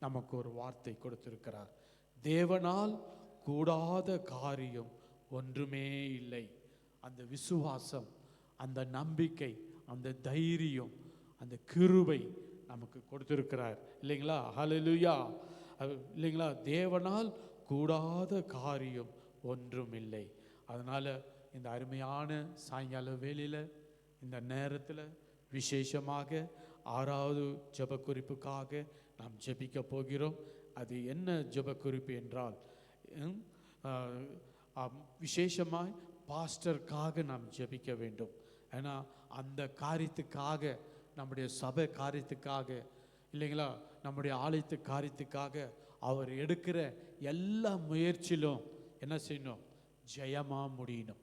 நமக்கு ஒரு வார்த்தை கொடுத்திருக்கிறார். தேவனால் கூடாத காரியம் ஒன்றுமே இல்லை. அந்த விசுவாசம், அந்த நம்பிக்கை, அந்த தைரியம், அந்த கிருபை நமக்கு கொடுத்திருக்கிறார் இல்லைங்களா? ஹல்லேலூயா. இல்லைங்களா? தேவனால் கூடாத காரியம் ஒன்றும் இல்லை. அதனால் இந்த அருமையான சாயங்கால வேளையில், இந்த நேரத்தில் விசேஷமாக 6வது ஜெப குறிப்புக்காக நாம் ஜெபிக்க போகிறோம். அது என்ன ஜெப குறிப்பு என்றால், விசேஷமாய் பாஸ்டருக்காக நாம் ஜெபிக்க வேண்டும். ஏன்னா அந்த காரியத்துக்காக, நம்முடைய சபை காரியத்துக்காக இல்லைங்களா, நம்முடைய ஆலயத்து காரியத்துக்காக அவர் எடுக்கிற எல்லா முயற்சியிலும் என்ன செய்யணும்? ஜெயமாக முடியணும்.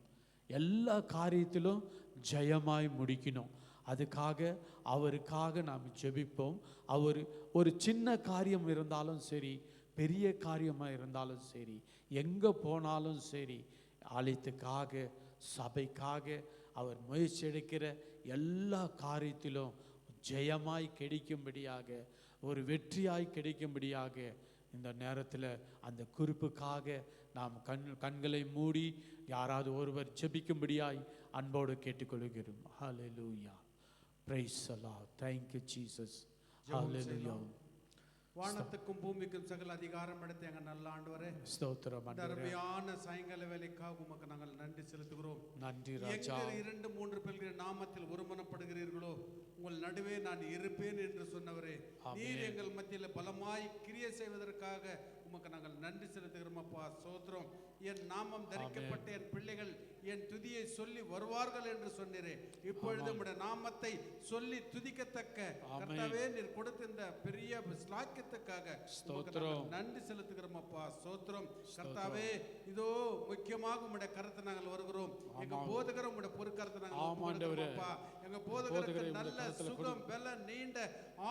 எல்லா காரியத்திலும் ஜெயமாய் முடிக்கணும். அதுக்காக அவருக்காக நாம் ஜெபிப்போம். அவர் ஒரு சின்ன காரியம் இருந்தாலும் சரி, பெரிய காரியமாக இருந்தாலும் சரி, எங்கே போனாலும் சரி, ஆலயத்துக்காக சபைக்காக அவர் முயற்சி எடுக்கிற எல்லா காரியத்திலும் ஜெயமாய் கிடைக்கும்படியாக, ஒரு வெற்றியாய் கிடைக்கும்படியாக இந்த நேரத்தில் அந்த குறிப்புக்காக நாம் கண்களை மூடி யாராவது ஒருவர் ஜெபிக்கும்படியாய் அன்போடு கேட்டுக்கொள்கிறோம். Hallelujah. Praise the Lord. Thank you Jesus. Hallelujah. வானத்துக்கும் பூமிக்கும் சகல அதிகாரம் எடுத்து எங்கள் நல்ல ஆண்டவரே, ஸ்தோத்திரம். அருமையான சாயங்கால வேலைக்காக உமக்கு நாங்கள் நன்றி செலுத்துகிறோம். நன்றி ராஜா. 2-3 பேர்கள் நாமத்தில் ஒருமனப்படுகிறீர்களோ உங்கள் நடுவே நான் இருப்பேன் என்று சொன்னவரே, நீர் எங்கள் மத்தியில் பலமாய் கிரியை செய்வதற்காக உமக்கு நாங்கள் நன்றி செலுத்துகிறோம். அப்பா சோத்திரம். என் நாமம் தரிக்கப்பட்ட என் பிள்ளைகள் என் துதியை சொல்லி வருவார்கள் என்று சொன்னீரே. இப்பொழுது உம்முடைய நாமத்தை சொல்லி துதிக்கத்தக்க கர்த்தாவே நீர் கொடுத்த இந்த பெரிய ஸ்லாக்கியத்துக்காக நன்றி செலுத்துகிறோம். அப்பா சோத்திரம். கர்த்தாவே இதோ முக்கியமாக உம்முடைய கருத்தை நாங்கள் வருகிறோம். எங்க போதகர் உம்முடைய பொறுக்கருத்தை நாங்கள் அப்பா, எங்க போதகருக்கு நல்ல சுகம் பல நீண்ட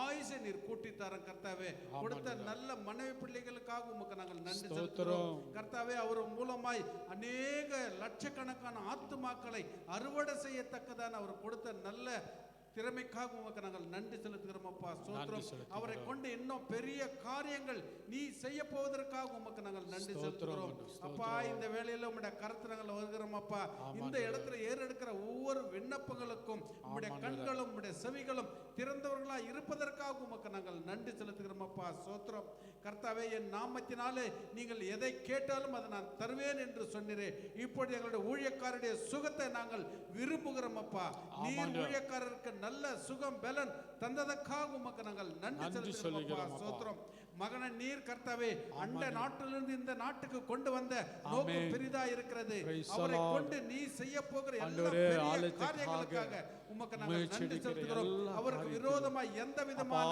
ஆயுசை நீர் கூட்டி தரோம். கர்த்தாவே கொடுத்த நல்ல மனைவி பிள்ளைகளுக்காக உமக்கு நாங்கள் நன்றி செலுத்துகிறோம். கர்த்தாவே அவர் மூலமாய் அநேக லட்சக்கணக்கான ஆத்துமாக்களை அறுவடை செய்யத்தக்கதான அவர் கொடுத்த நல்ல திறமைக்காக உமக்கு நாங்கள் நன்றி செலுத்துகிறோம். அப்பா சோத்திரம். அவரை கொண்டு இன்னும் பெரிய காரியங்கள் நீ செய்ய போவதற்காக உமக்கு நாங்கள் நன்றி செலுத்துகிறோம். அப்பா இந்த வேளையில உம்முடைய கருத்து நாங்கள் வருகிறோம். அப்பா இந்த இடத்துல ஏறெடுக்கிற ஒவ்வொரு விண்ணப்பங்களுக்கும் உம்முடைய கண்களும் உம்முடைய செவிகளும் திறந்தவர்களா இருப்பதற்காக உமக்கு நாங்கள் நன்றி செலுத்துகிறோம். அப்பா சோத்திரம். கர்த்தாவே என் நாமத்தினாலே நீங்கள் எதை கேட்டாலும் அதை நான் தருவேன் என்று சொன்னீரே. இப்பொழுது எங்களுடைய ஊழியக்காரருடைய சுகத்தை நாங்கள் விரும்புகிறோம். அப்பா நீர் ஊழியக்காரருக்கு நல்ல சுகம் பலன் தந்ததற்காக உமக்கு நாங்கள் நன்றி செலுத்துகிறோம். சோத்திரம். மகனை நீர் கர்த்தாவே அந்த நாட்டிலிருந்து இந்த நாட்டுக்கு கொண்டு வந்த நோக்கம் பெரிதா இருக்கிறது. அவரை கொண்டு நீ செய்ய போகிற எல்லா பெரிய காரியங்களுக்காக உமக்கு நாங்கள் நன்றி செலுத்துகிறோம். அவருக்கு விரோதமாய் எந்த விதமான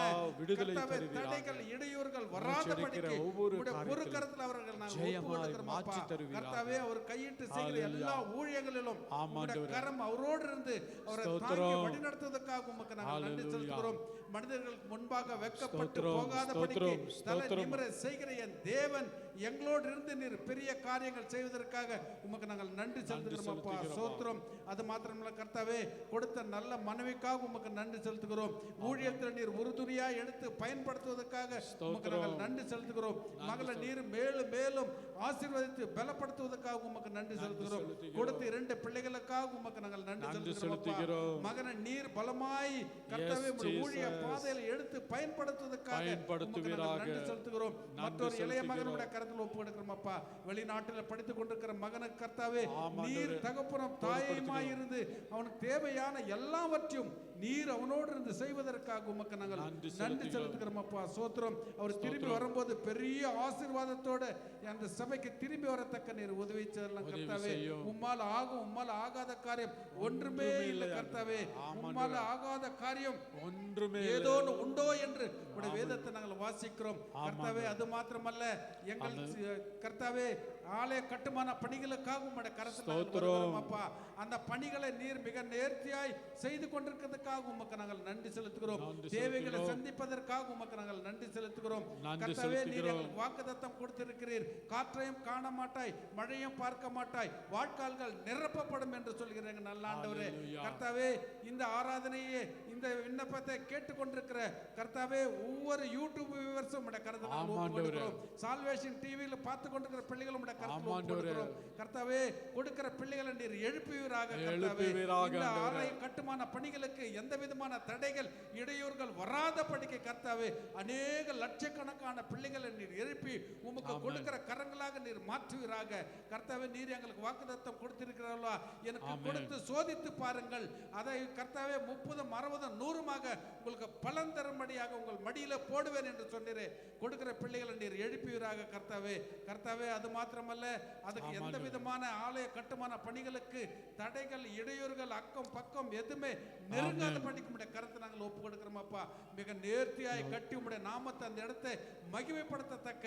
தடைகள் இடையூறுகள் வராதபடிக்கு உம்முடைய பொறுக்கரத்தில் அவர்கள் நாங்கள் ஒப்புக்கொடுக்கிறோம். அப்பா கர்த்தாவே அவர் கையிட்டு செய்கிற எல்லா ஊழியங்களிலும் உம்முடைய கரம் அவரோடு இருந்து அவரை தாங்கி வழிநடத்துவதற்காக உமக்கு நாங்கள் நன்றி செலுத்துகிறோம். மனிதர்களுக்கு முன்பாக வெட்கப்பட்டு போகாதபடிக்கு தலை நிமிர செய்கிற என் தேவன் எங்களோடு இருந்து நீர் பெரிய காரியங்கள் செய்வதற்காக உமக்கு நாங்கள் நன்றி செலுத்துகிறோம். அப்பா சோத்திரம். அது மாத்திரமல்ல கர்த்தாவே கொடுத்த நல்ல மனைவிக்காக உமக்கு நன்றி செலுத்துகிறோம். ஊழியத்தில் நீர் உறுதுணையா எடுத்து பயன்படுத்துவதற்காக உமக்கு நாங்கள் நன்றி செலுத்துகிறோம். மகளை நீர் மேலும் மேலும் ஆசீர்வதித்து பலப்படுத்துவதற்காக உமக்கு நன்றி செலுத்துகிறோம். கொடுத்த 2 பிள்ளைகளுக்காக உமக்கு நாங்கள் நன்றி செலுத்துகிறோம். மகனை நீர் பலமாய் கர்த்தாவே ஊழிய பாதையில் எடுத்து பயன்படுத்துவதற்காக நன்றி செலுத்துகிறோம். மற்றொரு இளைய மகனுடைய கருத்தில் ஒப்புக்கொடுக்கிறோம். அப்பா வெளிநாட்டில் படித்துக் கொண்டிருக்கிற மகனுக்கு கர்த்தாவே நீர் தகப்பனும் தாயுமாய் இருந்து அவனுக்கு தேவையான எல்லாவற்றையும் நீர் அவனோடு இருந்து செய்வதற்காக உமக்கு நாங்கள் நன்றி செலுத்துகிறோம். அப்பா சோத்திரம். அவர் திரும்பி வரும்போது பெரிய ஆசீர்வாதத்தோட அந்த சபைக்கு திரும்பி வரத்தக்க நீர் உதவி செய்யலாம். கர்த்தாவே உம்மால் ஆகும் உம்மால் ஆகாத காரியம் ஒன்றுமே இல்லை. கர்த்தாவே உம்மால் ஆகாத காரியம் ஒன்றுமே ஏதோ உண்டோ என்று உடைய வேதத்தை நாங்கள் வாசிக்கிறோம். கர்த்தாவே அது மாத்திரமல்ல எங்கள் கர்த்தாவே ஆலய கட்டுமான பணிகளுக்காக உம்முடைய கரத்தில் அப்பா அந்த பணிகளை நீர் மிக நேர்த்தியாய் செய்து கொண்டிருக்கிறதுக்காக செய்வதற்காக உமக்கு நாங்கள் நன்றி செலுத்துகிறோம். தேவைகளை சந்திப்பதற்காக உமக்கு நாங்கள் நன்றி செலுத்துகிறோம். கர்த்தாவே, நீர் எங்களுக்கு வாக்குத்தத்தம் கொடுத்திருக்கிறீர். காற்றையும் காண மாட்டாய், மழையும் பார்க்க மாட்டாய், வாய்க்கால்கள் நிரப்பப்படும் என்று சொல்கிறீங்க நல்ல ஆண்டவரே. கர்த்தாவே, இந்த ஆராதனையே இந்த விண்ணப்பத்தை கேட்டுக்கொண்டிருக்கிற கர்த்தாவே ஒவ்வொரு யூடியூப் வியூவர்ஸும் உடைய கருத்தில் ஒப்புக்கொடுக்கிறோம். சால்வேஷன் டிவியில பார்த்து கொண்டிருக்கிற பிள்ளைகளும் உடைய கருத்தில் ஒப்புக்கொடுக்கிறோம். கர்த்தாவே, கொடுக்கிற பிள்ளைகளை நீர் எழுப்புவீராக. கர்த்தாவே, இந்த ஆலய கட்டுமான பணிகளுக்கு எந்த விதமான தடைகள் இடையூறுகள் வராதபடிக்கு கர்த்தாவே அநேக லட்சக்கணக்கான பிள்ளைகளை நீர் எழுப்பி உமக்கு கொடுக்கிற கரங்களாக நீர் மாற்றுவீராக. கர்த்தாவே, நீர் எங்களுக்கு வாக்குத்தத்தம் கொடுத்திருக்கிறீர்களா, எனக்கு கொடுத்து சோதித்து பாருங்கள், அதை கர்த்தாவே 30, 60, 100மாக உங்களுக்கு பலன் தரும்படியாக உங்கள் மடியில போடுவேன் என்று சொன்னீரே. கொடுக்கிற பிள்ளைகளை நீர் எழுப்புவீராக கர்த்தாவே. கர்த்தாவே, அது மாத்திரமல்ல, அதுக்கு எந்த விதமான ஆலய கட்டுமான பணிகளுக்கு தடைகள் இடையூறுகள் அக்கம் பக்கம் எதுவுமே நெருங்காத படிக்க முடிய கருத்தை நாங்கள் ஒப்பு கொடுக்கிறோம் அப்பா. மிக நேர்த்தியாய் கட்டி உம்முடைய நாமத்தை அந்த இடத்தை மகிமைப்படுத்தத்தக்க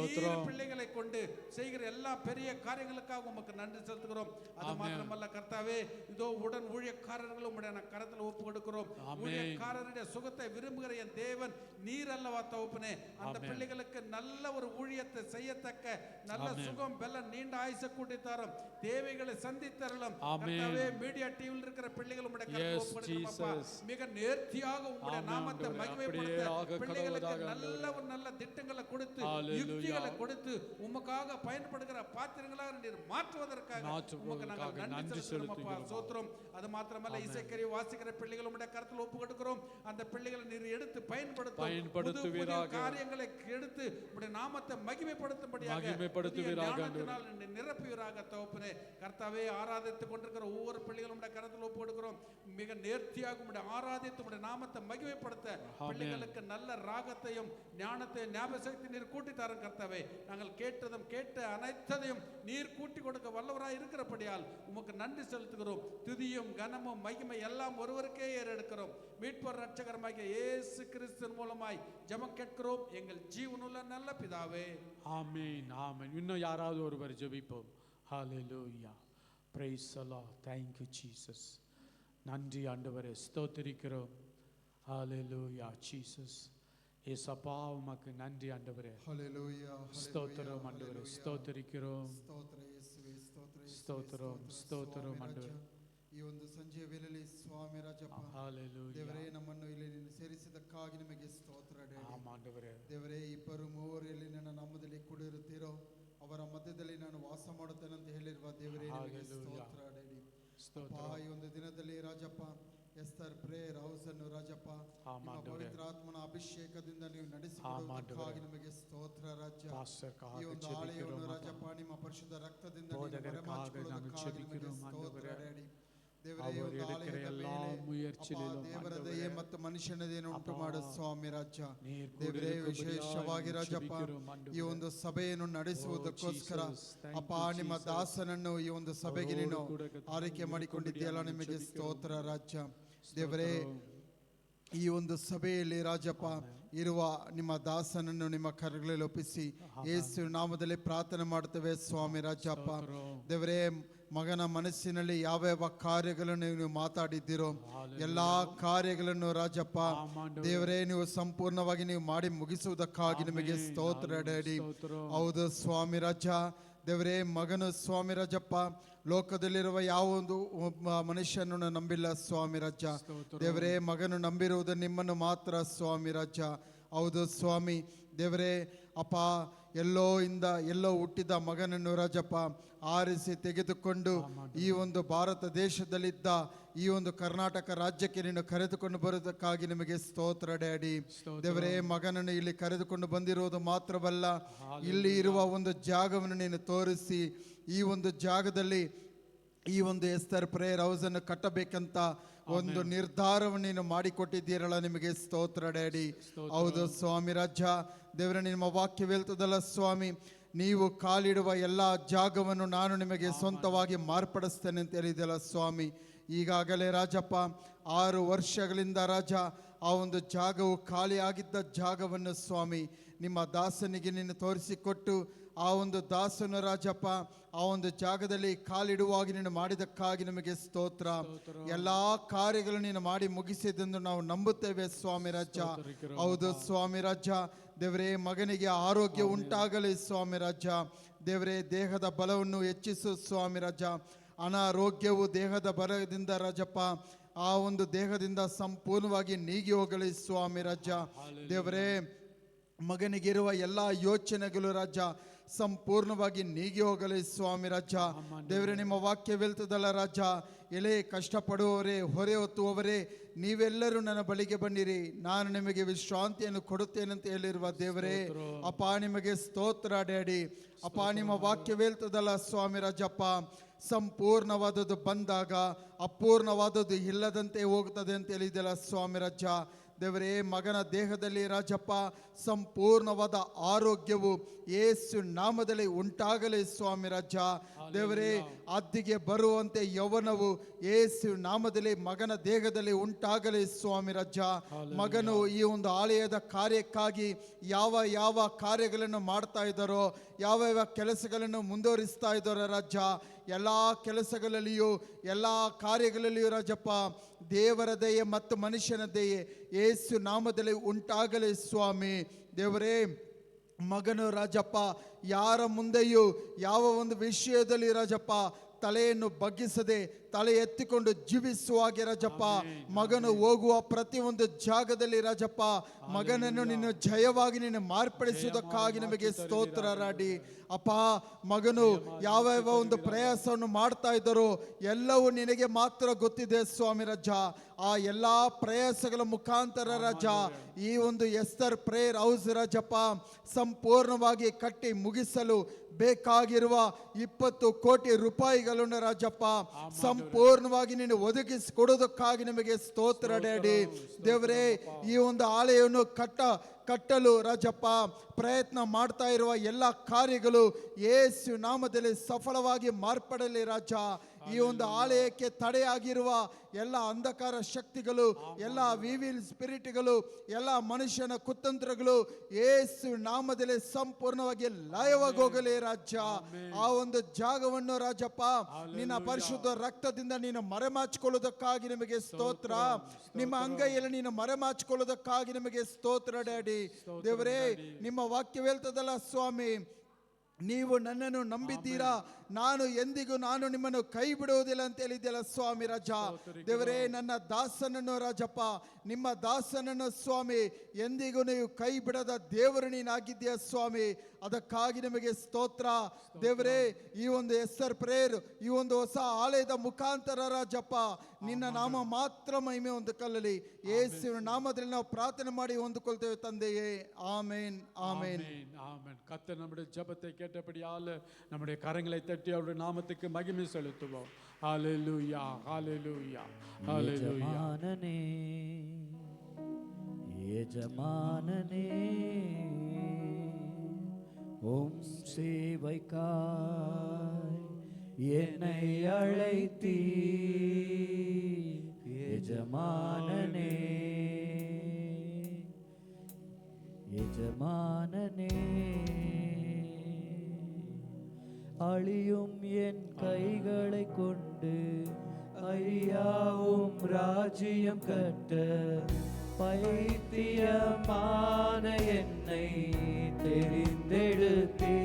நீர் பிள்ளைகளை கொண்டு செய்கிற எல்லா பெரிய காரியங்களுக்காக உமக்கு நன்றி செலுத்துகிறோம். அது மாத்திரமல்ல கர்த்தாவே, இதோ உடன் ஊழியக்காரர்களும் உம்முடைய கரத்தில் ஒப்பு கொடுக்கிறோம். ஊழியக்காரருடைய சுகத்தை விரும்புகிற என் தேவன் நீர் அல்லவா தகப்பனே. அந்த பிள்ளைகளுக்கு நல்ல ஒரு ஊழியத்தை செய்யத்தக்க நல்ல சுகம் பெல்ல நீண்ட ஆயுச கூட்டி தரும், தேவைகளை சந்தித்தரலாம். கர்த்தாவே, மீடியா டிவியில் இருக்கிற பிள்ளைகள் உம்முடைய கரத்தில் ஒப்பு கொடுக்கிறோம். மிக நேர்த்தியாக உம்முடைய நாமத்தை மகிமைப்படுத்த பிள்ளைகளுக்கு நல்ல திட்டங்களை கொடுத்து யுக்திகளை கொடுத்து உமக்காக பயன்படுகிற பாத்திரங்களாக நீர் மாற்றுவதற்காக உமக்கு நாங்கள் நன்றி செலுத்துகிறோம். சோத்திரம். அது மாத்திரமல்ல, இசைக்கருவி வாசிக்கிற பிள்ளைகள் உம்முடைய கரத்தில் ஒப்பு கொடுக்கிறோம். அந்த பிள்ளைகளை நீர் எடுத்து பயன்படுத்துவீராக, காரியங்களை எடுத்து உம்முடைய நாமத்தை மகிமைப்படுத்தும்படியாக நிரப்புவீராக தகப்பனே. கர்த்தாவே, ஆராதித்துக் கொண்டிருக்கிற ஒவ்வொரு பிள்ளைகளும் உம்முடைய கரத்தில் ஒப்பு கொடுக்கிறோம். மிக நேர்த்தியாக உம்முடைய ஆராதித்து உம்முடைய நாமத்தை மகிமைப்படுத்த பிள்ளைகளுக்கு நல்ல ராகத்தையும் ஞானத்தையும் ஞாபகத்தை நீர் கூட்டி தரும் கர்த்தாவே. நாங்கள் கேட்டதும் கேட்ட அனைத்தையும் நீர் கூட்டி கொடுக்க வல்லவராய் இருக்கிறபடியால் உமக்கு நன்றி செலுத்துகிறோம். துதியும் கனமும் மகிமை எல்லாம் ஒருவருக்கே ஏறெடுக்கிறோம். மீட்பர் ரட்சகரமாகிய இயேசு கிறிஸ்துவின் மூலமாய் ஜெபம் கேட்கிறோம் எங்கள் ஜீவனுள்ள நல்ல பிதாவே. ஆமென், ஆமென். இன்னும் யாராவது ஒருவர் ஜெபிப்போம். ஹalleluya, praise the Lord. thank you Jesus. நன்றி ஆண்டவரே, ஸ்தோத்திரிக்கிறோம். ஹalleluya Jesus. ஏசப்பா, உமக்கு நன்றி ஆண்டவரே. ஹalleluya, ஸ்தோத்திரம் ஆண்டவரே, ஸ்தோத்திரிக்கிறோம். ಸ್ತೋತ್ರ ಯೇಸುವೆ, ಸ್ತೋತ್ರ ಯೇಸುವೆ, ஸ்தோத்திரம், ஸ்தோத்திரம் ஆண்டவரே. ಈ ಒಂದು ಸಂಜೆಯ ವೇಳೆಯಲ್ಲಿ ಸ್ವಾಮಿ ರಾಜಪ್ಪ, ஹalleluya ದೇವರೇ, ನಮ್ಮನ್ನು ಇಲ್ಲಿ ಸೇರಿಸಿದ್ದಕ್ಕಾಗಿ ನಿಮಗೆ ಸ್ತೋತ್ರ ಆಮೆನ್. ದೇವರೇ, ಇಬ್ಬರು ಮೂವರು ಎಲ್ಲಿ ನನ್ನ ನಾಮದಲ್ಲಿ ಕೂಡಿರುತ್ತೀರೋ ಅವರ ಮಧ್ಯದಲ್ಲಿ ನಾನು ವಾಸ ಮಾಡುತ್ತೇನೆ ಅಂತ ಹೇಳಿರುವ ದೇವರೇ, ನಿಮಗೆ ಸ್ತೋತ್ರ ಡ್ಯಾಡಿ. ಈ ಒಂದು ದಿನದಲ್ಲಿ ರಾಜಪ್ಪ, ಎಸ್ತರ್ ಪ್ರೇಯರ್ ಹೌಸ್ ಅನ್ನು ರಾಜಪ್ಪ ನಿಮ್ಮ ಪವಿತ್ರ ಆತ್ಮನ ಅಭಿಷೇಕದಿಂದ ನೀವು ನಡೆಸಿಕೊಡುವುದಕ್ಕಾಗಿ ನಿಮಗೆ ಸ್ತೋತ್ರ ರಾಜ. ಈ ಒಂದು ಆಲಯವನ್ನು ರಾಜಪ್ಪ ನಿಮ್ಮ ಪರಿಶುದ್ಧ ರಕ್ತದಿಂದ ಮರೆಮಾಚಿಕೊಳ್ಳುವುದಕ್ಕಾಗಿ ನಿಮಗೆ ಸ್ತೋತ್ರ ಡ್ಯಾಡಿ. ದೇವರ ದಯೆ ಮತ್ತು ಮನುಷ್ಯನದೇನು ಉಂಟು ಮಾಡು ಸ್ವಾಮಿ ರಾಜ. ದೇವರೇ, ವಿಶೇಷವಾಗಿ ರಾಜಪ್ಪ ಈ ಒಂದು ಸಭೆಯನ್ನು ನಡೆಸುವುದಕ್ಕೋಸ್ಕರ ಅಪ್ಪ ನಿಮ್ಮ ದಾಸನನ್ನು ಈ ಒಂದು ಸಭೆಗೆ ನೀನು ಆರೈಕೆ ಮಾಡಿಕೊಂಡಿದ್ದೀಯಲ್ಲ, ನಿಮಗೆ ಸ್ತೋತ್ರ ರಾಜ. ದೇವರೇ, ಈ ಒಂದು ಸಭೆಯಲ್ಲಿ ರಾಜಪ್ಪ ಇರುವ ನಿಮ್ಮ ದಾಸನನ್ನು ನಿಮ್ಮ ಕರಗಳಲ್ಲಿ ಒಪ್ಪಿಸಿ ಯೇಸು ನಾಮದಲ್ಲಿ ಪ್ರಾರ್ಥನೆ ಮಾಡುತ್ತೇವೆ ಸ್ವಾಮಿ ರಾಜಪ್ಪ. ದೇವರೇ, ಮಗನ ಮನಸ್ಸಿನಲ್ಲಿ ಯಾವ್ಯಾವ ಕಾರ್ಯಗಳನ್ನು ನೀವು ಮಾತಾಡಿದ್ದೀರೋ ಎಲ್ಲಾ ಕಾರ್ಯಗಳನ್ನು ರಾಜಪ್ಪ ದೇವರೇ ನೀವು ಸಂಪೂರ್ಣವಾಗಿ ನೀವು ಮಾಡಿ ಮುಗಿಸುವುದಕ್ಕಾಗಿ ನಿಮಗೆ ಸ್ತೋತ್ರ ಡ್ಯಾಡಿ. ಹೌದು ಸ್ವಾಮಿ ರಾಜ. ದೇವರೇ, ಮಗನು ಸ್ವಾಮಿ ರಾಜಪ್ಪ ಲೋಕದಲ್ಲಿರುವ ಯಾವೊಂದು ಮನುಷ್ಯನನ್ನು ನಂಬಿಲ್ಲ ಸ್ವಾಮಿ ರಾಜ. ದೇವರೇ, ಮಗನು ನಂಬಿರುವುದು ನಿಮ್ಮನ್ನು ಮಾತ್ರ ಸ್ವಾಮಿ ರಾಜ. ಹೌದು ಸ್ವಾಮಿ. ದೇವರೇ ಅಪ್ಪ, ಎಲ್ಲೋ ಹುಟ್ಟಿದ ಮಗನನ್ನು ರಾಜಪ್ಪ ಆರಿಸಿ ತೆಗೆದುಕೊಂಡು ಈ ಒಂದು ಭಾರತ ದೇಶದಲ್ಲಿದ್ದ ಈ ಒಂದು ಕರ್ನಾಟಕ ರಾಜ್ಯಕ್ಕೆ ನೀನು ಕರೆದುಕೊಂಡು ಬರುವುದಕ್ಕಾಗಿ ನಿಮಗೆ ಸ್ತೋತ್ರ ಡ್ಯಾಡಿ. ದೇವರೇ, ಮಗನನ್ನು ಇಲ್ಲಿ ಕರೆದುಕೊಂಡು ಬಂದಿರುವುದು ಮಾತ್ರವಲ್ಲ, ಇಲ್ಲಿ ಇರುವ ಒಂದು ಜಾಗವನ್ನು ನೀನು ತೋರಿಸಿ ಈ ಒಂದು ಜಾಗದಲ್ಲಿ ಈ ಒಂದು ಎಸ್ತರ್ ಪ್ರೇಯರ್ ಹೌಸ್ ಅನ್ನು ಕಟ್ಟಬೇಕಂತ ಒಂದು ನಿರ್ಧಾರವನ್ನು ನೀನು ಮಾಡಿಕೊಟ್ಟಿದ್ದೀರಲ್ಲ, ನಿಮಗೆ ಸ್ತೋತ್ರ ಡ್ಯಾಡಿ. ಹೌದು ಸ್ವಾಮಿ ರಾಜ. ದೇವರೇ, ನಿಮ್ಮ ವಾಕ್ಯವೇಳ್ತದಲ್ಲ ಸ್ವಾಮಿ, ನೀವು ಕಾಲಿಡುವ ಎಲ್ಲ ಜಾಗವನ್ನು ನಾನು ನಿಮಗೆ ಸ್ವಂತವಾಗಿ ಮಾರ್ಪಡಿಸ್ತೇನೆ ಅಂತ ಹೇಳಿದೆಯಲ್ಲ ಸ್ವಾಮಿ. ಈಗಾಗಲೇ ರಾಜಪ್ಪ 6 ವರ್ಷಗಳಿಂದ ರಾಜ ಆ ಒಂದು ಜಾಗವು ಖಾಲಿಯಾಗಿದ್ದ ಜಾಗವನ್ನು ಸ್ವಾಮಿ ನಿಮ್ಮ ದಾಸನಿಗೆ ನೀನು ತೋರಿಸಿಕೊಟ್ಟು ಆ ಒಂದು ದಾಸನು ರಾಜಪ್ಪ ಆ ಒಂದು ಜಾಗದಲ್ಲಿ ಕಾಲಿಡುವಾಗ ನೀನು ಮಾಡಿದಕ್ಕಾಗಿ ನಿಮಗೆ ಸ್ತೋತ್ರ. ಎಲ್ಲಾ ಕಾರ್ಯಗಳು ನೀನು ಮಾಡಿ ಮುಗಿಸಿದೆಂದು ನಾವು ನಂಬುತ್ತೇವೆ ಸ್ವಾಮಿ ರಾಜ. ಹೌದು ಸ್ವಾಮಿ ರಾಜ. ದೇವರೇ, ಮಗನಿಗೆ ಆರೋಗ್ಯ ಉಂಟಾಗಲಿ ಸ್ವಾಮಿ ರಾಜ. ದೇವರೇ, ದೇಹದ ಬಲವನ್ನು ಹೆಚ್ಚಿಸು ಸ್ವಾಮಿ ರಾಜ. ಅನಾರೋಗ್ಯವು ದೇಹದ ಬಲದಿಂದ ರಾಜಪ್ಪ ಆ ಒಂದು ದೇಹದಿಂದ ಸಂಪೂರ್ಣವಾಗಿ ನೀಗಿ ಹೋಗಲಿ ಸ್ವಾಮಿ ರಾಜ. ದೇವರೇ, ಮಗನಿಗಿರುವ ಎಲ್ಲ ಯೋಚನೆಗಳು ರಾಜ ಸಂಪೂರ್ಣವಾಗಿ ನೀಗಿ ಹೋಗಲಿ ಸ್ವಾಮಿ ರಾಜ. ದೇವರೇ, ನಿಮ್ಮ ವಾಕ್ಯವೆಲ್ತದಲ್ಲ ರಾಜ, ಎಲೆ ಕಷ್ಟಪಡುವವರೇ, ಹೊರೆ ಹೊತ್ತುವವರೇ, ನೀವೆಲ್ಲರೂ ನನ್ನ ಬಳಿಗೆ ಬನ್ನಿರಿ, ನಾನು ನಿಮಗೆ ವಿಶ್ರಾಂತಿಯನ್ನು ಕೊಡುತ್ತೇನೆ ಅಂತ ಹೇಳಿರುವ ದೇವರೇ, ಅಪ್ಪ ನಿಮಗೆ ಸ್ತೋತ್ರ ಡ್ಯಾಡಿ. ಅಪ್ಪ, ನಿಮ್ಮ ವಾಕ್ಯವೆಲ್ತದಲ್ಲ ಸ್ವಾಮಿ ರಾಜಪ್ಪ, ಸಂಪೂರ್ಣವಾದದ್ದು ಬಂದಾಗ ಅಪೂರ್ಣವಾದದ್ದು ಇಲ್ಲದಂತೆ ಹೋಗ್ತದೆ ಅಂತ ಹೇಳಿದೆಲ್ಲ ಸ್ವಾಮಿ ರಾಜ. ದೇವರೇ, ಮಗನ ದೇಹದಲ್ಲಿ ರಾಜಪ್ಪ ಸಂಪೂರ್ಣವಾದ ಆರೋಗ್ಯವು ಯೇಸು ನಾಮದಲ್ಲಿ ಉಂಟಾಗಲಿ ಸ್ವಾಮಿ ರಾಜ. ದೇವರೇ, ಅದ್ದಿಗೆ ಬರುವಂತೆ ಯೌವನವು ಯೇಸು ನಾಮದಲ್ಲಿ ಮಗನ ದೇಹದಲ್ಲಿ ಉಂಟಾಗಲಿ ಸ್ವಾಮಿ ರಾಜ. ಮಗನು ಈ ಒಂದು ಆಲಯದ ಕಾರ್ಯಕ್ಕಾಗಿ ಯಾವ ಯಾವ ಕಾರ್ಯಗಳನ್ನು ಮಾಡ್ತಾ ಇದ್ದಾರೋ, ಯಾವ ಯಾವ ಕೆಲಸಗಳನ್ನು ಮುಂದುವರಿಸ್ತಾ ಇದ್ದಾರೋ ರಾಜ, ಎಲ್ಲ ಕೆಲಸಗಳಲ್ಲಿಯೂ ಎಲ್ಲ ಕಾರ್ಯಗಳಲ್ಲಿಯೂ ರಾಜಪ್ಪ ದೇವರ ದಯೆ ಮತ್ತು ಮನುಷ್ಯನ ದಯೆ ಯೇಸು ನಾಮದಲ್ಲಿ ಉಂಟಾಗಲಿ ಸ್ವಾಮಿ. ದೇವರೇ, ಮಗನು ರಾಜಪ್ಪ ಯಾರ ಮುಂದೆಯೂ ಯಾವ ಒಂದು ವಿಷಯದಲ್ಲಿ ರಾಜಪ್ಪ ತಲೆಯನ್ನು ಬಗ್ಗಿಸದೆ ತಲೆ ಎತ್ತಿಕೊಂಡು ಜೀವಿಸುವಾಗೆ ರಾಜಪ್ಪ, ಮಗನು ಹೋಗುವ ಪ್ರತಿಯೊಂದು ಜಾಗದಲ್ಲಿ ರಾಜಪ್ಪ ಮಗನನ್ನು ನೀನು ಜಯವಾಗಿ ನೀನು ಮಾರ್ಪಡಿಸುವುದಕ್ಕಾಗಿ ನಮಗೆ ಸ್ತೋತ್ರ ರಾಡಿ. ಅಪ್ಪ, ಮಗನು ಯಾವ ಯಾವ ಒಂದು ಪ್ರಯಾಸವನ್ನು ಮಾಡ್ತಾ ಇದ್ದಾರೋ ಎಲ್ಲವೂ ನಿನಗೆ ಮಾತ್ರ ಗೊತ್ತಿದೆ ಸ್ವಾಮಿ ರಾಜ. ಆ ಎಲ್ಲ ಪ್ರಯಾಸಗಳ ಮುಖಾಂತರ ರಾಜ ಈ ಒಂದು ಎಸ್ತರ್ ಪ್ರೇಯರ್ ಹೌಸ್ ರಾಜಪ್ಪ ಸಂಪೂರ್ಣವಾಗಿ ಕಟ್ಟಿ ಮುಗಿಸಲು ಬೇಕಾಗಿರುವ 20 ಕೋಟಿ ರೂಪಾಯಿಗಳನ್ನು ರಾಜಪ್ಪ ಸಂಪೂರ್ಣವಾಗಿ ನೀನು ಒದಗಿಸಿಕೊಡೋದಕ್ಕಾಗಿ ನಿಮಗೆ ಸ್ತೋತ್ರ ಡ್ಯಾಡಿ. ದೇವರೇ, ಈ ಒಂದು ಆಲಯವನ್ನು ಕಟ್ಟಲು ರಾಜಪ್ಪ ಪ್ರಯತ್ನ ಮಾಡ್ತಾ ಇರುವ ಎಲ್ಲ ಕಾರ್ಯಗಳು ಯೇಸು ನಾಮದಲ್ಲಿ ಸಫಲವಾಗಿ ಮಾರ್ಪಡಲಿ ರಾಜ. ಈ ಒಂದು ಆಲಯಕ್ಕೆ ತಡೆಯಾಗಿರುವ ಎಲ್ಲ ಅಂಧಕಾರ ಶಕ್ತಿಗಳು, ಎಲ್ಲ ವಿವಿಲ್ ಸ್ಪಿರಿಟ್ಗಳು, ಎಲ್ಲ ಮನುಷ್ಯನ ಕುತಂತ್ರಗಳು ಯೇಸು ನಾಮದಲ್ಲಿ ಸಂಪೂರ್ಣವಾಗಿ ಲಯವಾಗಿ ಹೋಗಲಿ ರಾಜ. ಆ ಒಂದು ಜಾಗವನ್ನು ರಾಜಪ್ಪ ನಿನ್ನ ಪರಿಶುದ್ಧ ರಕ್ತದಿಂದ ನೀನು ಮರೆಮಾಚಿಕೊಳ್ಳುವುದಕ್ಕಾಗಿ ನಿಮಗೆ ಸ್ತೋತ್ರ. ನಿಮ್ಮ ಅಂಗೈಯಲ್ಲಿ ನೀನು ಮರೆಮಾಚಿಕೊಳ್ಳುವುದಕ್ಕಾಗಿ ನಿಮಗೆ ಸ್ತೋತ್ರ ಡ್ಯಾಡಿ. ದೇವರೇ, ನಿಮ್ಮ ವಾಕ್ಯವೇಳ್ತದಲ್ಲ ಸ್ವಾಮಿ, ನೀವು ನನ್ನನ್ನು ನಂಬಿದ್ದೀರಾ, ನಾನು ಎಂದಿಗೂ ನಿಮ್ಮನ್ನು ಕೈ ಬಿಡುವುದಿಲ್ಲ ಅಂತ ಹೇಳಿದ್ದೆಲ್ಲ ಸ್ವಾಮಿ ರಾಜ. ದೇವರೇ, ನನ್ನ ದಾಸನನ್ನು ರಾಜಪ್ಪ, ನಿಮ್ಮ ದಾಸನನ್ನು ಸ್ವಾಮಿ ಎಂದಿಗೂ ನೀವು ಕೈ ಬಿಡದ ದೇವರು ನೀನಾಗಿದ್ದೀಯ ಸ್ವಾಮಿ. ಅದಕ್ಕಾಗಿ ನಿಮಗೆ ಸ್ತೋತ್ರ. ದೇವರೇ, ಈ ಒಂದು ಎಸ್ಸರ್ ಪ್ರೇಯರ್, ಈ ಒಂದು ಹೊಸ ಆಲಯದ ಮುಖಾಂತರ ರಾಜಪ್ಪ ನಿನ್ನ ನಾಮ ಮಾತ್ರ ಮಹಿಮೆ ಹೊಂದಿಕೊಳ್ಳಲಿ. ಯೇಸುವಿನ ನಾಮದಲ್ಲಿ ನಾವು ಪ್ರಾರ್ಥನೆ ಮಾಡಿ ಹೊಂದಿಕೊಳ್ತೇವೆ ತಂದೆಯೇ. ஆமென் ஆமென் ஆமென். கர்த்தர் நம்முடைய ஜெபத்தை கேட்டபடியால் நம்முடைய கரங்களை தட்டி அவருடைய நாமத்துக்கு மகிமை செலுத்துவோம். ஹalleluya ஹalleluya ஹalleluya. எஜமானனே உம் சேவைக்காய் என்னை அழைத்தீர். எஜமானனே எஜமானனே அழியும் என் கைகளை கொண்டு ஐயாவும் ராஜ்யம் கட்ட பைத்தியமான என்னை தெரிந்தெடுத்தே.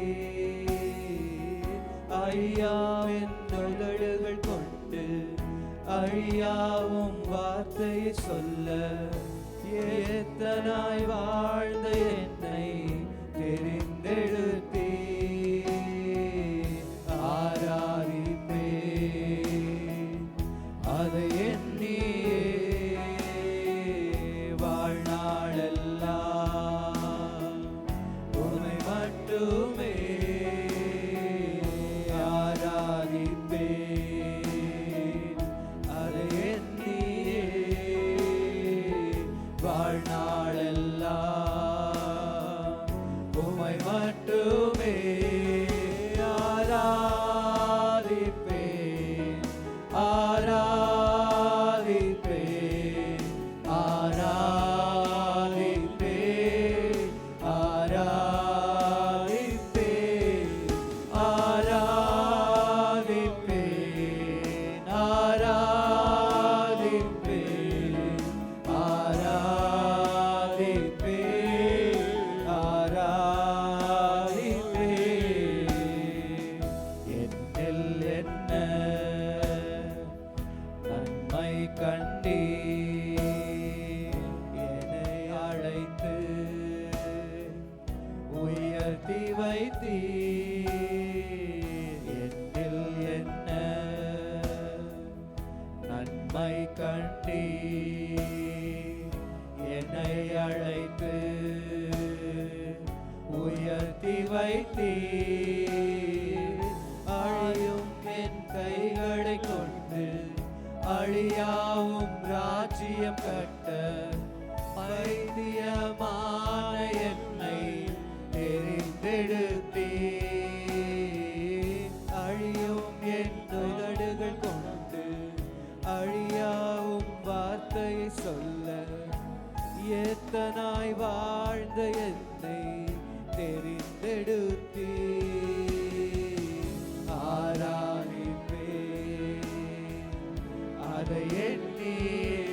ஐயாவின் உதடுகள் கொண்டு அழியாவும் வார்த்தையை சொல்ல ஏத்தனாய் வாழ்ந்த என்னை தெரிந்தெடுத்தே. ஆராதிப்பே அதை எண்ணியே வாழ்நாளெல்லாம் உம்மை மட்டுமே ஆராதிப்பே. அதை எண்ணியே வாழ்நாளெல்லாம் உம்மை மட்டுமே மீட்டு உயர்த்தி வைத்தீர். அழியும் என் கைகளை கொண்டு அழியாவும் ராஜ்யம் கட்ட பைத்தியமான என்னை தெரிந்தெடுத்தீர். அழியும் என் உதடுகள் கொண்டு அழியாவும் வார்த்தையை சொல்ல எத்தனாய் வாழ்ந்த என்னை தெரிந்தெடுத்தீர். ஆராதிப்பேன் அதை எண்ணியே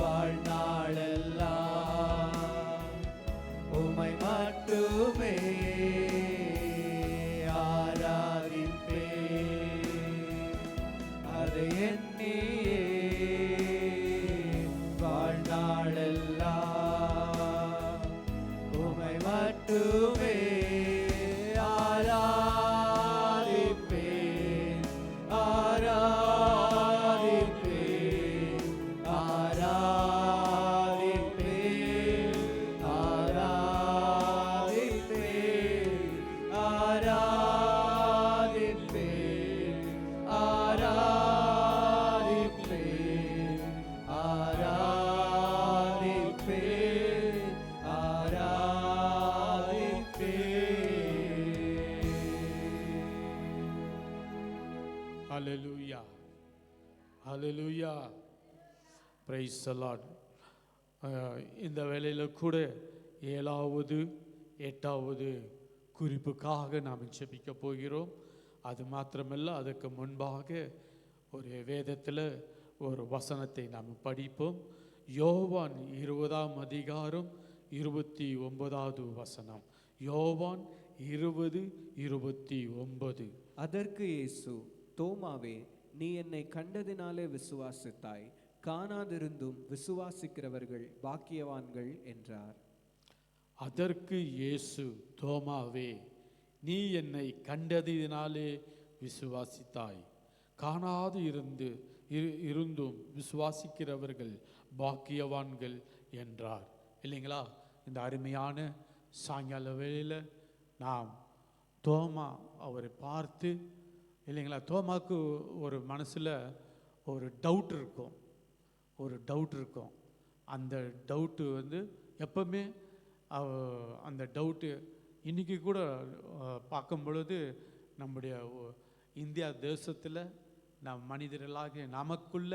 வாழ்நாளெல்லாம் உம்மை மட்டுமே ஆராதிப்பேன் அதை எண்ணியே வாழ்நாளெல்லாம் உம்மை மட்டுமே ஆராதிப்பேன் ஆராதிப்பேன் ஆராதிப்பேன் ஆராதிப்பேன் ஆராதிப்பேன் ஆராதிப்பேன் ஆராதிப்பேன் ஆராதிப்பேன். Hallelujah. Hallelujah. Praise the Lord. இந்த வேளையில் கூட 7வது 8வது குறிப்புக்காக நாம் ஜெபிக்க போகிறோம். அது மாத்திரமல்ல, அதுக்கு முன்பாக ஒரு வேதத்தில் ஒரு வசனத்தை நாம் படிப்போம். யோவான் 20ஆம் அதிகாரம் 29வது வசனம். யோவான் 20:29. அதற்கு இயேசு, தோமாவே, நீ என்னை கண்டதினாலே விசுவாசித்தாய், காணாதிருந்தும் விசுவாசிக்கிறவர்கள் பாக்கியவான்கள் என்றார். அதற்கு இயேசு, தோமாவே, நீ என்னை கண்டதினாலே விசுவாசித்தாய், காணாது இருந்தும் விசுவாசிக்கிறவர்கள் பாக்கியவான்கள் என்றார். இல்லைங்களா? இந்த அருமையான சாயங்கால வேளையில் நாம் தோமா அவரை பார்த்து, இல்லைங்களா, தோமாவுக்கு ஒரு மனசில் ஒரு டவுட் இருக்கும். அந்த டவுட்டு எப்பவுமே அந்த டவுட்டு இன்றைக்கி கூட பார்க்கும் பொழுது நம்முடைய இந்தியா தேசத்தில் நம் மனிதர்களாக நமக்குள்ள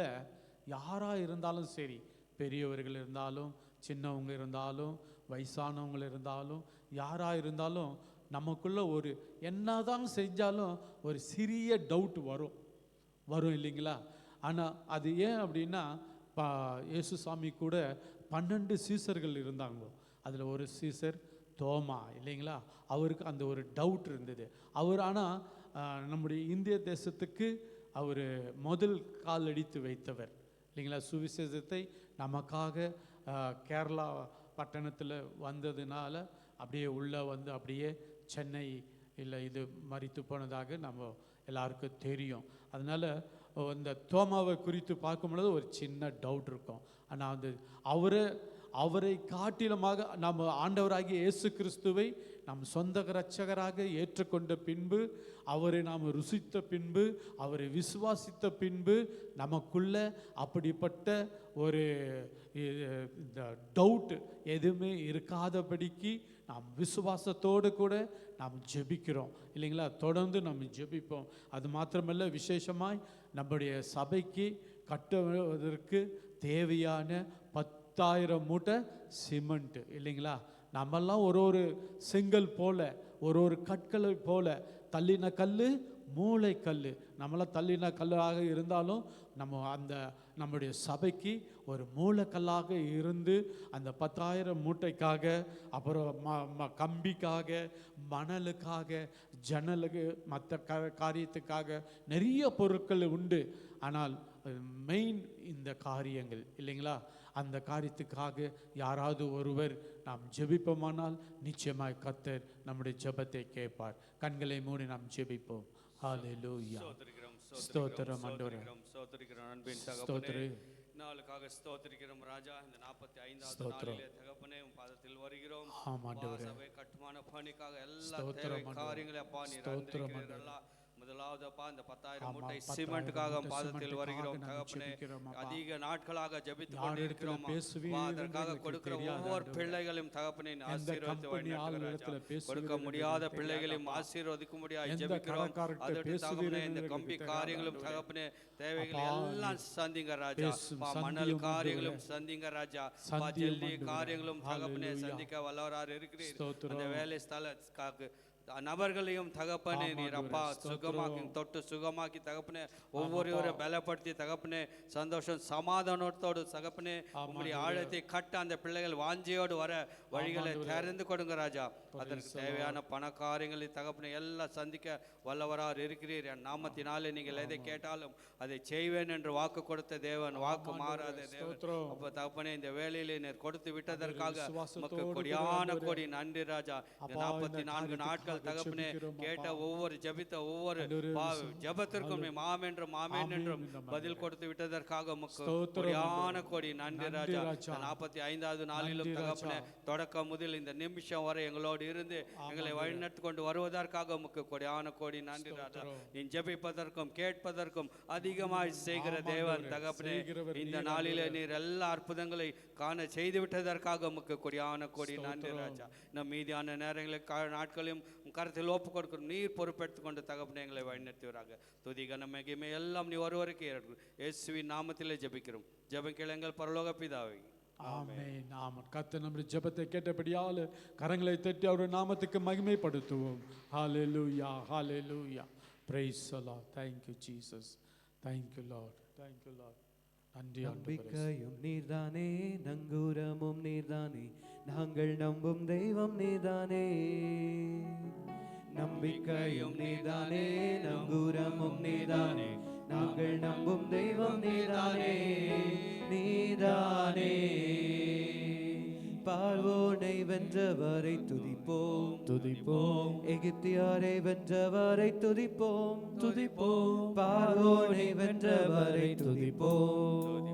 யாராக இருந்தாலும் சரி, பெரியவர்கள் இருந்தாலும் சின்னவங்க இருந்தாலும் வயசானவங்க இருந்தாலும் யாராக இருந்தாலும் நமக்குள்ள ஒரு என்னதான் செஞ்சாலும் ஒரு சிறிய டவுட் வரும் இல்லைங்களா? ஆனால் அது ஏன் அப்படின்னா, இயேசு சாமி கூட 12 சீசர்கள் இருந்தாங்க. அதில் ஒரு சீசர் தோமா, இல்லைங்களா? அவருக்கு அந்த ஒரு டவுட் இருந்தது. அவர் ஆனால் நம்முடைய இந்திய தேசத்துக்கு அவர் முதல் கால் அடித்து வைத்தவர், இல்லைங்களா? சுவிசேஷத்தை நமக்காக கேரளா பட்டணத்தில் வந்ததுனால அப்படியே உள்ளே அப்படியே சென்னை இல்லை இது மரித்து போனதாக நம்ம எல்லாருக்கும் தெரியும். அதனால் அந்த தோமாவை குறித்து பார்க்கும் பொழுது ஒரு சின்ன டவுட் இருக்கும். ஆனால் அவரை காட்டிலுமாக நம்ம ஆண்டவராகிய இயேசு கிறிஸ்துவை நம் சொந்த இரட்சகராக ஏற்றுக்கொண்ட பின்பு, அவரை நாம் ருசித்த பின்பு, அவரை விசுவாசித்த பின்பு நமக்குள்ள அப்படிப்பட்ட ஒரு இந்த டவுட் எதுவுமே இருக்காதபடிக்கு நாம் விசுவாசத்தோடு கூட நாம் ஜெபிக்கிறோம், இல்லைங்களா? தொடர்ந்து நம்ம ஜெபிப்போம். அது மாத்திரமல்ல, விசேஷமாய் நம்முடைய சபைக்கு கட்டுவதற்கு தேவையான 10,000 மூட்டை சிமெண்ட், இல்லைங்களா? நம்மெல்லாம் ஒரு செங்கல் போல, ஒரு கற்களை போல, தள்ளின கல் மூளை கல், நம்மளாம் தள்ளின கல்லாக இருந்தாலும் நம்முடைய சபைக்கு ஒரு மூலக்கல்லாக இருந்து அந்த 10,000 மூட்டைக்காக, அப்புறம் கம்பிக்காக, மணலுக்காக, ஜன்னலுக்கு, மற்ற காரியத்துக்காக நிறைய பொருட்கள் உண்டு. ஆனால் மெயின் இந்த காரியங்கள், இல்லைங்களா? அந்த காரியத்துக்காக யாராவது ஒருவர் நாம் ஜெபிப்போமானால் நிச்சயமாய் கர்த்தர் நம்முடைய ஜெபத்தை கேட்பார். கண்களை மூடி நாம் ஜெபிப்போம். ஹல்லேலூயா. ஸ்தோத்திரம் ஆண்டவரே. ஸ்தோத்திரம். நாளுக்காக ஸ்தோத்திரிக்கிறோம் ராஜா. இந்த 45வது ஸ்தோத்திரம். நாளிலே தகப்பனே உம் பாதத்தில் வருகிறோம். ஆம் ஆண்டவரே. சபை கட்டுமான பணிக்காக எல்லா ஸ்தோத்திரம் தேவை ஆண்டவரே. காரியங்களை அப்பா நீர் ஸ்தோத்திரம் அறிந்திருக்கிறீர்களா. முதலாவது அப்பா இந்த 10,000 ஆமாம், மூட்டை 10,000 சிமெண்ட்டுக்காக மூட்டை பாதத்தில் சிமெண்ட்டுக்காக வருகிறோம் நாங்கள் தகப்பனே. ஜெபிக்கிறோம் அப்பா. அதிக நாட்களாக ஜெபித்துக் யார் கொண்டிருக்கிறோம் இடத்துல பேசுவீர் அப்பா. என்று அதற்காக எங்களுக்கு கொடுக்கிற தெரியாது ஒவ்வொரு ஆண்டவரே. பிள்ளைகளையும் தகப்பனே நீர் எந்த ஆசீர்வதித்து கம்பெனி ஆள் வழிநடத்துகிற இடத்துல ராஜா. பேசுவீர் கொடுக்க என்று முடியாத எங்களுக்கு பிள்ளைகளையும் தெரியாது அப்பா. ஆசீர்வதிக்கும்படியாக எந்த ஜெபிக்கிறோம். கடைக்காரர்கிட்ட அதற்கு பேசுவீர் தகப்பனே என்று இந்த எங்களுக்கு கம்பி தெரியாது காரியங்களும் ஆண்டவரே. தகப்பனே தேவைகளை அப்பா, எல்லாம் சந்திங்க ராஜா. பேசும் அப்பா, சந்தியும் மணல் ஆண்டவரே. காரியங்களும் சந்திங்க ராஜா. அப்பா, சந்தியும் ஜல்லி ஆண்டவரே. காரியங்களும் தகப்பனே ஹல்லேலூயா. சந்திக்க வல்லவராக இருக்கிறீர். ஸ்தோத்திரம். அந்த வேலை ஸ்தல நபர்களையும் தகப்பனே ஆமாம் நீர் அப்பா ஆண்டவரே. சுகமாக்கி ஸ்தோத்திரம். தொட்டு சுகமாக்கி தகப்பனே ஒவ்வொருவரும் பலப்படுத்தி தகப்பனே சந்தோஷம் சமாதானத்தோடு தகப்பனே உங்களுடைய ஆழத்தை கட்ட அந்த பிள்ளைகள் வாஞ்சியோடு வர வழிகளை திறந்து கொடுங்க ராஜா. அதற்கு தேவையான பண காரியங்களை தகப்பனே எல்லாம் சந்திக்க வல்லவராக இருக்கிறீர். என் நாமத்தினாலே நீங்கள் எதை கேட்டாலும் அதை செய்வேன் என்று வாக்கு கொடுத்த தேவன், வாக்கு மாறாத தேவன். அப்ப தகப்பனே இந்த வேலையிலே நீர் கொடுத்து விட்டதற்காக உமக்கு கொடியான கொடி நன்றி ராஜா. இந்த 44 நாட்கள் தகப்பனே கேட்ட ஒவ்வொரு ஜெபித்த ஒவ்வொரு ஜெபத்திற்கும் மாம் என்றும் ஆமென் என்றும் பதில் கொடுத்து விட்டதற்காக உமக்கு கொடியான கொடி நன்றி ராஜா. 45வது நாளிலும் தகப்பனே தொடக்கம் முதல் இந்த நிமிஷம் வரை எங்களோடு இருந்து எங்களை வழிநடத்தி கொண்டு வருவதற்காக உமக்கு கொடியான கோடி நன்றி ராஜா. நீ ஜெபிப்பதற்கும் கேட்பதற்கும் அதிகமாய் செய்கிற தேவன் தகப்பனே. இந்த நாளிலே நீர் எல்லா அற்புதங்களை காண செய்து விட்டதற்காக உமக்கு கொடியான கோடி நன்றி ராஜா. நம் மீதியான நேரங்களில் நாட்களையும் கருத்தில் ஒப்பு கொடுக்கிறோம். நீர் பொறுப்பெடுத்துக் கொண்டு தகப்பனே எங்களை வழிநடத்துவராக. துதி கன மகிமை எல்லாம் நீ ஒருவருக்கு இயேசுவின் நாமத்திலே ஜெபிக்கிறோம். ஜெபங்கள் எங்கள் பரலோக பிதாவே. ஆமென். ஆமென். கர்த்தர் நம்முடைய ஜெபத்தை கேட்டபடியால் கரங்களை தட்டி அவருடைய நாமத்துக்கு மகிமைப்படுத்துவோம். ஹalleluya, hallelujah. Praise the Lord. Thank you Jesus. Thank you Lord. Thank you Lord. நன்றி ஆண்டவரே. நம்பிக்கையும் நீர்தானே, நங்கூரமும் நீர்தானே, நாங்கள் நம்பும் தெய்வம் நீர்தானே. நம்பிக்கையும் நீர்தானே, நங்கூரமும் நீர்தானே, நாங்கள் நம்பும் தெய்வம் நீர்தானே. நீர்தானே பார்வோனை வென்றவரை துதிப்போம், துதிப்போம். எகிப்தியரை வென்றவரை துதிப்போம், துதிப்போம். பார்வோனை வென்றவரை துதிப்போம்,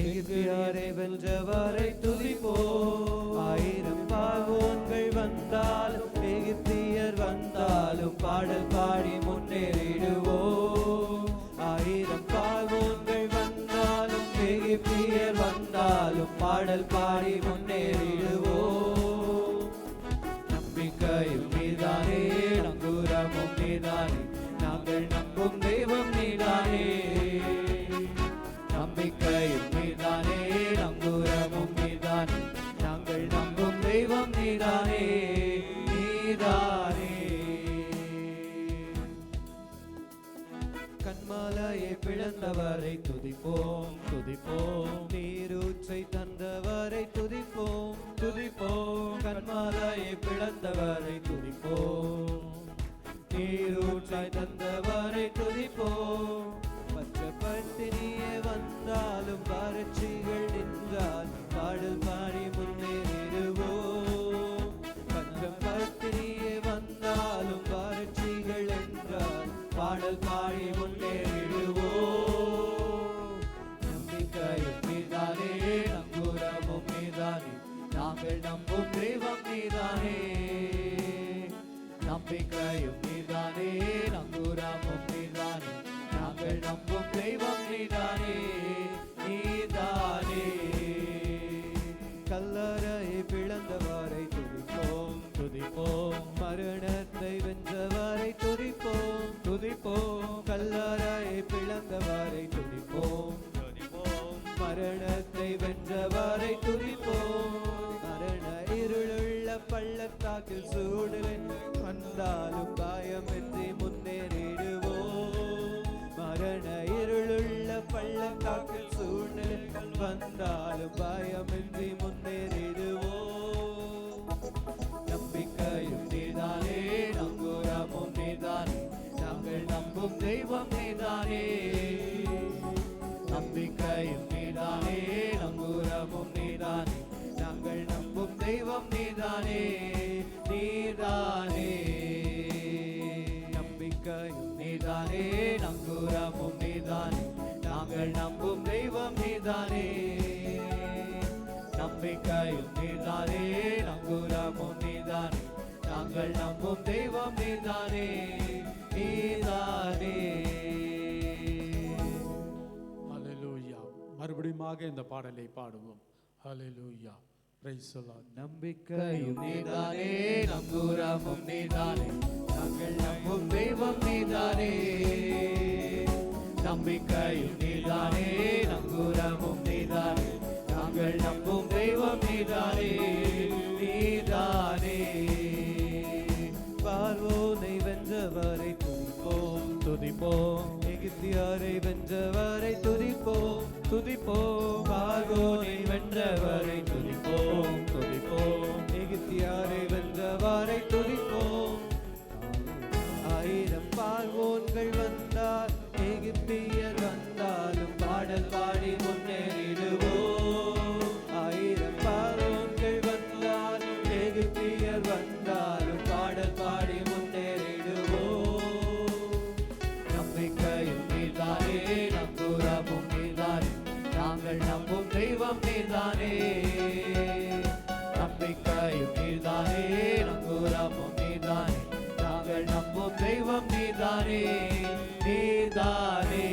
எகிப்தியரை வென்றவரை துதிப்போம். 1000 பார்வோன்கள் வந்தாலும் எகிப்தியர் வந்தாலும் பாடல் பாடி முன்னேறிடுவோம். 1000 பார்வோன்கள் வந்தாலும் எகிப்தியர் வந்தாலும் பாடல் பாடி முன்னேறிடுவோம். நம்பிக்கையும் நீதானே, நங்கூரமும் நீதானே, நாங்கள் நம்பும் தெய்வம் நீதானே. நம்பிக்கையும் நீதானே, நங்கூரமும் நீதானே, நாங்கள் நம்பும் தெய்வம் நீதானே. நீதானே கண்மலையை பிளந்தவரை துதிப்போம், துதிப்போம். நீரூற்றை தந்தவரை துதிப்போம், துதிப்போம். கண்மலையை பிளந்தவரை துதிப்போம், நீரூற்றை தந்தவரை துதிப்போம். பச்ச பட்டினியே வந்தாலும் வறட்சிகள் நின்றால் பாடல் பாடி முன்னேறிடுவோம். பச்ச பட்டினியே வந்தாலும் வறட்சிகள் என்றால் பாடல் பாடி முன்னேறிடுவோம். நம்பிக்கையும் நீதானே, நங்கூரமும் நீதானே, நாங்கள் நம்பும் தெய்வம் நீதானே. நம்பிக்கையும் நீதானே, நங்கூரமும் நீதானே, நாங்கள் நம்பும் தெய்வம் நீதானே. நீதானே கல்லறையை பிளந்தவரை துதிப்போம், துதிப்போம். மரணத்தை வென்றவரை துதிப்போம், துதிப்போம். கல்லறையை பிளந்தவரை துதிப்போம், துதிப்போம். மரணத்தை வென்றவரை துதிப்போம். மரண இருளுள்ள பள்ளத்தாக்கில் சூழலை வந்தாலும் பயமின்றி முன்னேறிடுவோம். மரண இருளுள்ள பள்ளத்தாக்கில் சூழ்நிலை வந்தாலும் பயமின்றி முன்னேறிடுவோம். நம்பிக்கையும் நீதானே, நங்கூரமும் நீதானே, நாங்கள் நம்பும் தெய்வம் நீதானே. நம்பிக்கையும் நீதானே, நங்கூரமும் நீதானே, நாங்கள் நம்பும் தெய்வம் நீதானே. நீதானே நம்பிக்கையும் நீதானே, நங்கூரமும் நீதானே, நாங்கள் நம்பும் தெய்வம் நீதானே. நம்பிக்கையும் நீதானே நங்கூரமும் நீதானே நாங்கள் நம்பும் தெய்வம் நீதானே நீதானே. ஹalleluya. மறுபடியுமாக இந்த பாடலை பாடுவோம். ஹalleluya. praise the Lord. நம்பிக்கையும் நீதானே நங்கூரமும் நீதானே நாங்கள் நம்பும் தெய்வம் நீதானே. நம்பிக்கையும் நீதானே நங்கூரமும் நீதானே நாங்கள் நம்பும் தெய்வம் நீதானே நீதானே. பார்வோனை வென்றவரை துதிப்போம் துதிப்போம் எகிப்தியரை வென்றவரை துதிப்போம் துதிப்போம். பார்வோனை வென்றவரை துதிப்போம் துதிப்போம் எகிப்தியரை வென்றவரை துதிப்போம். ஆயிரம் பார்வோன்கள் வந்தால் எகிப்தியர் வந்தாலும் பாடல் பாடி முன்னேறிடுவோம். ஆயிரம் பார்வோன்கள் வந்தால் எகிப்தியர் வந்தாலும் பாடல் பாடி முன்னேறிடுவோம். நம்பிக்கையும் நீதானே நங்கூரமும் நீதானே நாங்கள் நம்பும் தெய்வம் நீதானே. நம்பிக்கையும் நீதானே நங்கூரமும் நீதானே நாங்கள் நம்பும் தெய்வம் நீதானே நீதானே.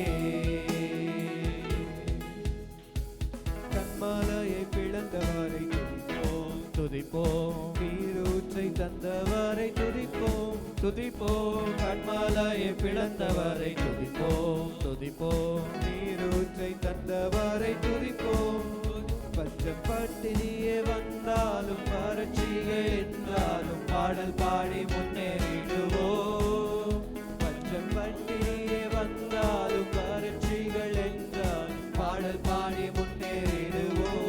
கண்மலையை பிளந்தவரை துதிப்போம் துதிப்போம் நீரூற்றை தந்தவரை துதிப்போம் துதிப்போம். கண்மலையை பிளந்தவரை துதிப்போம் துதிப்போம் நீரூற்றை தந்தவரை துதிப்போம். பஞ்சம் பட்டினியே வந்தாலும் வறட்சியே என்றாலும் பாடல் பாடி முன்னேறிடுவோம். பஞ்சம் பட்டினியே வந்தாலும் வறட்சிகள் என்றால் பாடல் பாடி முன்னேறிடுவோம்.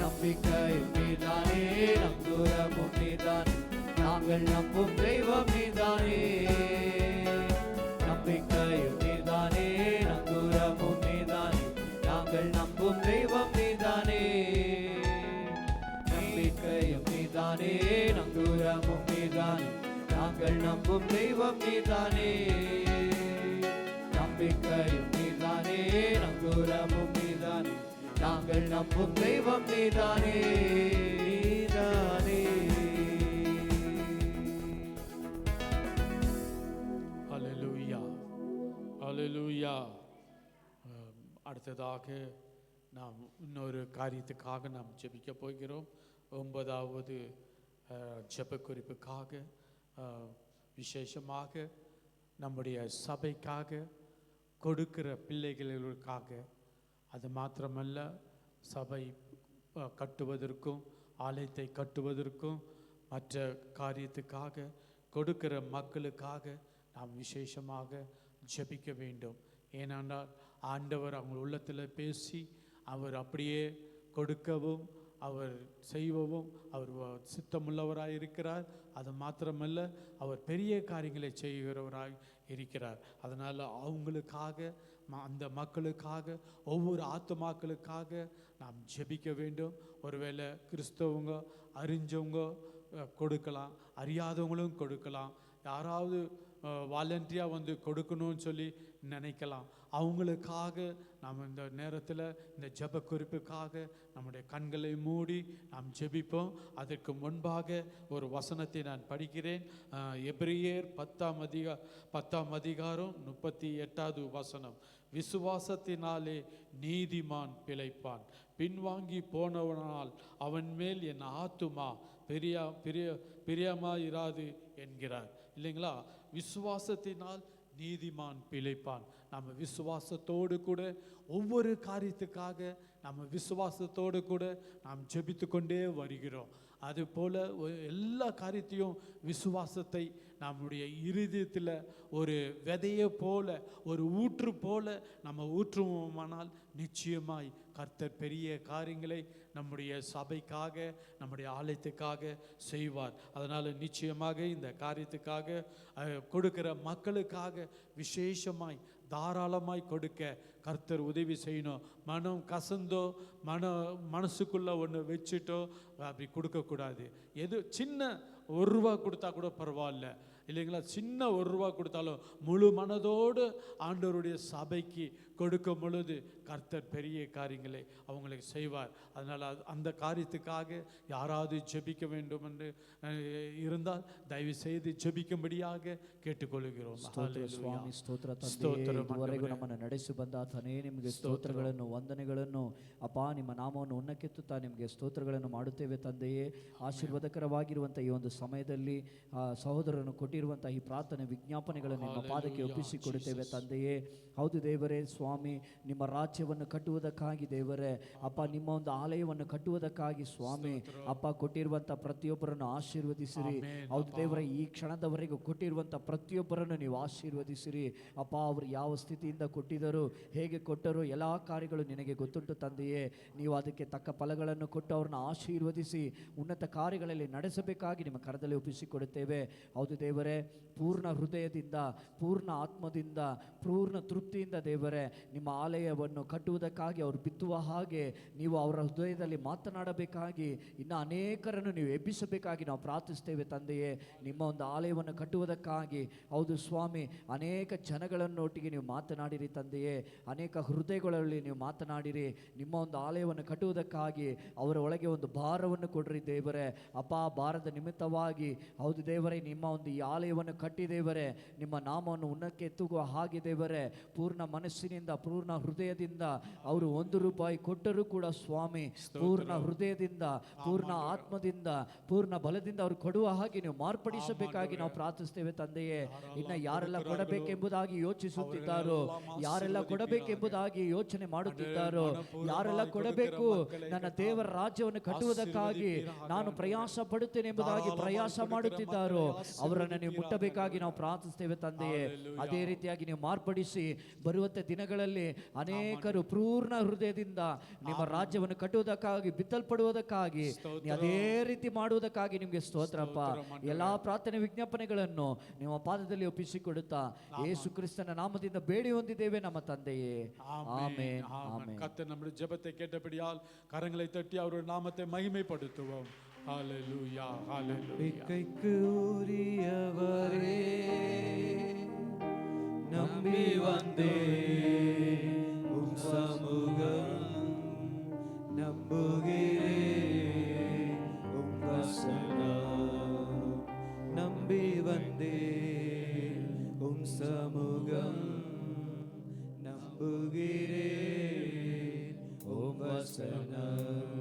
நம்பிக்கையும் நீதானே நங்கூரமும் நீதானே நாங்கள் நம்பும் தெய்வம் நீதானே. நம்பிக்கையும் நீதானே நங்கூரமும் நீதானே நாங்கள் நம்பும் தெய்வம் நீதானே. நம்பிக்கையும் நீதானே நங்கூரமும் நீதானே நாங்கள் நம்பும் தெய்வம் நீதானே. நம்பிக்கையும் நீதானே நங்கூரமும் நீதானே நாங்கள் நம்பும் தெய்வம் நீதானே நீதானே. ஹalleluya. ஹalleluya. அடுத்ததாக நாம் இன்னொரு காரியத்துக்காக நாம் ஜெபிக்க போகிறோம். 9வது ஜெப குறிப்புக்காக விசேஷமாக நம்முடைய சபைக்காக கொடுக்கிற பிள்ளைகளுக்காக, அது மாத்திரமல்ல சபை கட்டுவதற்கும் ஆலயத்தை கட்டுவதற்கும் மற்ற காரியத்துக்காக கொடுக்கிற மக்களுக்காக நாம் விசேஷமாக ஜெபிக்க வேண்டும். ஏனென்றால் ஆண்டவர் அவங்க உள்ளத்தில் பேசி அவர் அப்படியே கொடுக்கவும் அவர் செய்யவும் அவர் சித்தமுள்ளவராய் இருக்கிறார். அது மாத்திரமல்ல அவர் பெரிய காரியங்களை செய்கிறவராய் இருக்கிறார். அதனால் அவங்களுக்காக அந்த மக்களுக்காக ஒவ்வொரு ஆத்துமாக்களுக்காக நாம் ஜெபிக்க வேண்டும். ஒருவேளை கிறிஸ்தவங்க அறிஞ்சவங்க கொடுக்கலாம், அறியாதவங்களும் கொடுக்கலாம். யாராவது வாலண்டியாக வந்து கொடுக்கணும்னு சொல்லி நினைக்கலாம். அவங்களுக்காக நாம் இந்த நேரத்தில் இந்த ஜெப குறிப்புக்காக நம்முடைய கண்களை மூடி நாம் ஜெபிப்போம். அதற்கு முன்பாக ஒரு வசனத்தை நான் படிக்கிறேன். எபிரேயர் 10ஆம் அதிகாரம் 38வது வசனம். விசுவாசத்தினாலே நீதிமான் பிழைப்பான், பின்வாங்கி போனவனால் அவன் மேல் என் ஆத்துமா பிரியமாயிராது என்கிறார். இல்லைங்களா? விசுவாசத்தினால் நீதிமான் பிழைப்பான். நம்ம விசுவாசத்தோடு கூட ஒவ்வொரு காரியத்துக்காக நம்ம விசுவாசத்தோடு கூட நாம் ஜெபித்து கொண்டே வருகிறோம். அதுபோல் எல்லா காரியத்தையும் விசுவாசத்தை நம்முடைய இருதயத்தில் ஒரு விதையை போல, ஒரு ஊற்று போல நம்ம ஊற்றுவோமானால் நிச்சயமாய் கர்த்தர் பெரிய காரியங்களை நம்முடைய சபைக்காக நம்முடைய ஆலயத்துக்காக செய்வார். அதனால் நிச்சயமாக இந்த காரியத்துக்காக கொடுக்கிற மக்களுக்காக விசேஷமாய் தாராளமாய் கொடுக்க கர்த்தர் உதவி செய்யணும். மனம் கசந்தோ மனசுக்குள்ளே ஒன்று வச்சுட்டோ அப்படி கொடுக்கக்கூடாது. எது சின்ன ₹1 கொடுத்தா கூட பரவாயில்ல. இல்லைங்களா? சின்ன ₹1 கொடுத்தாலும் முழு மனதோடு ஆண்டவருடைய சபைக்கு கொடுக்கும் பொழுது கர்த்தர் பெரிய காரியங்களை அவங்களுக்கு செய்வார். அதனால் அந்த காரியத்துக்காக யாராவது ஜெபிக்க வேண்டும் என்று இருந்தால் தயவு செய்து ஜெபிக்கும்படியாக ಕೇಳಿಕೊಳ್ಳುಗಿರೋಣ. ಸ್ತೋತ್ರ ಸ್ವಾಮಿ, ಸ್ತೋತ್ರ ತಂದೆ. ಇದುವರೆಗೂ ನಮ್ಮನ್ನು ನಡೆಸಿ ಬಂದ ಆತನೇ ನಿಮಗೆ ಸ್ತೋತ್ರಗಳನ್ನು ವಂದನೆಗಳನ್ನು ಅಪ್ಪ, ನಿಮ್ಮ ನಾಮವನ್ನು ಉನ್ನಕ್ಕೆತ್ತುತ್ತಾ ನಿಮಗೆ ಸ್ತೋತ್ರಗಳನ್ನು ಮಾಡುತ್ತೇವೆ ತಂದೆಯೇ. ಆಶೀರ್ವಾದಕರವಾಗಿರುವಂಥ ಈ ಒಂದು ಸಮಯದಲ್ಲಿ ಸಹೋದರನು ಕೊಟ್ಟಿರುವಂಥ ಈ ಪ್ರಾರ್ಥನೆ ವಿಜ್ಞಾಪನೆಗಳನ್ನು ನಿಮ್ಮ ಪಾದಕ್ಕೆ ಒಪ್ಪಿಸಿಕೊಡುತ್ತೇವೆ ತಂದೆಯೇ. ಹೌದು ದೇವರೇ ಸ್ವಾಮಿ, ನಿಮ್ಮ ರಾಜ್ಯವನ್ನು ಕಟ್ಟುವುದಕ್ಕಾಗಿ ದೇವರೇ ಅಪ್ಪ, ನಿಮ್ಮ ಒಂದು ಆಲಯವನ್ನು ಕಟ್ಟುವುದಕ್ಕಾಗಿ ಸ್ವಾಮಿ ಅಪ್ಪ ಕೊಟ್ಟಿರುವಂಥ ಪ್ರತಿಯೊಬ್ಬರನ್ನು ಆಶೀರ್ವದಿಸಿರಿ. ಹೌದು ದೇವರೇ, ಈ ಕ್ಷಣದವರೆಗೂ ಕೊಟ್ಟಿರುವಂಥ ಪ್ರತಿಯೊಬ್ಬರನ್ನು ನೀವು ಆಶೀರ್ವದಿಸಿರಿ ಅಪ್ಪ. ಅವರು ಯಾವ ಸ್ಥಿತಿಯಿಂದ ಕೊಟ್ಟಿದ್ದರು, ಹೇಗೆ ಕೊಟ್ಟರು, ಎಲ್ಲ ಕಾರ್ಯಗಳು ನಿನಗೆ ಗೊತ್ತುಂಟು ತಂದೆಯೇ. ನೀವು ಅದಕ್ಕೆ ತಕ್ಕ ಫಲಗಳನ್ನು ಕೊಟ್ಟು ಅವ್ರನ್ನ ಆಶೀರ್ವದಿಸಿ ಉನ್ನತ ಕಾರ್ಯಗಳಲ್ಲಿ ನಡೆಸಬೇಕಾಗಿ ನಿಮ್ಮ ಕರದಲ್ಲಿ ಒಪ್ಪಿಸಿಕೊಡುತ್ತೇವೆ. ಹೌದು ದೇವರೇ, ಪೂರ್ಣ ಹೃದಯದಿಂದ, ಪೂರ್ಣ ಆತ್ಮದಿಂದ, ಪೂರ್ಣ ತೃಪ್ತಿಯಿಂದ ದೇವರೇ ನಿಮ್ಮ ಆಲಯವನ್ನು ಕಟ್ಟುವುದಕ್ಕಾಗಿ ಅವರು ಬಿತ್ತುವ ಹಾಗೆ ನೀವು ಅವರ ಹೃದಯದಲ್ಲಿ ಮಾತನಾಡಬೇಕಾಗಿ, ಇನ್ನು ಅನೇಕರನ್ನು ನೀವು ಎಬ್ಬಿಸಬೇಕಾಗಿ ನಾವು ಪ್ರಾರ್ಥಿಸ್ತೇವೆ ತಂದೆಯೇ. ನಿಮ್ಮ ಒಂದು ಆಲಯವನ್ನು ಕಟ್ಟುವುದಕ್ಕಾಗಿ ಹೌದು ಸ್ವಾಮಿ, ಅನೇಕ ಜನಗಳನ್ನೊಟ್ಟಿಗೆ ನೀವು ಮಾತನಾಡಿರಿ ತಂದೆಯೇ. ಅನೇಕ ಹೃದಯಗಳಲ್ಲಿ ನೀವು ಮಾತನಾಡಿರಿ. ನಿಮ್ಮ ಒಂದು ಆಲಯವನ್ನು ಕಟ್ಟುವುದಕ್ಕಾಗಿ ಅವರ ಒಳಗೆ ಒಂದು ಭಾರವನ್ನು ಕೊಡ್ರಿ ದೇವರೇ ಅಪ್ಪ. ಭಾರದ ನಿಮಿತ್ತವಾಗಿ ಹೌದು ದೇವರೇ, ನಿಮ್ಮ ಒಂದು ಈ ಆಲಯವನ್ನು ಕಟ್ಟಿ ದೇವರೇ ನಿಮ್ಮ ನಾಮವನ್ನು ಉನ್ನಕ್ಕೆ ಎತ್ತುವ ಹಾಗೆ ದೇವರೇ, ಪೂರ್ಣ ಮನಸ್ಸಿನಿಂದ, ಪೂರ್ಣ ಹೃದಯದಿಂದ ಅವರು ₹1 ಕೊಟ್ಟರೂ ಕೂಡ ಸ್ವಾಮಿ, ಪೂರ್ಣ ಹೃದಯದಿಂದ, ಪೂರ್ಣ ಆತ್ಮದಿಂದ, ಪೂರ್ಣ ಬಲದಿಂದ ಅವರು ಕೊಡುವ ಹಾಗೆ ನೀವು ಮಾರ್ಪಡಿಸಬೇಕಾಗಿ ನಾವು ಪ್ರಾರ್ಥಿಸ್ತೇವೆ ತಂದೆಯೇ. ಇನ್ನು ಯಾರೆಲ್ಲ ಕೊಡಬೇಕೆಂಬುದಾಗಿ ಯೋಚಿಸುತ್ತಿದ್ದಾರೋ, ಯಾರೆಲ್ಲ ಕೊಡಬೇಕೆಂಬುದಾಗಿ ಯೋಚನೆ ಮಾಡುತ್ತಿದ್ದಾರೋ, ಯಾರೆಲ್ಲ ಕೊಡಬೇಕು ನನ್ನ ದೇವರ ರಾಜ್ಯವನ್ನು ಕಟ್ಟುವುದಕ್ಕಾಗಿ ನಾನು ಪ್ರಯಾಸ ಪಡುತ್ತೇನೆ ಎಂಬುದಾಗಿ ಪ್ರಯಾಸ ಮಾಡುತ್ತಿದ್ದಾರೋ ಅವರನ್ನು ನೀವು ಮುಟ್ಟಬೇಕಾಗಿ ನಾವು ಪ್ರಾರ್ಥಿಸ್ತೇವೆ ತಂದೆಯೇ. ಅದೇ ರೀತಿಯಾಗಿ ನೀವು ಮಾರ್ಪಡಿಸಿ ಬರುವಂತ ದಿನಗಳಲ್ಲಿ ಅನೇಕರು ಪೂರ್ಣ ಹೃದಯದಿಂದ ನಿಮ್ಮ ರಾಜ್ಯವನ್ನು ಕಟ್ಟುವುದಕ್ಕಾಗಿ, ಬಿತ್ತಲ್ಪಡುವುದಕ್ಕಾಗಿ, ಅದೇ ರೀತಿ ಮಾಡುವುದಕ್ಕಾಗಿ ನಿಮಗೆ ಸ್ತೋತ್ರಪ್ಪ. ಎಲ್ಲಾ ಪ್ರಾರ್ಥನೆ ವಿಜ್ಞಾಪನೆಗಳನ್ನು ನಿಮ್ಮ ಪಾದದಲ್ಲಿ ಒಪ್ಪಿಸಿಕೊಡುತ್ತಾ ಯೇಸು ಕ್ರಿಸ್ತನ ನಾಮದಿಂದ ಬೇಡಿ ಹೊಂದಿದ್ದೇವೆ ನಮ್ಮ ತಂದೆಯೇ. ಆಮೆನ್. ಆಮೆನ್. கர்த்தர் நம்முடைய ஜெபத்தை கேட்டபடியால் கரங்களை தட்டி அவருடைய நாமத்தை மகிமைப்படுத்துவோம். ஹalleluya, ஹalleluya. நம்பிக்கைக்கு உரியவரே, நம்பி வந்தேன் உம் சமூகம், நம்புகிறேன் உம் வசனம். நம்பி வந்தேன் உம் சமூகம், நம்புகிறேன் உம் வசனம்.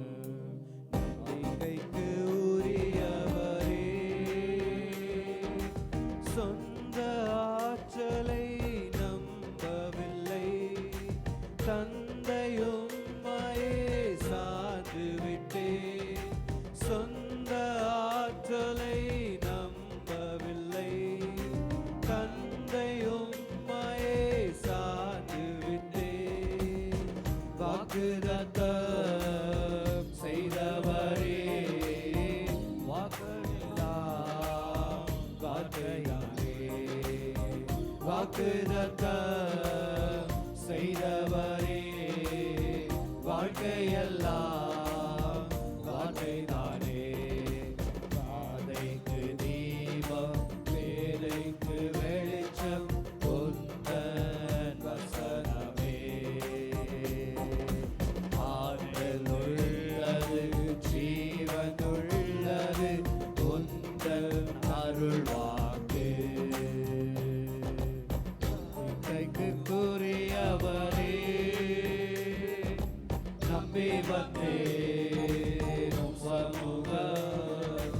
நம்பிக்கைக்கு உரியவரே, சொந்த ஆற்றலை நம்பவில்லை, தந்தையும் சார்ந்து விட்டேன். சொந்த ஆற்றலை நம்பவில்லை, தந்தையும் சார்ந்து விட்டேன். வாக்குதத்தம் செய்தவரே, வாக்கெல்லாம் வார்த்தையாலே. வாக்குதத்தம் செய்தவரே, வாழ்க்கையெல்லாம் வார்த்தைதானே. பாதைக்கு தீபம், வேலைக்கு வெளிச்சம், உந்தன் வசனமே. ஆற்றல் உள்ளது, ஜீவன் உள்ளது, உந்தன் அருள்வாக்கு. குறியவரே, நம்பி வந்தேன் உம் சமூகம்,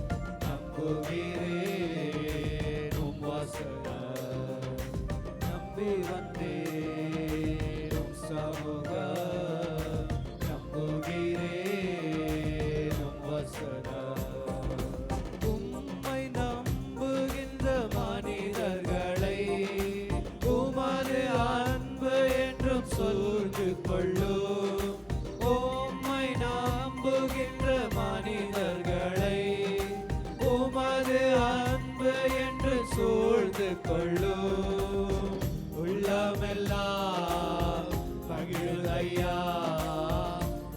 நம்புகிறேன் உம் வசனம். நம்பி வந்தேன் உம் சமூகம், நம்புகிறேன் உம் வசனம். உம்மை நம்புகின்ற மனிதர்களை உமது அன்பு என்றும் சூழ்ந்து கொள்ளும். உம்மை நம்புகின்ற மனிதர்களை உமது அன்பு என்று சூழ்ந்து கொள்ளும். உள்ளமெல்லாம் மகிழுதையா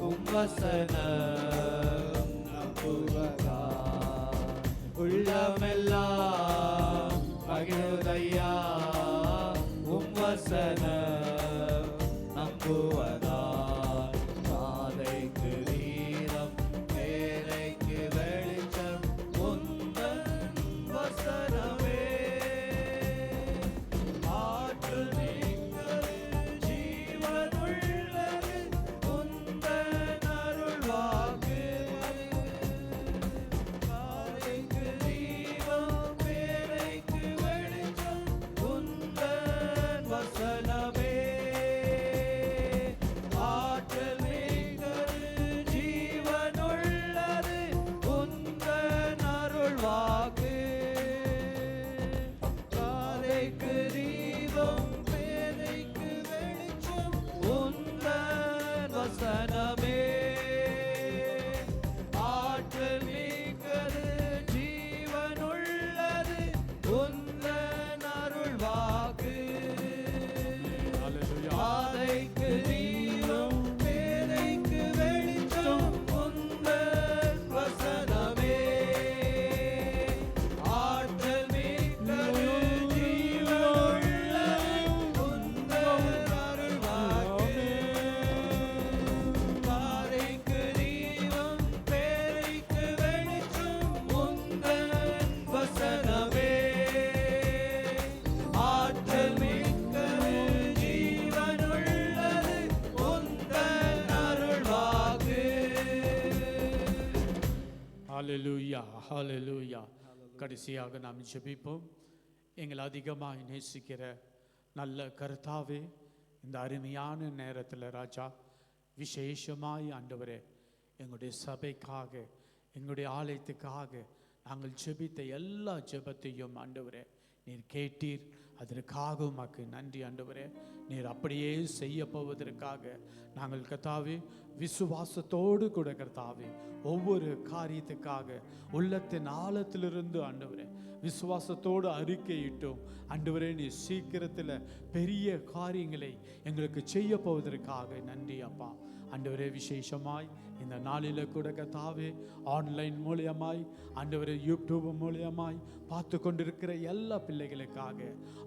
உம் வசனம் நம்புவதா. உள்ளமெல்லாம் ஹalleluya. கடைசியாக நாம் ஜெபிப்போம். எங்களை அதிகமாக நேசிக்கிற நல்ல கர்த்தாவே, இந்த அருமையான நேரத்தில் ராஜா விசேஷமாய் ஆண்டவரே எங்களுடைய சபைக்காக, எங்களுடைய ஆலயத்துக்காக நாங்கள் ஜெபித்த எல்லா ஜெபத்தையும் ஆண்டவரே நீர் கேட்டீர். அதற்காக உமக்கு நன்றி ஆண்டவரே. நீர் அப்படியே செய்ய போவதற்காக நாங்கள் கர்த்தாவே விசுவாசத்தோடு கூட கர்த்தாவே ஒவ்வொரு காரியத்துக்காக உள்ளத்தின் ஆழத்திலிருந்து ஆண்டவரே விசுவாசத்தோடு அறிக்கையிட்டோம். ஆண்டவரே நீர் சீக்கிரத்தில் பெரிய காரியங்களை எங்களுக்கு செய்ய போவதற்காக நன்றி அப்பா. ஆண்டவரே விசேஷமாய் இந்த நாளில் கூட கர்த்தாவே ஆன்லைன் மூலியமாய் ஆண்டவரே யூடியூப் மூலியமாய் பார்த்து கொண்டிருக்கிற எல்லா பிள்ளைகளுக்காக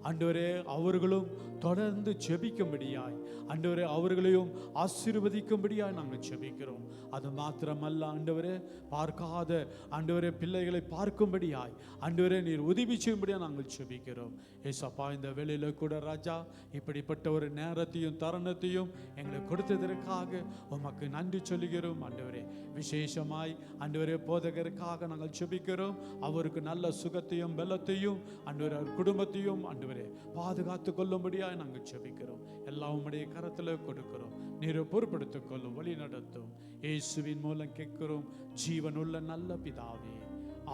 ஆண்டவரே அவர்களும் தொடர்ந்து ஜெபிக்கும்படியாய் ஆண்டவரே அவர்களையும் ஆசீர்வதிக்கும்படியாய் நாங்கள் ஜெபிக்கிறோம். அது மாத்திரமல்ல ஆண்டவரே பார்க்காத ஆண்டவரே பிள்ளைகளை பார்க்கும்படியாய் ஆண்டவரே நீர் உதவி செய்யும்படியாக நாங்கள் ஜெபிக்கிறோம். ஏசப்பா இந்த வேளையில் கூட ராஜா இப்படிப்பட்ட ஒரு நேரத்தையும் தருணத்தையும் எங்களுக்கு கொடுத்ததற்காக உமக்கு நன்றி சொல்லுகிறோம் ஆண்டவரே. விசேஷமாய் ஆண்டவரே போதகருக்காக நாங்கள் ஜெபிக்கிறோம். அவருக்கு நல்ல சுகத்தையும் பலத்தையும் ஆண்டவரே அவர் குடும்பத்தையும் ஆண்டவரே பாதுகாத்து கொள்ளும்படியாக நாங்கள் ஜெபிக்கிறோம். எல்லாம் உம்முடைய கரத்தில் கொடுக்கிறோம். நீர் பொறுப்படுத்திக் கொள்ளும், வழி நடத்தும். இயேசுவின் மூலம் கேட்கிறோம் ஜீவனுள்ள நல்ல பிதாவே,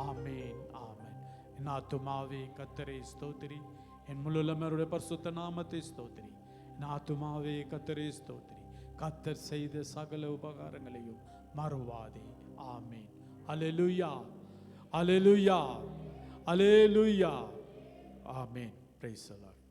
ஆமேன் ஆமேன். என் ஆத்துமாவே கர்த்தரை ஸ்தோத்திரி, என் முழுலமருடைய பரிசுத்த நாமத்தை ஸ்தோத்திரி. என் ஆத்துமாவே கர்த்தரை ஸ்தோத்திரி, கர்த்தர் செய்த சகல உபகாரங்களையும் மறவாதே. Amen. Alleluia, alleluia, alleluia, amen. Praise the Lord.